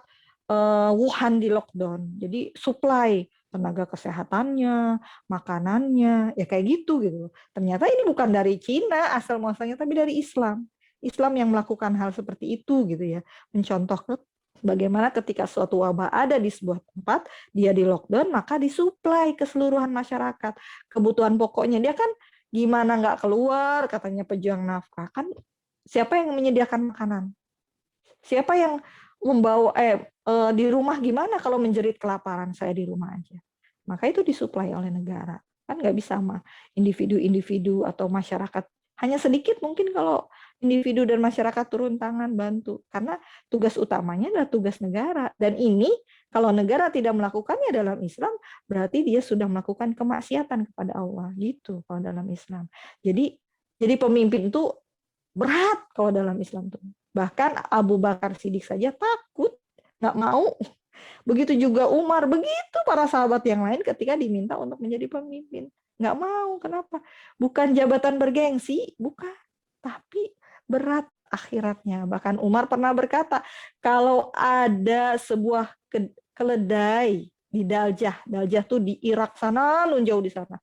Wuhan di lockdown. Jadi supply tenaga kesehatannya, makanannya, ya kayak gitu. Ternyata ini bukan dari Cina asal muasalnya, tapi dari Islam. Islam yang melakukan hal seperti itu gitu ya. Mencontoh bagaimana ketika suatu wabah ada di sebuah tempat, dia di lockdown, maka disuplai keseluruhan masyarakat. Kebutuhan pokoknya dia kan gimana nggak keluar, katanya pejuang nafkah. Kan siapa yang menyediakan makanan? Siapa yang membawa di rumah gimana kalau menjerit kelaparan, saya di rumah aja. Maka itu disuplai oleh negara. Kan nggak bisa sama individu-individu atau masyarakat. Hanya sedikit mungkin kalau individu dan masyarakat turun tangan bantu. Karena tugas utamanya adalah tugas negara. Dan ini kalau negara tidak melakukannya dalam Islam, berarti dia sudah melakukan kemaksiatan kepada Allah. Gitu kalau dalam Islam. Jadi pemimpin itu berat kalau dalam Islam tuh. Bahkan Abu Bakar Siddiq saja takut, nggak mau. Begitu juga Umar, begitu para sahabat yang lain ketika diminta untuk menjadi pemimpin. Nggak mau, kenapa? Bukan jabatan bergengsi, bukan. Tapi berat akhiratnya. Bahkan Umar pernah berkata, kalau ada sebuah keledai di Daljah tuh di Irak sana, nun jauh di sana,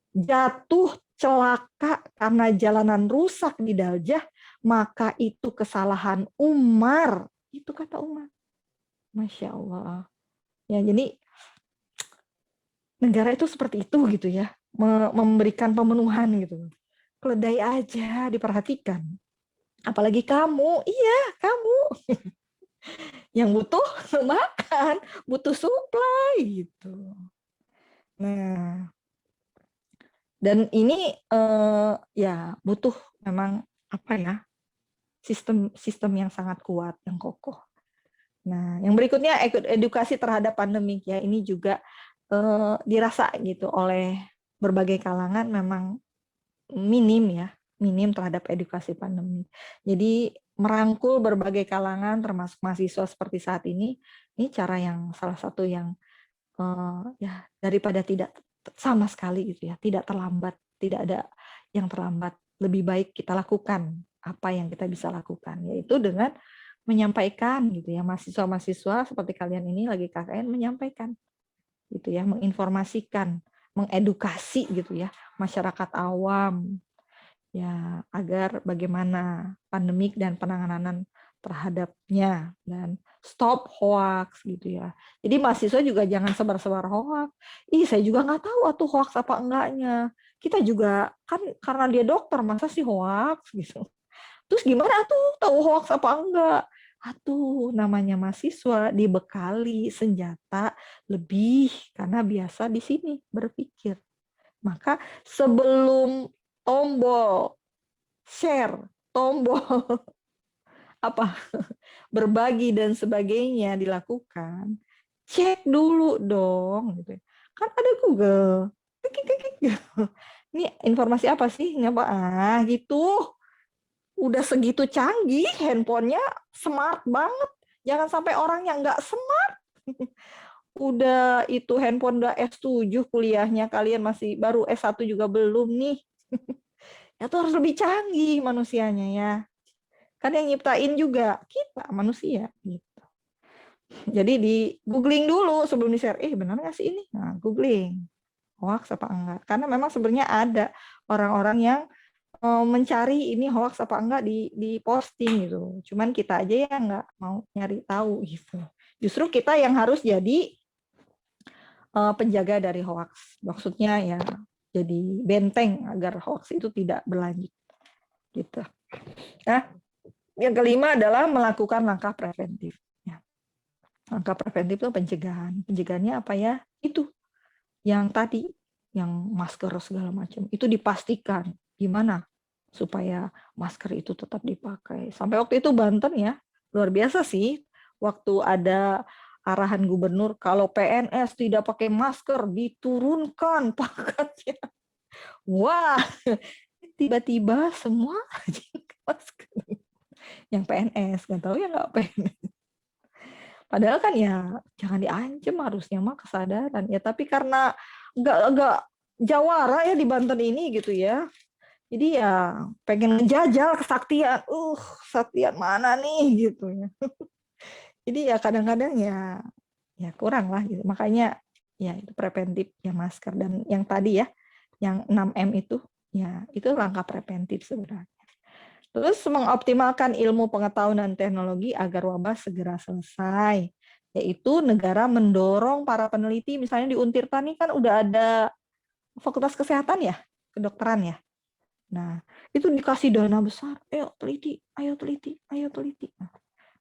jatuh celaka karena jalanan rusak di Daljah, maka itu kesalahan Umar. Itu kata Umar. Masya Allah. Ya, jadi negara itu seperti itu gitu ya, memberikan pemenuhan gitu. Keledai aja diperhatikan. Apalagi kamu, iya kamu yang butuh makan, butuh suplai gitu. Nah, dan ini ya butuh memang apa ya, sistem yang sangat kuat, yang kokoh. Nah, yang berikutnya edukasi terhadap pandemi ya, ini juga dirasa gitu oleh berbagai kalangan memang minim terhadap edukasi pandemi. Jadi merangkul berbagai kalangan termasuk mahasiswa seperti saat ini cara yang salah satu yang ya daripada tidak sama sekali gitu ya, tidak terlambat, tidak ada yang terlambat, lebih baik kita lakukan apa yang kita bisa lakukan, yaitu dengan menyampaikan gitu ya, mahasiswa-mahasiswa seperti kalian ini lagi KKN menyampaikan gitu ya, menginformasikan, mengedukasi gitu ya masyarakat awam ya, agar bagaimana pandemik dan penanganan terhadapnya, dan stop hoax gitu ya. Jadi mahasiswa juga jangan sebar-sebar hoax. Saya juga nggak tahu atuh hoax apa enggaknya. Kita juga kan karena dia dokter, masa sih hoax gitu. Terus gimana tuh tahu hoax apa enggak? Namanya mahasiswa dibekali senjata lebih karena biasa di sini berpikir. Maka sebelum tombol share, tombol berbagi dan sebagainya dilakukan, cek dulu dong gitu. Kan ada Google. Klik, klik, klik, klik. Ini informasi apa sih? Nggak apa gitu. Udah segitu canggih, handphonenya smart banget. Jangan sampai orang yang nggak smart. Udah itu handphone udah S7 kuliahnya, kalian masih baru S1 juga belum nih. Itu harus lebih canggih manusianya ya. Kan yang nyiptain juga kita manusia gitu. Jadi di googling dulu sebelum di-share. Benar nggak sih ini? Nah, googling. Hoax apa enggak? Karena memang sebenarnya ada orang-orang yang mencari ini hoax apa enggak di posting gitu. Cuman kita aja yang nggak mau nyari tahu gitu. Justru kita yang harus jadi penjaga dari hoax. Maksudnya ya jadi benteng agar hoax itu tidak berlanjut. Gitu. Nah, yang kelima adalah melakukan langkah preventif. Ya. Langkah preventif itu pencegahan. Pencegahannya apa ya? Itu yang tadi, yang masker segala macam. Itu dipastikan gimana supaya masker itu tetap dipakai. Sampai waktu itu Banten ya, luar biasa sih. Waktu ada arahan gubernur, kalau PNS tidak pakai masker, diturunkan pangkatnya. Wah, tiba-tiba semua masker. Yang PNS, nggak tahu ya nggak PNS. Padahal kan ya jangan diancam harusnya mah kesadaran ya. Tapi karena nggak jawara ya di Banten ini gitu ya. Jadi ya pengen ngejajal kesaktian. Kesaktian mana nih gitu ya. Jadi ya kadang-kadang ya kurang lah gitu. Makanya ya itu preventif ya masker, dan yang tadi ya yang 6M itu ya itu langkah preventif sebenarnya. Terus mengoptimalkan ilmu pengetahuan dan teknologi agar wabah segera selesai. Yaitu negara mendorong para peneliti, misalnya di Untirta nih kan udah ada fakultas kesehatan ya, kedokteran ya. Nah, itu dikasih dana besar, ayo teliti, ayo teliti, ayo teliti. Nah,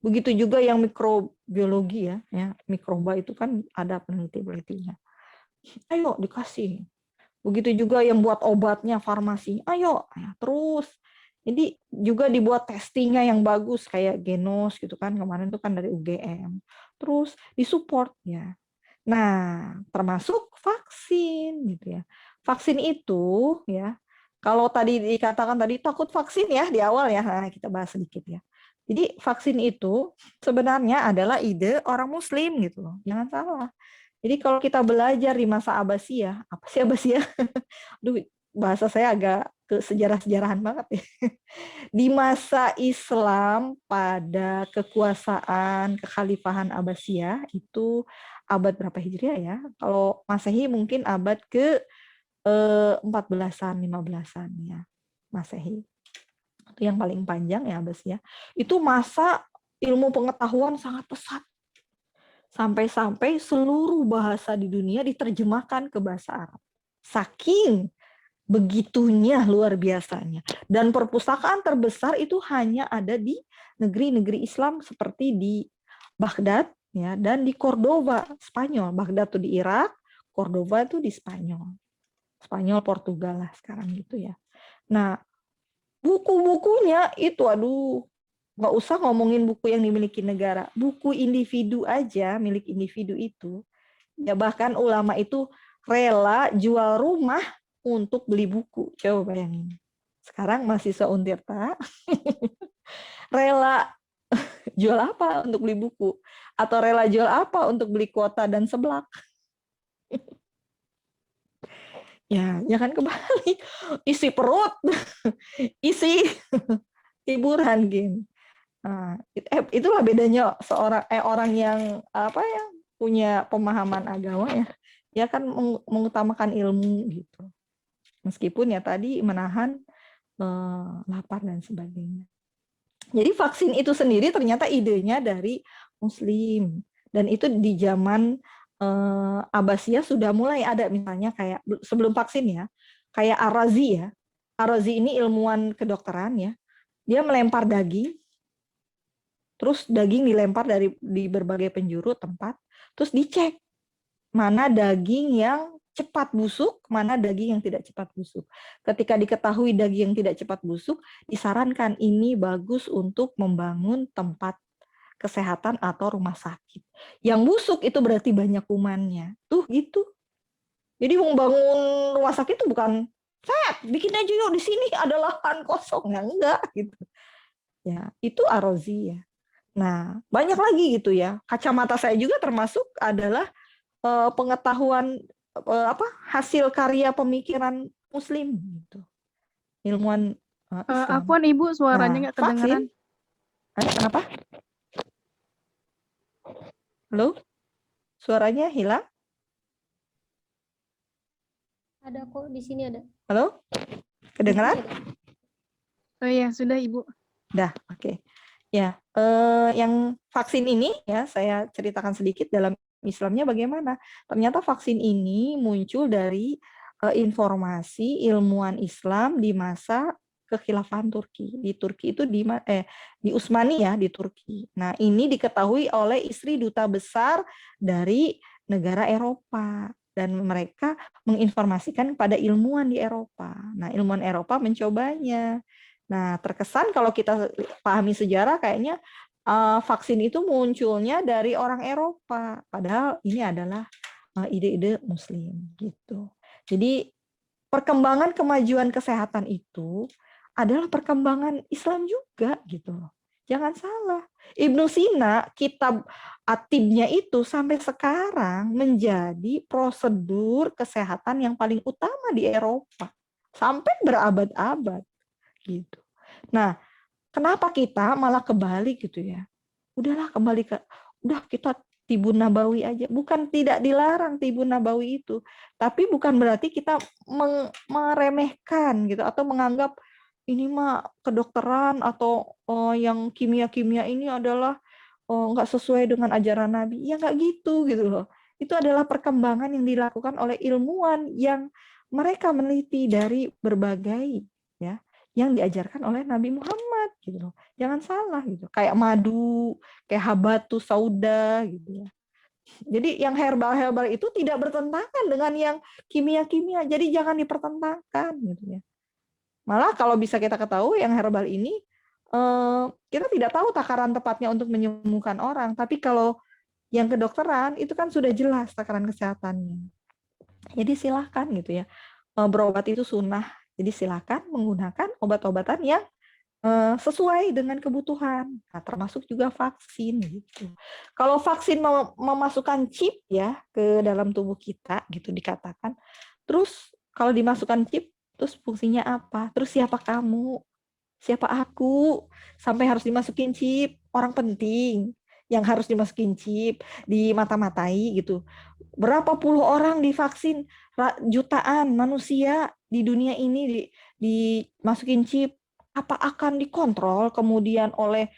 begitu juga yang mikrobiologi ya, mikroba itu kan ada peneliti-penelitinya. Ayo dikasih. Begitu juga yang buat obatnya, farmasi, ayo terus. Jadi juga dibuat testingnya yang bagus kayak Genos gitu kan, kemarin itu kan dari UGM. Terus disupport ya. Nah, termasuk vaksin gitu ya. Vaksin itu ya, kalau tadi dikatakan tadi takut vaksin ya di awal ya, nah, kita bahas sedikit ya. Jadi vaksin itu sebenarnya adalah ide orang Muslim gitu loh, jangan salah. Jadi kalau kita belajar di masa Abbasiyah, apa sih Abbasiyah? Aduh, bahasa saya agak ke sejarah-sejarahan banget ya. Di masa Islam pada kekuasaan kekhalifahan Abbasiyah itu abad berapa Hijriah ya? Kalau Masehi mungkin abad ke 14-an, 15-an ya. Masehi. Itu yang paling panjang ya Abbasiyah. Itu masa ilmu pengetahuan sangat pesat. Sampai-sampai seluruh bahasa di dunia diterjemahkan ke bahasa Arab. Saking begitunya luar biasanya. Dan perpustakaan terbesar itu hanya ada di negeri-negeri Islam seperti di Baghdad ya, dan di Cordoba, Spanyol. Baghdad itu di Irak, Cordoba itu di Spanyol. Spanyol, Portugal lah sekarang gitu ya. Nah, buku-bukunya itu nggak usah ngomongin buku yang dimiliki negara, buku individu aja, milik individu itu, ya bahkan ulama itu rela jual rumah untuk beli buku. Coba bayangin. Sekarang mahasiswa Untirta rela jual apa untuk beli buku? Atau rela jual apa untuk beli kuota dan seblak? Ya kan kembali. Isi perut, isi hiburan game. Nah, itulah bedanya orang yang punya pemahaman agama ya. Dia kan mengutamakan ilmu gitu. Meskipun ya tadi menahan lapar dan sebagainya. Jadi vaksin itu sendiri ternyata idenya dari Muslim, dan itu di zaman Abbasiyah sudah mulai ada, misalnya kayak sebelum vaksin ya, kayak Ar-Razi ya. Ar-Razi ini ilmuwan kedokteran ya. Dia melempar daging, terus daging dilempar di berbagai penjuru tempat, terus dicek mana daging yang cepat busuk, mana daging yang tidak cepat busuk. Ketika diketahui daging yang tidak cepat busuk, disarankan ini bagus untuk membangun tempat kesehatan atau rumah sakit. Yang busuk itu berarti banyak kumannya. Tuh gitu. Jadi membangun rumah sakit itu bukan bikin aja yuk di sini ada lahan kosong, ya enggak gitu. Ya, itu arozi ya. Nah, banyak lagi gitu ya. Kacamata saya juga termasuk adalah pengetahuan hasil karya pemikiran Muslim gitu. Ilmuwan Islam. Afwan Ibu, suaranya nggak kedengeran. Vaksin. Kenapa? Halo? Suaranya hilang? Ada kok, di sini ada. Halo? Kedengeran? Oh iya, sudah Ibu. Dah, oke. Ya, yang vaksin ini ya saya ceritakan sedikit dalam Islamnya bagaimana. Ternyata vaksin ini muncul dari informasi ilmuwan Islam di masa kekhilafahan Turki. Di Turki itu di Utsmani ya, di Turki. Nah, ini diketahui oleh istri duta besar dari negara Eropa dan mereka menginformasikan pada ilmuwan di Eropa. Nah, ilmuwan Eropa mencobanya. Nah, terkesan kalau kita pahami sejarah kayaknya vaksin itu munculnya dari orang Eropa, padahal ini adalah ide-ide Muslim gitu. Jadi perkembangan kemajuan kesehatan itu adalah perkembangan Islam juga gitu loh. Jangan salah. Ibnu Sina, kitab Atibnya itu sampai sekarang menjadi prosedur kesehatan yang paling utama di Eropa. Sampai berabad-abad gitu. Nah, kenapa kita malah kebalik gitu ya? Udah kita Tibun Nabawi aja. Bukan tidak dilarang Tibun Nabawi itu, tapi bukan berarti kita meremehkan gitu atau menganggap ini mah kedokteran atau yang kimia-kimia ini adalah nggak sesuai dengan ajaran Nabi. Ya nggak gitu loh. Itu adalah perkembangan yang dilakukan oleh ilmuwan yang mereka meneliti dari berbagai ya yang diajarkan oleh Nabi Muhammad gitu loh. Jangan salah gitu. Kayak madu, kayak habatus sauda gitu ya. Jadi yang herbal-herbal itu tidak bertentangan dengan yang kimia-kimia. Jadi jangan dipertentangkan gitu ya. Malah kalau bisa kita ketahui yang herbal ini kita tidak tahu takaran tepatnya untuk menyembuhkan orang, tapi kalau yang kedokteran itu kan sudah jelas takaran kesehatannya. Jadi silahkan gitu ya. Berobat itu sunnah. Jadi silakan menggunakan obat-obatan yang sesuai dengan kebutuhan. Nah, termasuk juga vaksin gitu. Kalau vaksin memasukkan chip ya ke dalam tubuh kita gitu dikatakan. Terus kalau dimasukkan chip, terus fungsinya apa? Terus siapa kamu? Siapa aku? Sampai harus dimasukin chip. Orang penting yang harus dimasukin chip, dimata-matai gitu. Berapa puluh orang divaksin, jutaan manusia di dunia ini dimasukin chip, apa akan dikontrol kemudian oleh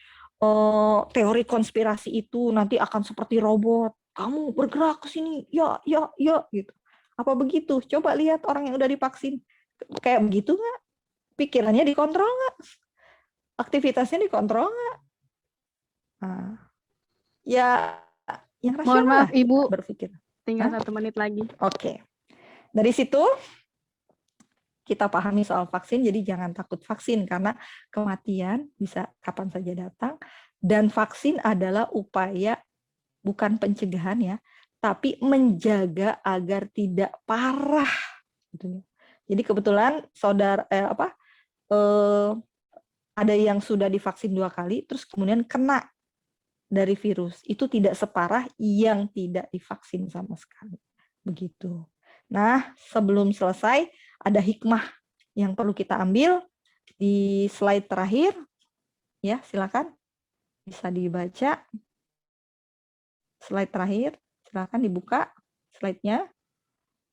teori konspirasi itu nanti akan seperti robot, kamu bergerak ke sini, ya gitu. Apa begitu? Coba lihat orang yang udah divaksin, kayak begitu nggak? Pikirannya dikontrol nggak? Aktivitasnya dikontrol nggak? Nah, ya yang rasional Mohon maaf lah kita Ibu, berpikir. tinggal 1 menit lagi. Oke. Dari situ kita pahami soal vaksin, jadi jangan takut vaksin karena kematian bisa kapan saja datang dan vaksin adalah upaya bukan pencegahan ya, tapi menjaga agar tidak parah gitu ya. Jadi kebetulan ada yang sudah divaksin 2 kali terus kemudian kena dari virus, itu tidak separah yang tidak divaksin sama sekali. Begitu. Nah, sebelum selesai, ada hikmah yang perlu kita ambil di slide terakhir. Ya, silakan. Bisa dibaca. Slide terakhir, silakan dibuka slide-nya.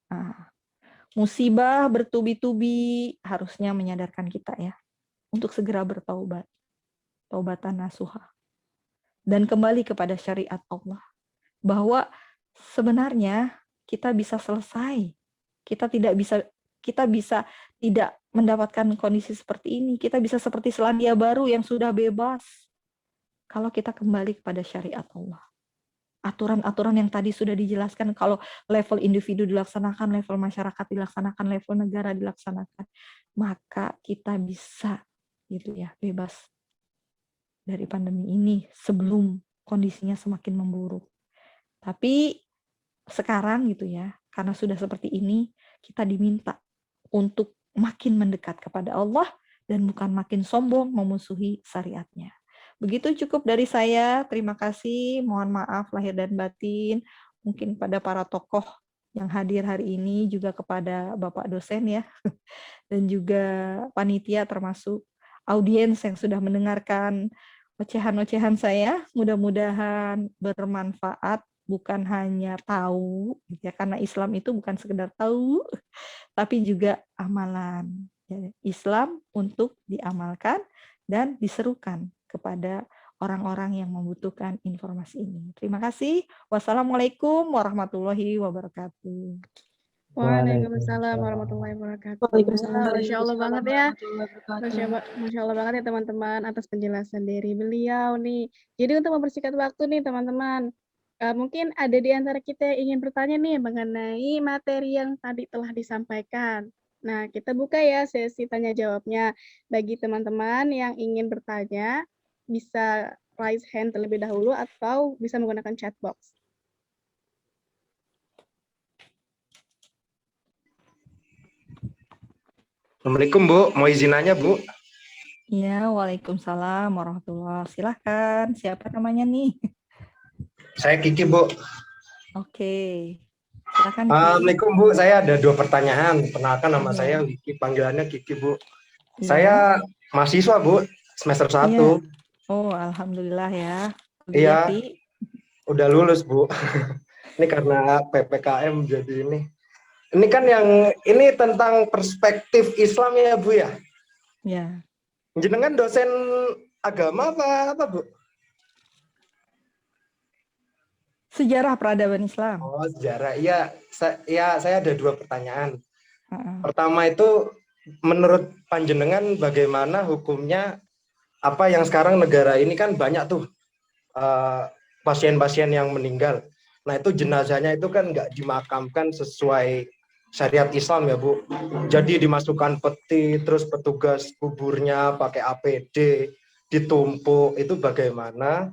Nah, musibah bertubi-tubi harusnya menyadarkan kita ya, untuk segera bertaubat. Taubatan nasuha. Dan kembali kepada syariat Allah. Bahwa sebenarnya kita bisa selesai. Kita bisa tidak mendapatkan kondisi seperti ini. Kita bisa seperti Selandia Baru yang sudah bebas. Kalau kita kembali kepada syariat Allah. Aturan-aturan yang tadi sudah dijelaskan, kalau level individu dilaksanakan, level masyarakat dilaksanakan, level negara dilaksanakan, maka kita bisa gitu ya, bebas dari pandemi ini sebelum kondisinya semakin memburuk. Tapi sekarang gitu ya, Karena sudah seperti ini, kita diminta untuk makin mendekat kepada Allah dan bukan makin sombong memusuhi syariatnya. Begitu cukup dari saya. Terima kasih. Mohon maaf lahir dan batin. Mungkin pada para tokoh yang hadir hari ini, juga kepada Bapak dosen ya, dan juga panitia termasuk audiens yang sudah mendengarkan ocehan-ocehan saya. Mudah-mudahan bermanfaat, bukan hanya tahu, gitu ya, karena Islam itu bukan sekedar tahu, tapi juga amalan. Ya, Islam untuk diamalkan dan diserukan kepada orang-orang yang membutuhkan informasi ini. Terima kasih. Wassalamualaikum warahmatullahi wabarakatuh. Waalaikumsalam warahmatullahi wabarakatuh. Waalaikumsalam. Masya Allah banget ya. warahmatullahi wabarakatuh. Masya Allah banget ya teman-teman atas penjelasan dari beliau nih. Jadi untuk mempersingkat waktu nih teman-teman, mungkin ada di antara kita yang ingin bertanya nih mengenai materi yang tadi telah disampaikan. Nah, kita buka ya sesi tanya jawabnya. Bagi teman-teman yang ingin bertanya, bisa raise hand terlebih dahulu atau bisa menggunakan chat box. Assalamualaikum Bu, mau izin nanya Bu? Ya, waalaikumsalam warahmatullahi wabarakatuh. Silahkan, siapa namanya nih? Saya Kiki Bu. Oke, silakan. Ki. Assalamualaikum Bu, saya ada 2 pertanyaan. Perkenalkan nama saya Kiki, panggilannya Kiki Bu. Saya mahasiswa Bu, semester 1. Iya. Oh, alhamdulillah ya. Iya, udah lulus Bu. Ini karena PPKM jadi ini. Ini kan yang ini tentang perspektif Islam ya Bu ya? Ya. Jenengan dosen agama apa Bu? Sejarah peradaban Islam. Oh, sejarah. Iya, saya ada 2 pertanyaan. Pertama itu, menurut panjenengan bagaimana hukumnya apa yang sekarang negara ini kan banyak tuh pasien-pasien yang meninggal. Nah itu jenazahnya itu kan nggak dimakamkan sesuai syariat Islam ya Bu. Jadi dimasukkan peti, terus petugas kuburnya pakai APD, ditumpuk, itu bagaimana?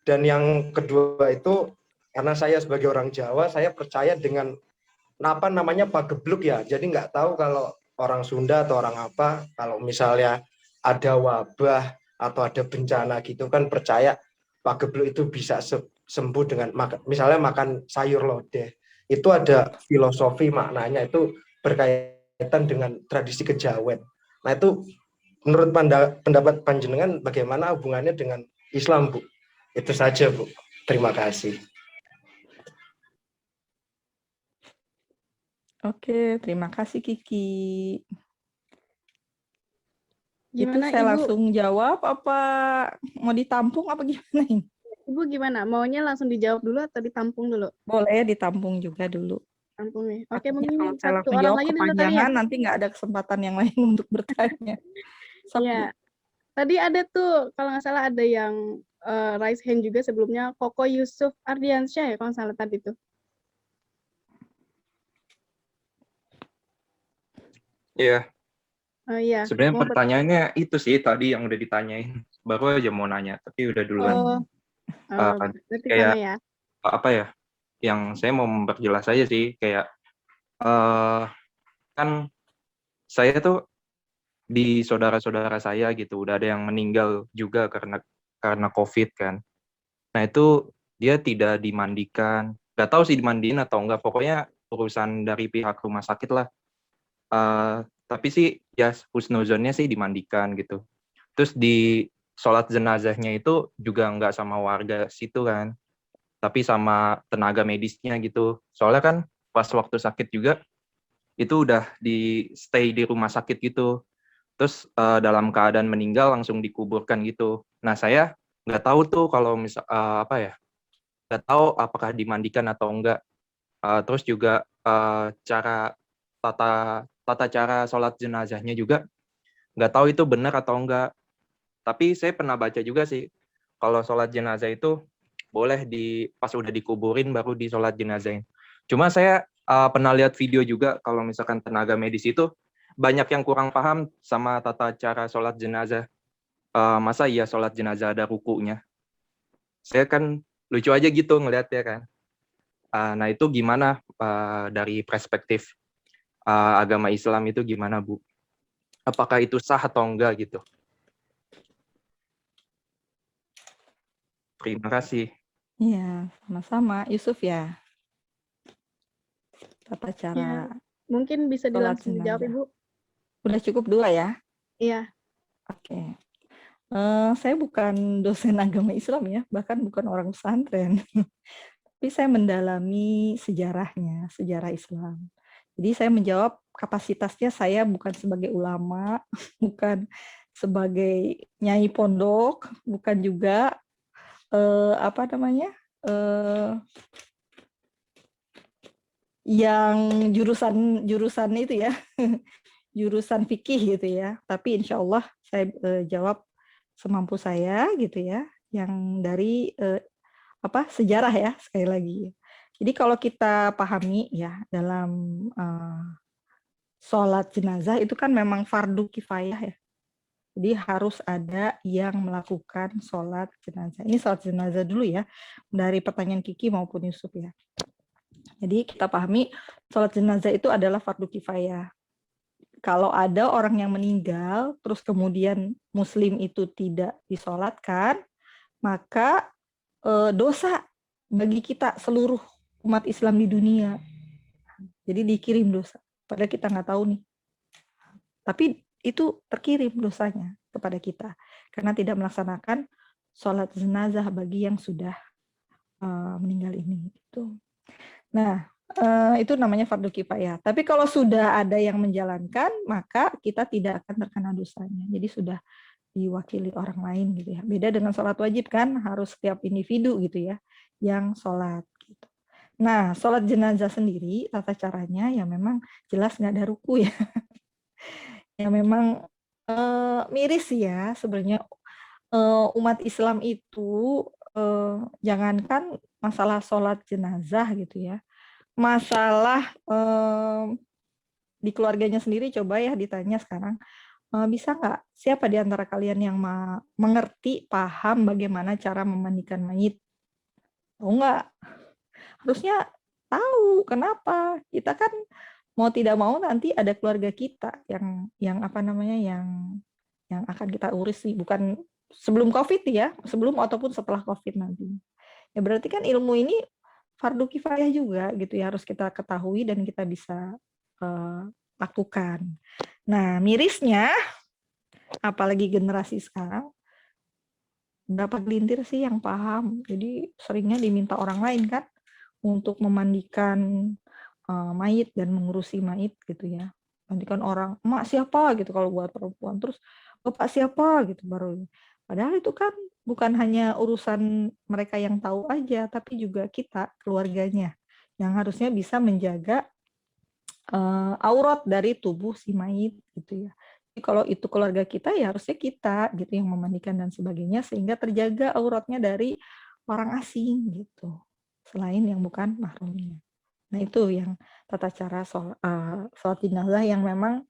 Dan yang kedua itu, karena saya sebagai orang Jawa, saya percaya dengan apa namanya pagebluk ya. Jadi nggak tahu kalau orang Sunda atau orang apa, kalau misalnya ada wabah atau ada bencana gitu kan percaya pagebluk itu bisa sembuh dengan misalnya makan sayur lodeh. Itu ada filosofi maknanya, itu berkaitan dengan tradisi kejawen. Nah itu menurut pendapat panjenengan bagaimana hubungannya dengan Islam Bu? Itu saja Bu. Terima kasih. Oke, terima kasih Kiki. Gimana, itu saya Ibu? langsung jawab apa mau ditampung apa gimana ini? Ibu gimana? Maunya langsung dijawab dulu atau ditampung dulu? Boleh ditampung juga dulu. Tampung nih. Oke, Takutnya mungkin kalau saya satu langsung orang jawab lagi dulu kali ya. kepanjangan nanti nggak ada kesempatan yang lain untuk bertanya. Iya. Tadi ada tuh kalau nggak salah ada yang raise hand juga sebelumnya, Koko Yusuf Ardiansyah ya kalau nggak salah tadi tuh. Iya. Oh iya. Sebenarnya pertanyaannya itu sih tadi yang udah ditanyain. Baru aja mau nanya, tapi udah duluan. Berarti kayak sama ya. apa ya? Yang saya mau memperjelas aja sih, kayak kan saya tuh di saudara-saudara saya gitu udah ada yang meninggal juga karena COVID kan. Nah itu dia tidak dimandikan, nggak tahu sih dimandiin atau enggak, pokoknya urusan dari pihak rumah sakit lah. Tapi sih ya husnuzonnya sih dimandikan gitu. Terus di sholat jenazahnya itu juga nggak sama warga situ kan, tapi sama tenaga medisnya gitu. Soalnya kan pas waktu sakit juga itu udah di stay di rumah sakit gitu. Terus dalam keadaan meninggal langsung dikuburkan gitu. Nah saya nggak tahu tuh kalau nggak tahu apakah dimandikan atau enggak. Terus juga cara tata cara sholat jenazahnya juga nggak tahu itu benar atau enggak. Tapi saya pernah baca juga sih kalau sholat jenazah itu boleh pas udah dikuburin baru di sholat jenazahin. Cuma saya pernah lihat video juga kalau misalkan tenaga medis itu banyak yang kurang paham sama tata cara sholat jenazah. Masa iya sholat jenazah ada rukunya? Saya kan lucu aja gitu ngeliatnya kan. Nah, itu gimana dari perspektif agama Islam itu gimana, Bu? Apakah itu sah atau enggak gitu? Terima kasih. Iya, sama-sama. Yusuf ya, tata cara Ya, mungkin bisa sholat langsung dijawab, jenazah. Ibu. Udah cukup 2 ya? Iya. Oke. Saya bukan dosen agama Islam ya, bahkan bukan orang pesantren. Tapi saya mendalami sejarahnya, sejarah Islam. Jadi saya menjawab kapasitasnya saya bukan sebagai ulama, bukan sebagai nyai pondok, bukan juga apa namanya yang jurusan itu ya, jurusan fikih gitu ya. Tapi insya Allah saya jawab semampu saya gitu ya, yang dari sejarah ya sekali lagi. Jadi kalau kita pahami ya dalam sholat jenazah itu kan memang fardu kifayah ya. Jadi harus ada yang melakukan sholat jenazah. Ini sholat jenazah dulu ya, dari pertanyaan Kiki maupun Yusuf ya. Jadi kita pahami sholat jenazah itu adalah fardu kifayah. Kalau ada orang yang meninggal, terus kemudian muslim itu tidak disolatkan, maka dosa bagi kita seluruh umat Islam di dunia. Jadi dikirim dosa. Padahal kita nggak tahu nih. Tapi itu terkirim dosanya kepada kita karena tidak melaksanakan sholat jenazah bagi yang sudah meninggal ini. Gitu. Nah, itu namanya fardu kifayah. Tapi kalau sudah ada yang menjalankan, maka kita tidak akan terkena dosanya. Jadi sudah diwakili orang lain gitu ya. Beda dengan sholat wajib kan, harus setiap individu gitu ya yang sholat. Gitu. Nah, sholat jenazah sendiri tata caranya ya memang jelas nggak ada ruku ya. Ya memang miris ya sebenarnya umat Islam itu jangankan masalah sholat jenazah gitu ya, masalah di keluarganya sendiri coba ya ditanya sekarang, bisa nggak siapa di antara kalian yang mengerti, paham bagaimana cara memandikan mayit? Tahu nggak? Harusnya tahu. Kenapa? Kita kan mau tidak mau nanti ada keluarga kita yang apa namanya yang akan kita urus sih, bukan sebelum COVID ya, sebelum ataupun setelah COVID nanti. Ya berarti kan ilmu ini fardu kifayah juga gitu ya, harus kita ketahui dan kita bisa lakukan. Nah, mirisnya apalagi generasi sekarang berapa gelintir sih yang paham. Jadi seringnya diminta orang lain kan untuk memandikan mayit dan mengurusi mayit gitu ya. Nanti kan orang, emak siapa gitu kalau buat perempuan, terus bapak siapa gitu baru. Padahal itu kan bukan hanya urusan mereka yang tahu aja, tapi juga kita keluarganya yang harusnya bisa menjaga aurat dari tubuh si mayit gitu ya. Jadi kalau itu keluarga kita ya harusnya kita gitu yang memandikan dan sebagainya sehingga terjaga auratnya dari orang asing gitu. Selain yang bukan mahramnya. Nah itu yang tata cara sholat jenazah yang memang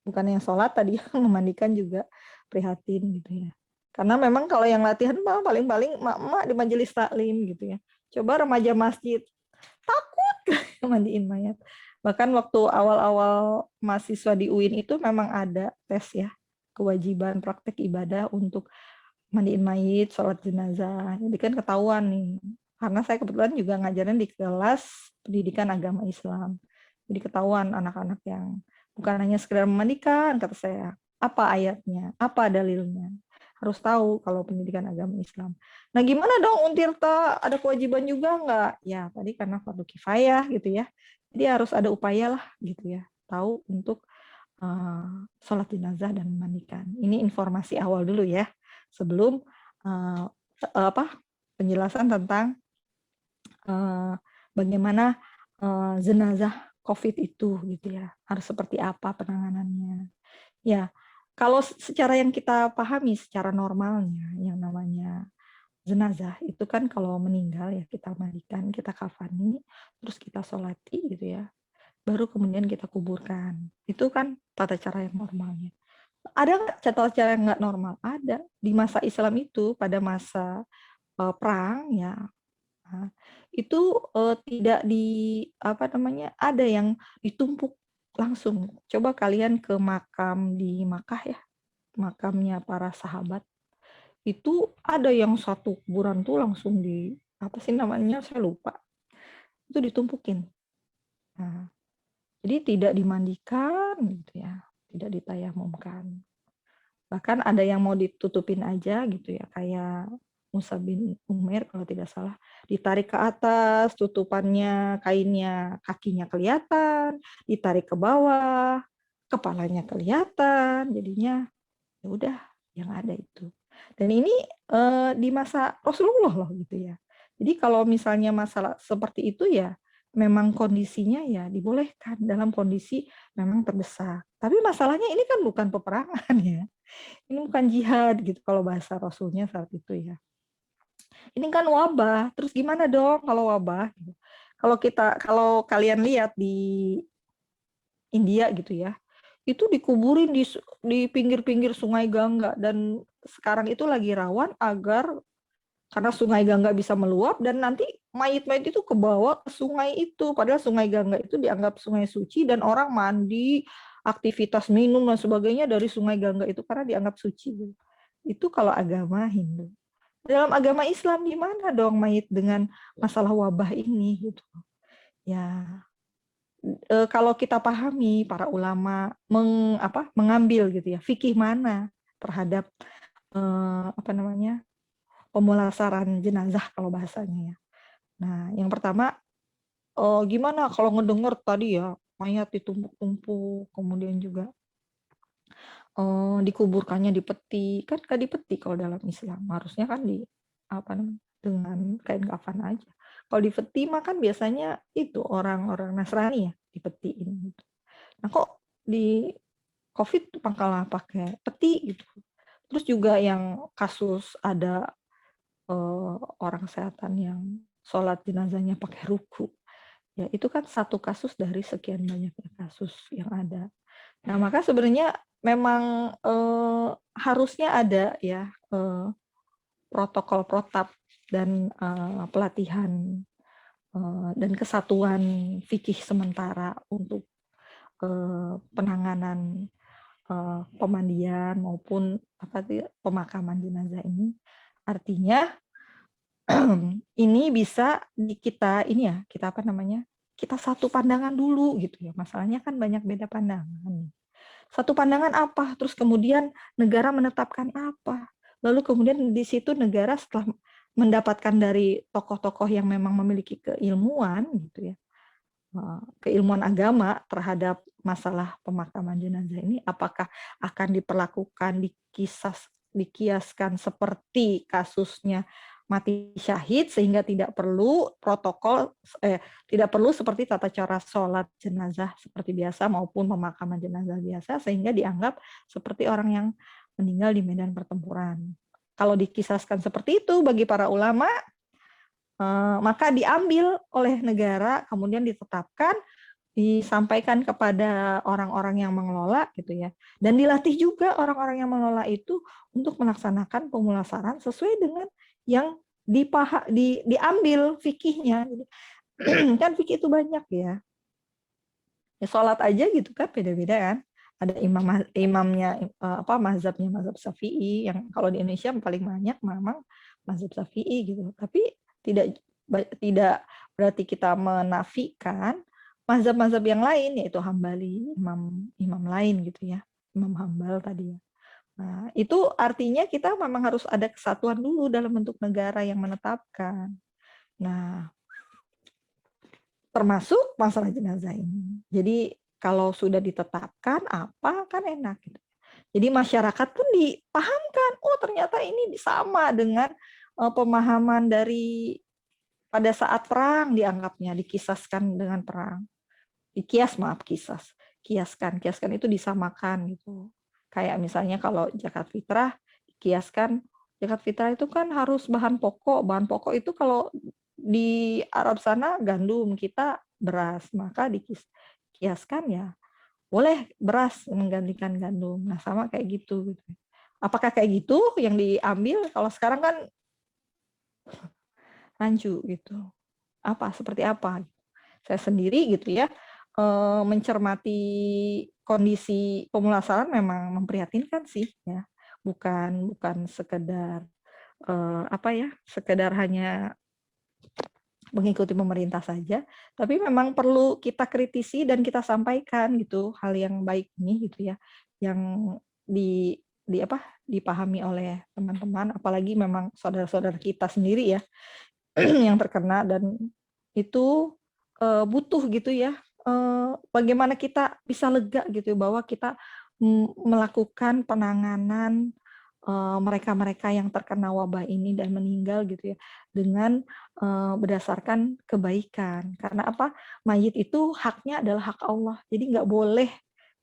bukan yang sholat tadi memandikan juga prihatin gitu ya. Karena memang kalau yang latihan paling-paling emak-emak di majelis taklim gitu ya. Coba remaja masjid takut mandiin mayat. Bahkan waktu awal-awal mahasiswa di UIN itu memang ada tes ya, kewajiban praktek ibadah untuk mandiin mayit, sholat jenazah. Jadi kan ketahuan nih. Karena saya kebetulan juga ngajarin di kelas pendidikan agama Islam. Jadi ketahuan anak-anak yang bukan hanya sekedar memandikan, kata saya. Apa ayatnya? Apa dalilnya? Harus tahu kalau pendidikan agama Islam. Nah gimana dong Untirta? Ada kewajiban juga nggak? Ya tadi karena fardu kifayah gitu ya. Jadi harus ada upaya lah gitu ya. Tahu untuk sholat jenazah dan memandikan. Ini informasi awal dulu ya. Sebelum penjelasan tentang bagaimana jenazah COVID itu gitu ya, harus seperti apa penanganannya. Ya, kalau secara yang kita pahami secara normalnya yang namanya jenazah itu kan kalau meninggal ya kita mandikan, kita kafani, terus kita sholati gitu ya, baru kemudian kita kuburkan. Itu kan tata cara yang normalnya. Ada nggak tata cara yang nggak normal? Ada. Di masa Islam itu pada masa perang ya, itu tidak ada yang ditumpuk langsung. Coba kalian ke makam di Makkah ya, makamnya para sahabat. Itu ada yang satu kuburan tuh langsung apa sih namanya, saya lupa. Itu ditumpukin. Nah, jadi tidak dimandikan gitu ya, tidak ditayamumkan. Bahkan ada yang mau ditutupin aja gitu ya, kayak Musa bin Umair kalau tidak salah, ditarik ke atas tutupannya, kainnya, kakinya kelihatan, ditarik ke bawah, kepalanya kelihatan, jadinya ya udah yang ada itu. Dan ini di masa Rasulullah loh gitu ya. Jadi kalau misalnya masalah seperti itu ya memang kondisinya ya dibolehkan dalam kondisi memang terdesak. Tapi masalahnya ini kan bukan peperangan ya. Ini bukan jihad gitu kalau bahasa Rasulnya saat itu ya. Ini kan wabah. Terus gimana dong kalau wabah? Kalau kalian lihat di India gitu ya, itu dikuburin di pinggir-pinggir Sungai Gangga, dan sekarang itu lagi rawan karena Sungai Gangga bisa meluap dan nanti mayit-mayit itu kebawa ke sungai itu, padahal Sungai Gangga itu dianggap sungai suci dan orang mandi, aktivitas minum dan sebagainya dari Sungai Gangga itu karena dianggap suci. Itu kalau agama Hindu. Dalam agama Islam gimana dong mayit dengan masalah wabah ini gitu. Ya, kalau kita pahami para ulama mengambil gitu ya fikih mana terhadap pemulasaran jenazah kalau bahasanya ya. Nah, yang pertama gimana kalau ngedenger tadi ya mayat ditumpuk-tumpuk, kemudian juga dikuburkannya di peti, kan nggak di peti kalau dalam Islam, harusnya kan dengan kain kafan aja. Kalau di peti mah kan biasanya itu orang-orang Nasrani ya dipetiin gitu. Nah kok di COVID malah pakai peti gitu. Terus juga yang kasus ada orang kesehatan yang sholat jenazahnya pakai ruku, ya itu kan satu kasus dari sekian banyaknya kasus yang ada. Nah maka sebenarnya memang harusnya ada ya protokol protap dan pelatihan dan kesatuan fikih sementara untuk penanganan pemandian maupun pemakaman jenazah ini. Artinya ini bisa kita kita satu pandangan dulu gitu ya. Masalahnya kan banyak beda pandangan. Satu pandangan apa, terus kemudian negara menetapkan apa, lalu kemudian di situ negara setelah mendapatkan dari tokoh-tokoh yang memang memiliki keilmuan gitu ya, keilmuan agama terhadap masalah pemakaman jenazah ini, apakah akan diperlakukan dikiaskan seperti kasusnya mati syahid sehingga tidak perlu tidak perlu seperti tata cara sholat jenazah seperti biasa maupun pemakaman jenazah biasa sehingga dianggap seperti orang yang meninggal di medan pertempuran. Kalau dikisahkan seperti itu bagi para ulama, maka diambil oleh negara kemudian ditetapkan, disampaikan kepada orang-orang yang mengelola gitu ya, dan dilatih juga orang-orang yang mengelola itu untuk melaksanakan pemulasaran sesuai dengan yang diambil fikihnya. Kan fikih itu banyak ya. Sholat aja gitu kan beda-beda kan. Ada imamnya mazhab Syafi'i, yang kalau di Indonesia paling banyak memang mazhab Syafi'i gitu. Tapi tidak berarti kita menafikan mazhab-mazhab yang lain, yaitu Hambali, imam lain gitu ya, Imam Hambal tadi ya. Nah, itu artinya kita memang harus ada kesatuan dulu dalam bentuk negara yang menetapkan. Nah, termasuk masalah jenazah ini. Jadi kalau sudah ditetapkan apa kan enak gitu. Jadi masyarakat pun dipahamkan, oh ternyata ini sama dengan pemahaman dari pada saat perang dianggapnya, dikisaskan dengan perang. Kiaskan itu disamakan gitu. Kayak misalnya kalau zakat fitrah dikiaskan, zakat fitrah itu kan harus bahan pokok itu kalau di Arab sana gandum, kita beras, maka dikiaskan ya boleh beras menggantikan gandum. Nah sama kayak gitu. Apakah kayak gitu yang diambil? Kalau sekarang kan rancu gitu. seperti apa. Saya sendiri gitu ya, mencermati kondisi pemulasaran memang memprihatinkan sih ya. Bukan sekedar sekedar hanya mengikuti pemerintah saja, tapi memang perlu kita kritisi dan kita sampaikan gitu hal yang baik ini gitu ya, yang dipahami oleh teman-teman, apalagi memang saudara-saudara kita sendiri ya yang terkena, dan itu butuh gitu ya, bagaimana kita bisa lega gitu bahwa kita melakukan penanganan mereka-mereka yang terkena wabah ini dan meninggal gitu ya, dengan berdasarkan kebaikan. Karena apa? Mayit itu haknya adalah hak Allah. Jadi nggak boleh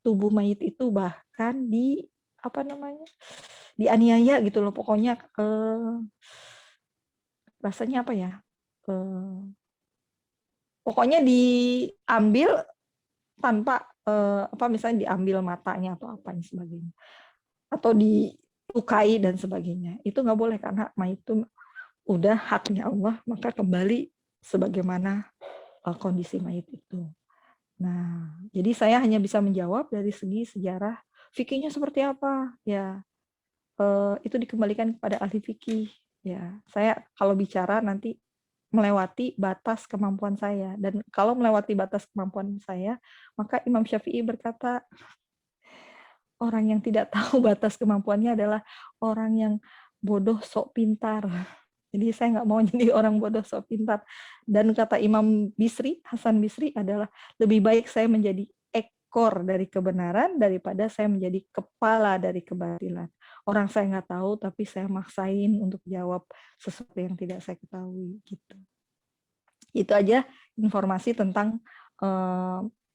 tubuh mayit itu bahkan dianiaya gitu loh. Pokoknya rasanya apa ya? Pokoknya diambil tanpa misalnya diambil matanya atau apa dan sebagainya, atau dilukai dan sebagainya. Itu nggak boleh, karena mayit itu udah haknya Allah, maka kembali sebagaimana kondisi mayit itu. Nah, jadi saya hanya bisa menjawab dari segi sejarah fikihnya seperti apa ya. Itu dikembalikan kepada ahli fikih ya. Saya kalau bicara nanti melewati batas kemampuan saya, dan kalau melewati batas kemampuan saya, maka Imam Syafi'i berkata, orang yang tidak tahu batas kemampuannya adalah orang yang bodoh sok pintar. Jadi saya nggak mau jadi orang bodoh sok pintar. Dan kata Imam Bisri, Hasan Bisri adalah, lebih baik saya menjadi ekor dari kebenaran daripada saya menjadi kepala dari kebatilan. Orang saya nggak tahu, tapi saya maksain untuk jawab sesuatu yang tidak saya ketahui. Gitu. Itu aja informasi tentang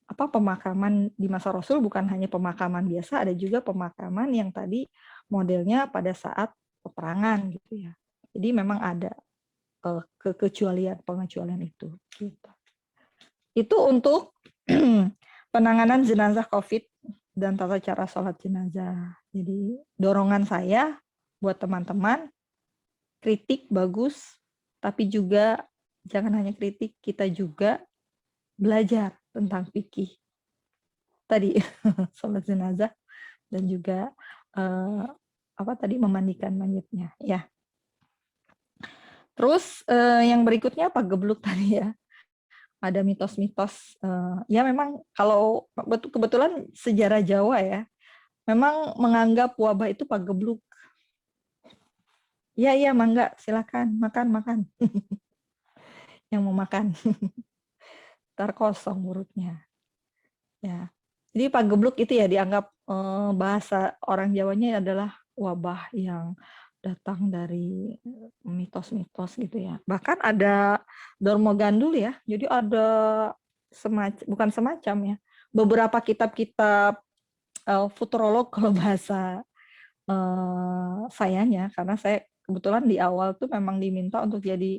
pemakaman di masa Rasul. Bukan hanya pemakaman biasa, ada juga pemakaman yang tadi modelnya pada saat peperangan gitu ya. Jadi memang ada pengecualian itu. Gitu. Itu untuk penanganan jenazah COVID dan tata cara sholat jenazah. Jadi dorongan saya buat teman-teman, kritik bagus, tapi juga jangan hanya kritik, kita juga belajar tentang fikih tadi, sholat jenazah, dan juga memandikan mayitnya ya. Terus yang berikutnya Pak Gebluk tadi ya, ada mitos-mitos. Ya memang kalau kebetulan sejarah Jawa ya, memang menganggap wabah itu Pak Gebluk. Iya mangga, silakan makan. Yang mau makan, ntar kosong mulutnya. Ya, jadi Pak Gebluk itu ya dianggap bahasa orang Jawanya adalah wabah yang datang dari mitos-mitos gitu ya. Bahkan ada Dormo Gandul ya. Jadi ada bukan semacam ya, beberapa kitab-kitab futurolog kalau bahasa sayanya, karena saya kebetulan di awal tuh memang diminta untuk jadi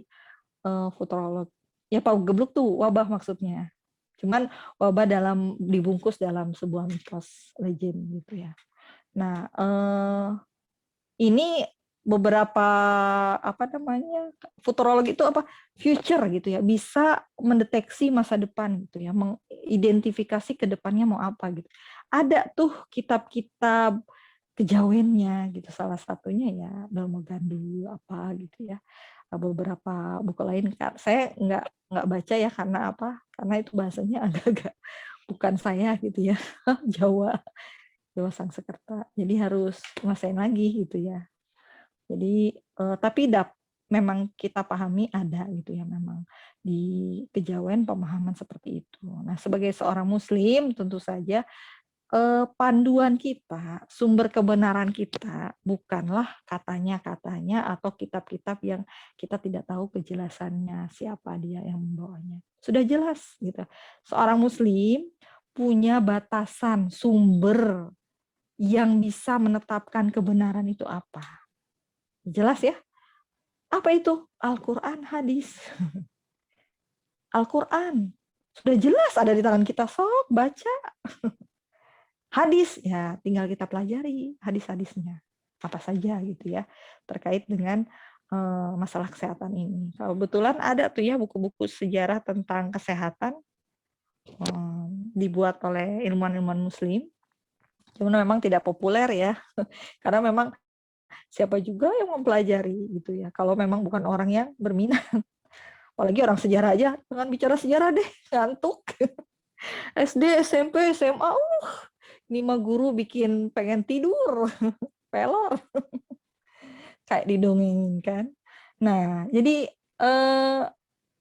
futurolog. Ya Pak Gebluk tuh wabah maksudnya. Cuman wabah dibungkus dalam sebuah mitos legend gitu ya. Nah, ini beberapa futurolog itu future gitu ya, bisa mendeteksi masa depan gitu ya, mengidentifikasi ke depannya mau apa gitu. Ada tuh kitab-kitab kejawennya gitu, salah satunya ya Dormo Gandul apa gitu ya. Beberapa buku lain saya nggak baca ya, karena karena itu bahasanya agak-agak bukan saya gitu ya. Jawa Sangsekerta, jadi harus nguasain lagi gitu ya. Jadi tapi memang kita pahami ada gitu ya, memang di kejawen pemahaman seperti itu. Nah, sebagai seorang muslim tentu saja panduan kita, sumber kebenaran kita bukanlah katanya-katanya atau kitab-kitab yang kita tidak tahu kejelasannya, siapa dia yang membawanya. Sudah jelas gitu. Seorang muslim punya batasan sumber yang bisa menetapkan kebenaran itu apa. Jelas ya? Apa itu? Al-Quran, hadis. Al-Quran sudah jelas ada di tangan kita, sok baca. Hadis ya tinggal kita pelajari hadis-hadisnya apa saja gitu ya, terkait dengan masalah kesehatan ini. Kebetulan ada tuh ya buku-buku sejarah tentang kesehatan dibuat oleh ilmuwan-ilmuwan Muslim. Cuma memang tidak populer ya, karena memang siapa juga yang mempelajari gitu ya. Kalau memang bukan orang yang berminat, apalagi orang sejarah aja, jangan bicara sejarah deh, ngantuk. SD, SMP, SMA, ini mah guru bikin pengen tidur, pelor, kayak didongengin kan. Nah, jadi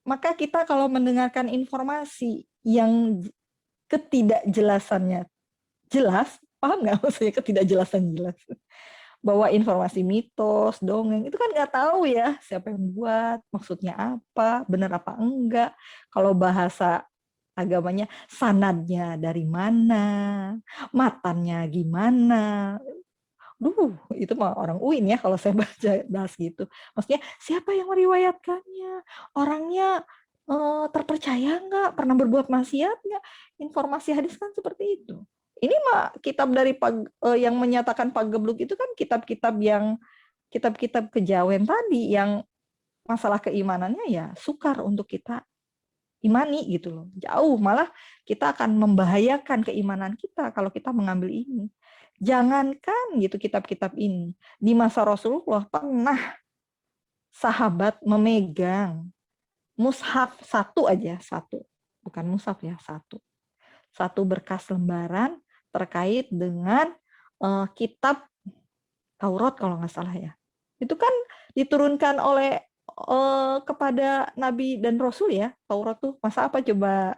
maka kita kalau mendengarkan informasi yang ketidakjelasannya jelas, paham nggak maksudnya ketidakjelasan jelas? Bahwa informasi mitos, dongeng, itu kan nggak tahu ya siapa yang buat, maksudnya apa, benar apa enggak. Kalau bahasa agamanya, sanadnya dari mana, matannya gimana. Itu mah orang UIN ya kalau saya baca bahas gitu. Maksudnya siapa yang meriwayatkannya, orangnya terpercaya nggak, pernah berbuat maksiat nggak. Informasi hadis kan seperti itu. Ini mah kitab dari yang menyatakan pagebluk itu kan kitab-kitab kejawen tadi yang masalah keimanannya ya sukar untuk kita imani gitu loh. Jauh, malah kita akan membahayakan keimanan kita kalau kita mengambil ini. Jangankan gitu kitab-kitab ini. Di masa Rasulullah pernah sahabat memegang mushaf satu aja, satu. Bukan mushaf ya, satu. Satu berkas lembaran terkait dengan kitab Taurat kalau nggak salah ya. Itu kan diturunkan oleh kepada Nabi dan Rasul ya. Taurat tuh masa apa coba?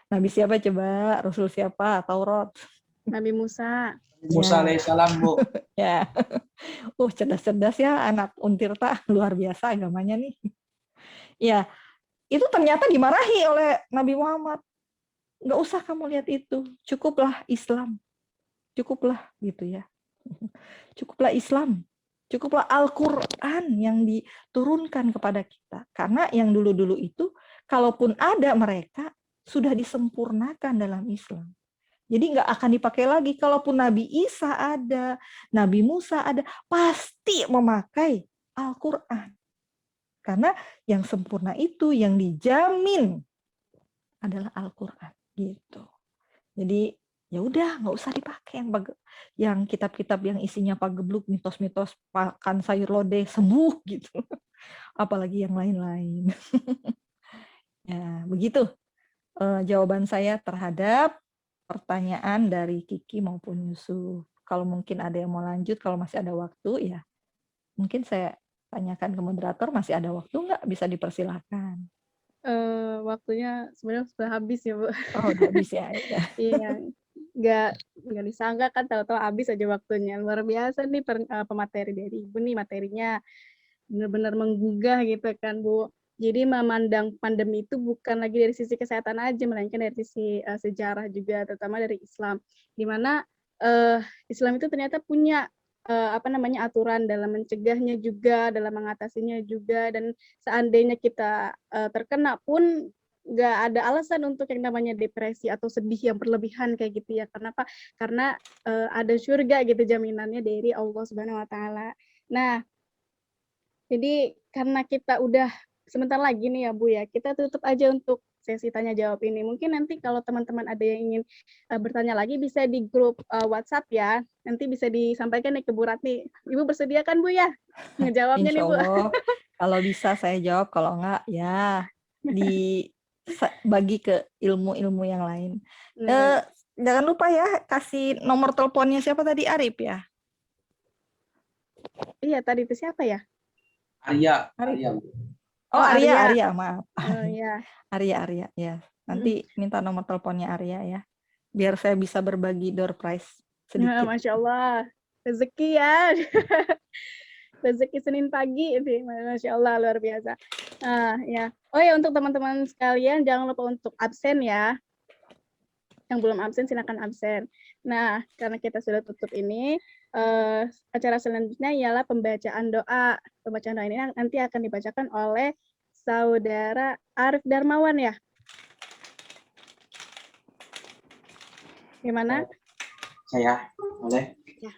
Nabi siapa coba? Rasul siapa? Taurat. Nabi Musa. Musa alaihissalam, Bu. Ya. Cerdas-cerdas ya anak Untirta, luar biasa agamanya nih. Ya, itu ternyata dimarahi oleh Nabi Muhammad. Nggak usah kamu lihat itu, cukuplah Islam. Cukuplah gitu ya. Cukuplah Islam. Cukuplah Al-Quran yang diturunkan kepada kita. Karena yang dulu-dulu itu, kalaupun ada mereka, sudah disempurnakan dalam Islam. Jadi nggak akan dipakai lagi. Kalaupun Nabi Isa ada, Nabi Musa ada, pasti memakai Al-Quran. Karena yang sempurna itu, yang dijamin adalah Al-Quran. Gitu. Jadi ya udah nggak usah dipakai yang kitab-kitab yang isinya pagebluk, mitos-mitos, makan sayur lodeh, sembuh gitu. Apalagi yang lain-lain. Ya, begitu jawaban saya terhadap pertanyaan dari Kiki maupun Yusuf. Kalau mungkin ada yang mau lanjut, kalau masih ada waktu ya mungkin saya tanyakan ke moderator, masih ada waktu nggak? Bisa dipersilahkan. Waktunya sebenarnya sudah habis ya, Bu. Oh, udah habis ya. Iya, nggak disangka kan tahu-tahu habis aja waktunya. Luar biasa nih pemateri dari Ibu nih, materinya benar-benar menggugah gitu kan, Bu. Jadi memandang pandemi itu bukan lagi dari sisi kesehatan aja, melainkan dari sisi sejarah juga, terutama dari Islam. Di mana Islam itu ternyata punya aturan dalam mencegahnya juga, dalam mengatasinya juga, dan seandainya kita terkena pun nggak ada alasan untuk yang namanya depresi atau sedih yang berlebihan kayak gitu ya. Kenapa? Karena ada surga gitu jaminannya dari Allah Subhanahu Wa Taala. Nah, jadi karena kita udah sebentar lagi nih ya Bu ya, kita tutup aja untuk sesi tanya jawab ini. Mungkin nanti kalau teman-teman ada yang ingin bertanya lagi bisa di grup WhatsApp ya. Nanti bisa disampaikan nih ke Bu Ratni. Ibu bersedia kan Bu ya ngejawabnya nih Bu? Insya Allah, kalau bisa saya jawab, kalau enggak ya dibagi ke ilmu-ilmu yang lain. Jangan lupa ya kasih nomor teleponnya siapa tadi, Arif ya? Iya tadi itu siapa ya? Arya. Oh, Arya, maaf. Oh iya. Arya, ya. Nanti minta nomor teleponnya Arya ya. Biar saya bisa berbagi door prize sedikit. Masya Allah. Rezeki ya. Rezeki Senin pagi ini. Masya Allah, luar biasa. Ya. Oh ya, untuk teman-teman sekalian, jangan lupa untuk absen ya. Yang belum absen, silakan absen. Nah, karena kita sudah tutup ini, acara selanjutnya ialah pembacaan doa. Pembacaan doa ini nanti akan dibacakan oleh Saudara Arif Darmawan ya. Gimana? Saya boleh. Ya.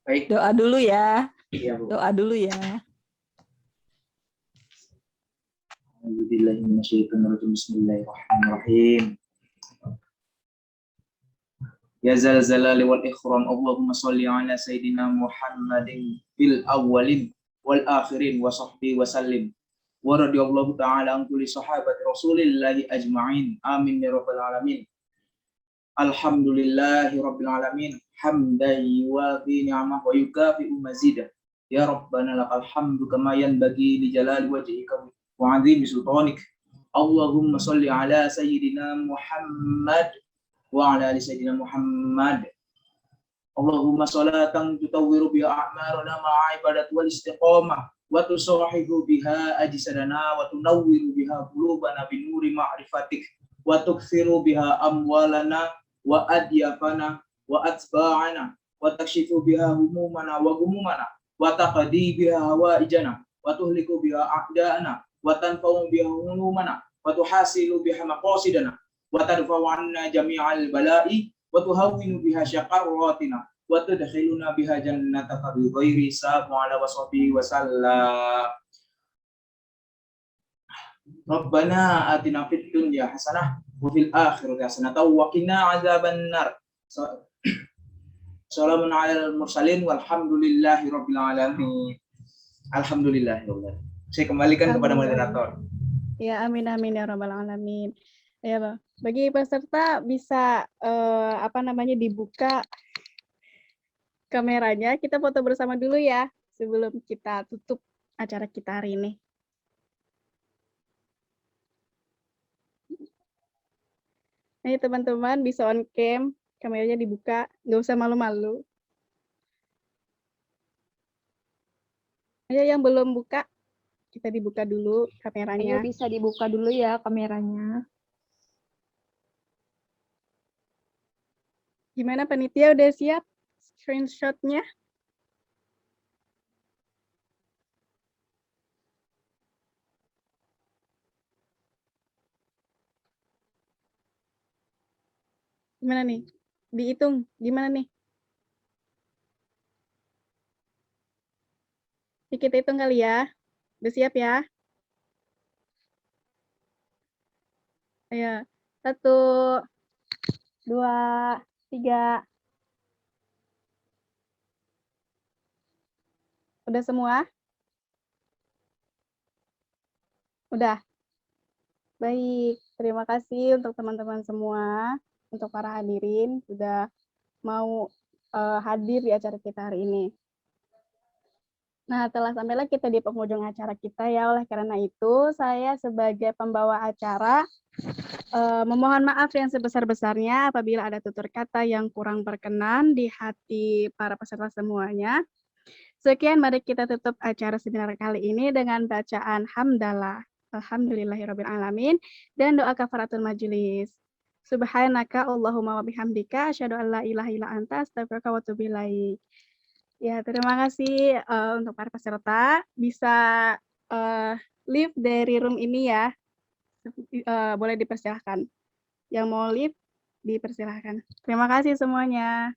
Baik. Doa dulu ya. Iya, Bu. Doa dulu ya. Bismillahirrahmanirrahim. Ya zal zalali wal ikhram, Allahumma sholli ala sayyidina Muhammadin fil awwalin wal akhirin wa sahbihi wa sallim. Wa radiyallahu ta'ala an kulli sahabati Rasulillahi ajma'in. Amin ya rabbal alamin. Alhamdulillahi rabbil alamin. Hamdan yuwafi ni'amah wa yukafi'u mazidah. Ya Rabbana lakal hamdu kama yanbaghi li jalali wajhika wa 'azimi sultanik. Allahumma sholli ala sayyidina Muhammad wa ala ali sayyidina Muhammad. Allahumma sholatan tutawwiru biha a'marana ma'a ibadat wal istiqamah wa tusahihu biha ajsadana wa tunawwiru biha qulubana bi nuri ma'rifatik wa tukthiru biha amwalana wa adyafana wa atba'ana wa takshifu biha humumana wa gumumana wa taqdi biha hawaijana wa tuhliku biha a'da'ana wa tanfa'u biha hulumana wa tuhasilu biha maqasidana wa tadfa'u 'anna jami'al bala'i wa tuhawwinu biha syaqarratina wa tudkhiluna biha jannataka bi ghairi hisab wa ala washabihi wa sallam. Rabbana atina fid dunya hasanah wa fil akhirati hasanah wa qina adzabannar. Salamun alal mursalin walhamdulillahi rabbil alamin. Alhamdulillahirabbil alamin. Saya kembalikan kepada moderator. Ya, amin amin ya rabbal alamin. Ya, Bang. Bagi peserta bisa dibuka kameranya. Kita foto bersama dulu ya sebelum kita tutup acara kita hari ini. Nah, teman-teman bisa on cam, kameranya dibuka, nggak usah malu-malu. Ayo yang belum buka, kita dibuka dulu kameranya. Ayo bisa dibuka dulu ya kameranya. Gimana panitia udah siap screenshot-nya? Gimana nih? Dihitung, gimana nih? Kita hitung kali ya. Udah siap ya? Ayo, 1, 2, 3. Udah semua? Udah? Baik, terima kasih untuk teman-teman semua, untuk para hadirin sudah mau hadir di acara kita hari ini. Nah, telah sampailah kita di penghujung acara kita ya, oleh karena itu saya sebagai pembawa acara memohon maaf yang sebesar-besarnya apabila ada tutur kata yang kurang berkenan di hati para peserta semuanya. Sekian, mari kita tutup acara seminar kali ini dengan bacaan hamdalah. Alhamdulillahirabbil alamin dan doa kafaratul majelis. Subhanaka Allahumma wa bihamdika asyhadu an la ilaha illa anta astaghfiruka wa atubu ilaik. Ya, terima kasih untuk para peserta bisa leave dari room ini ya. Boleh dipersilahkan. Yang mau leave dipersilahkan. Terima kasih semuanya.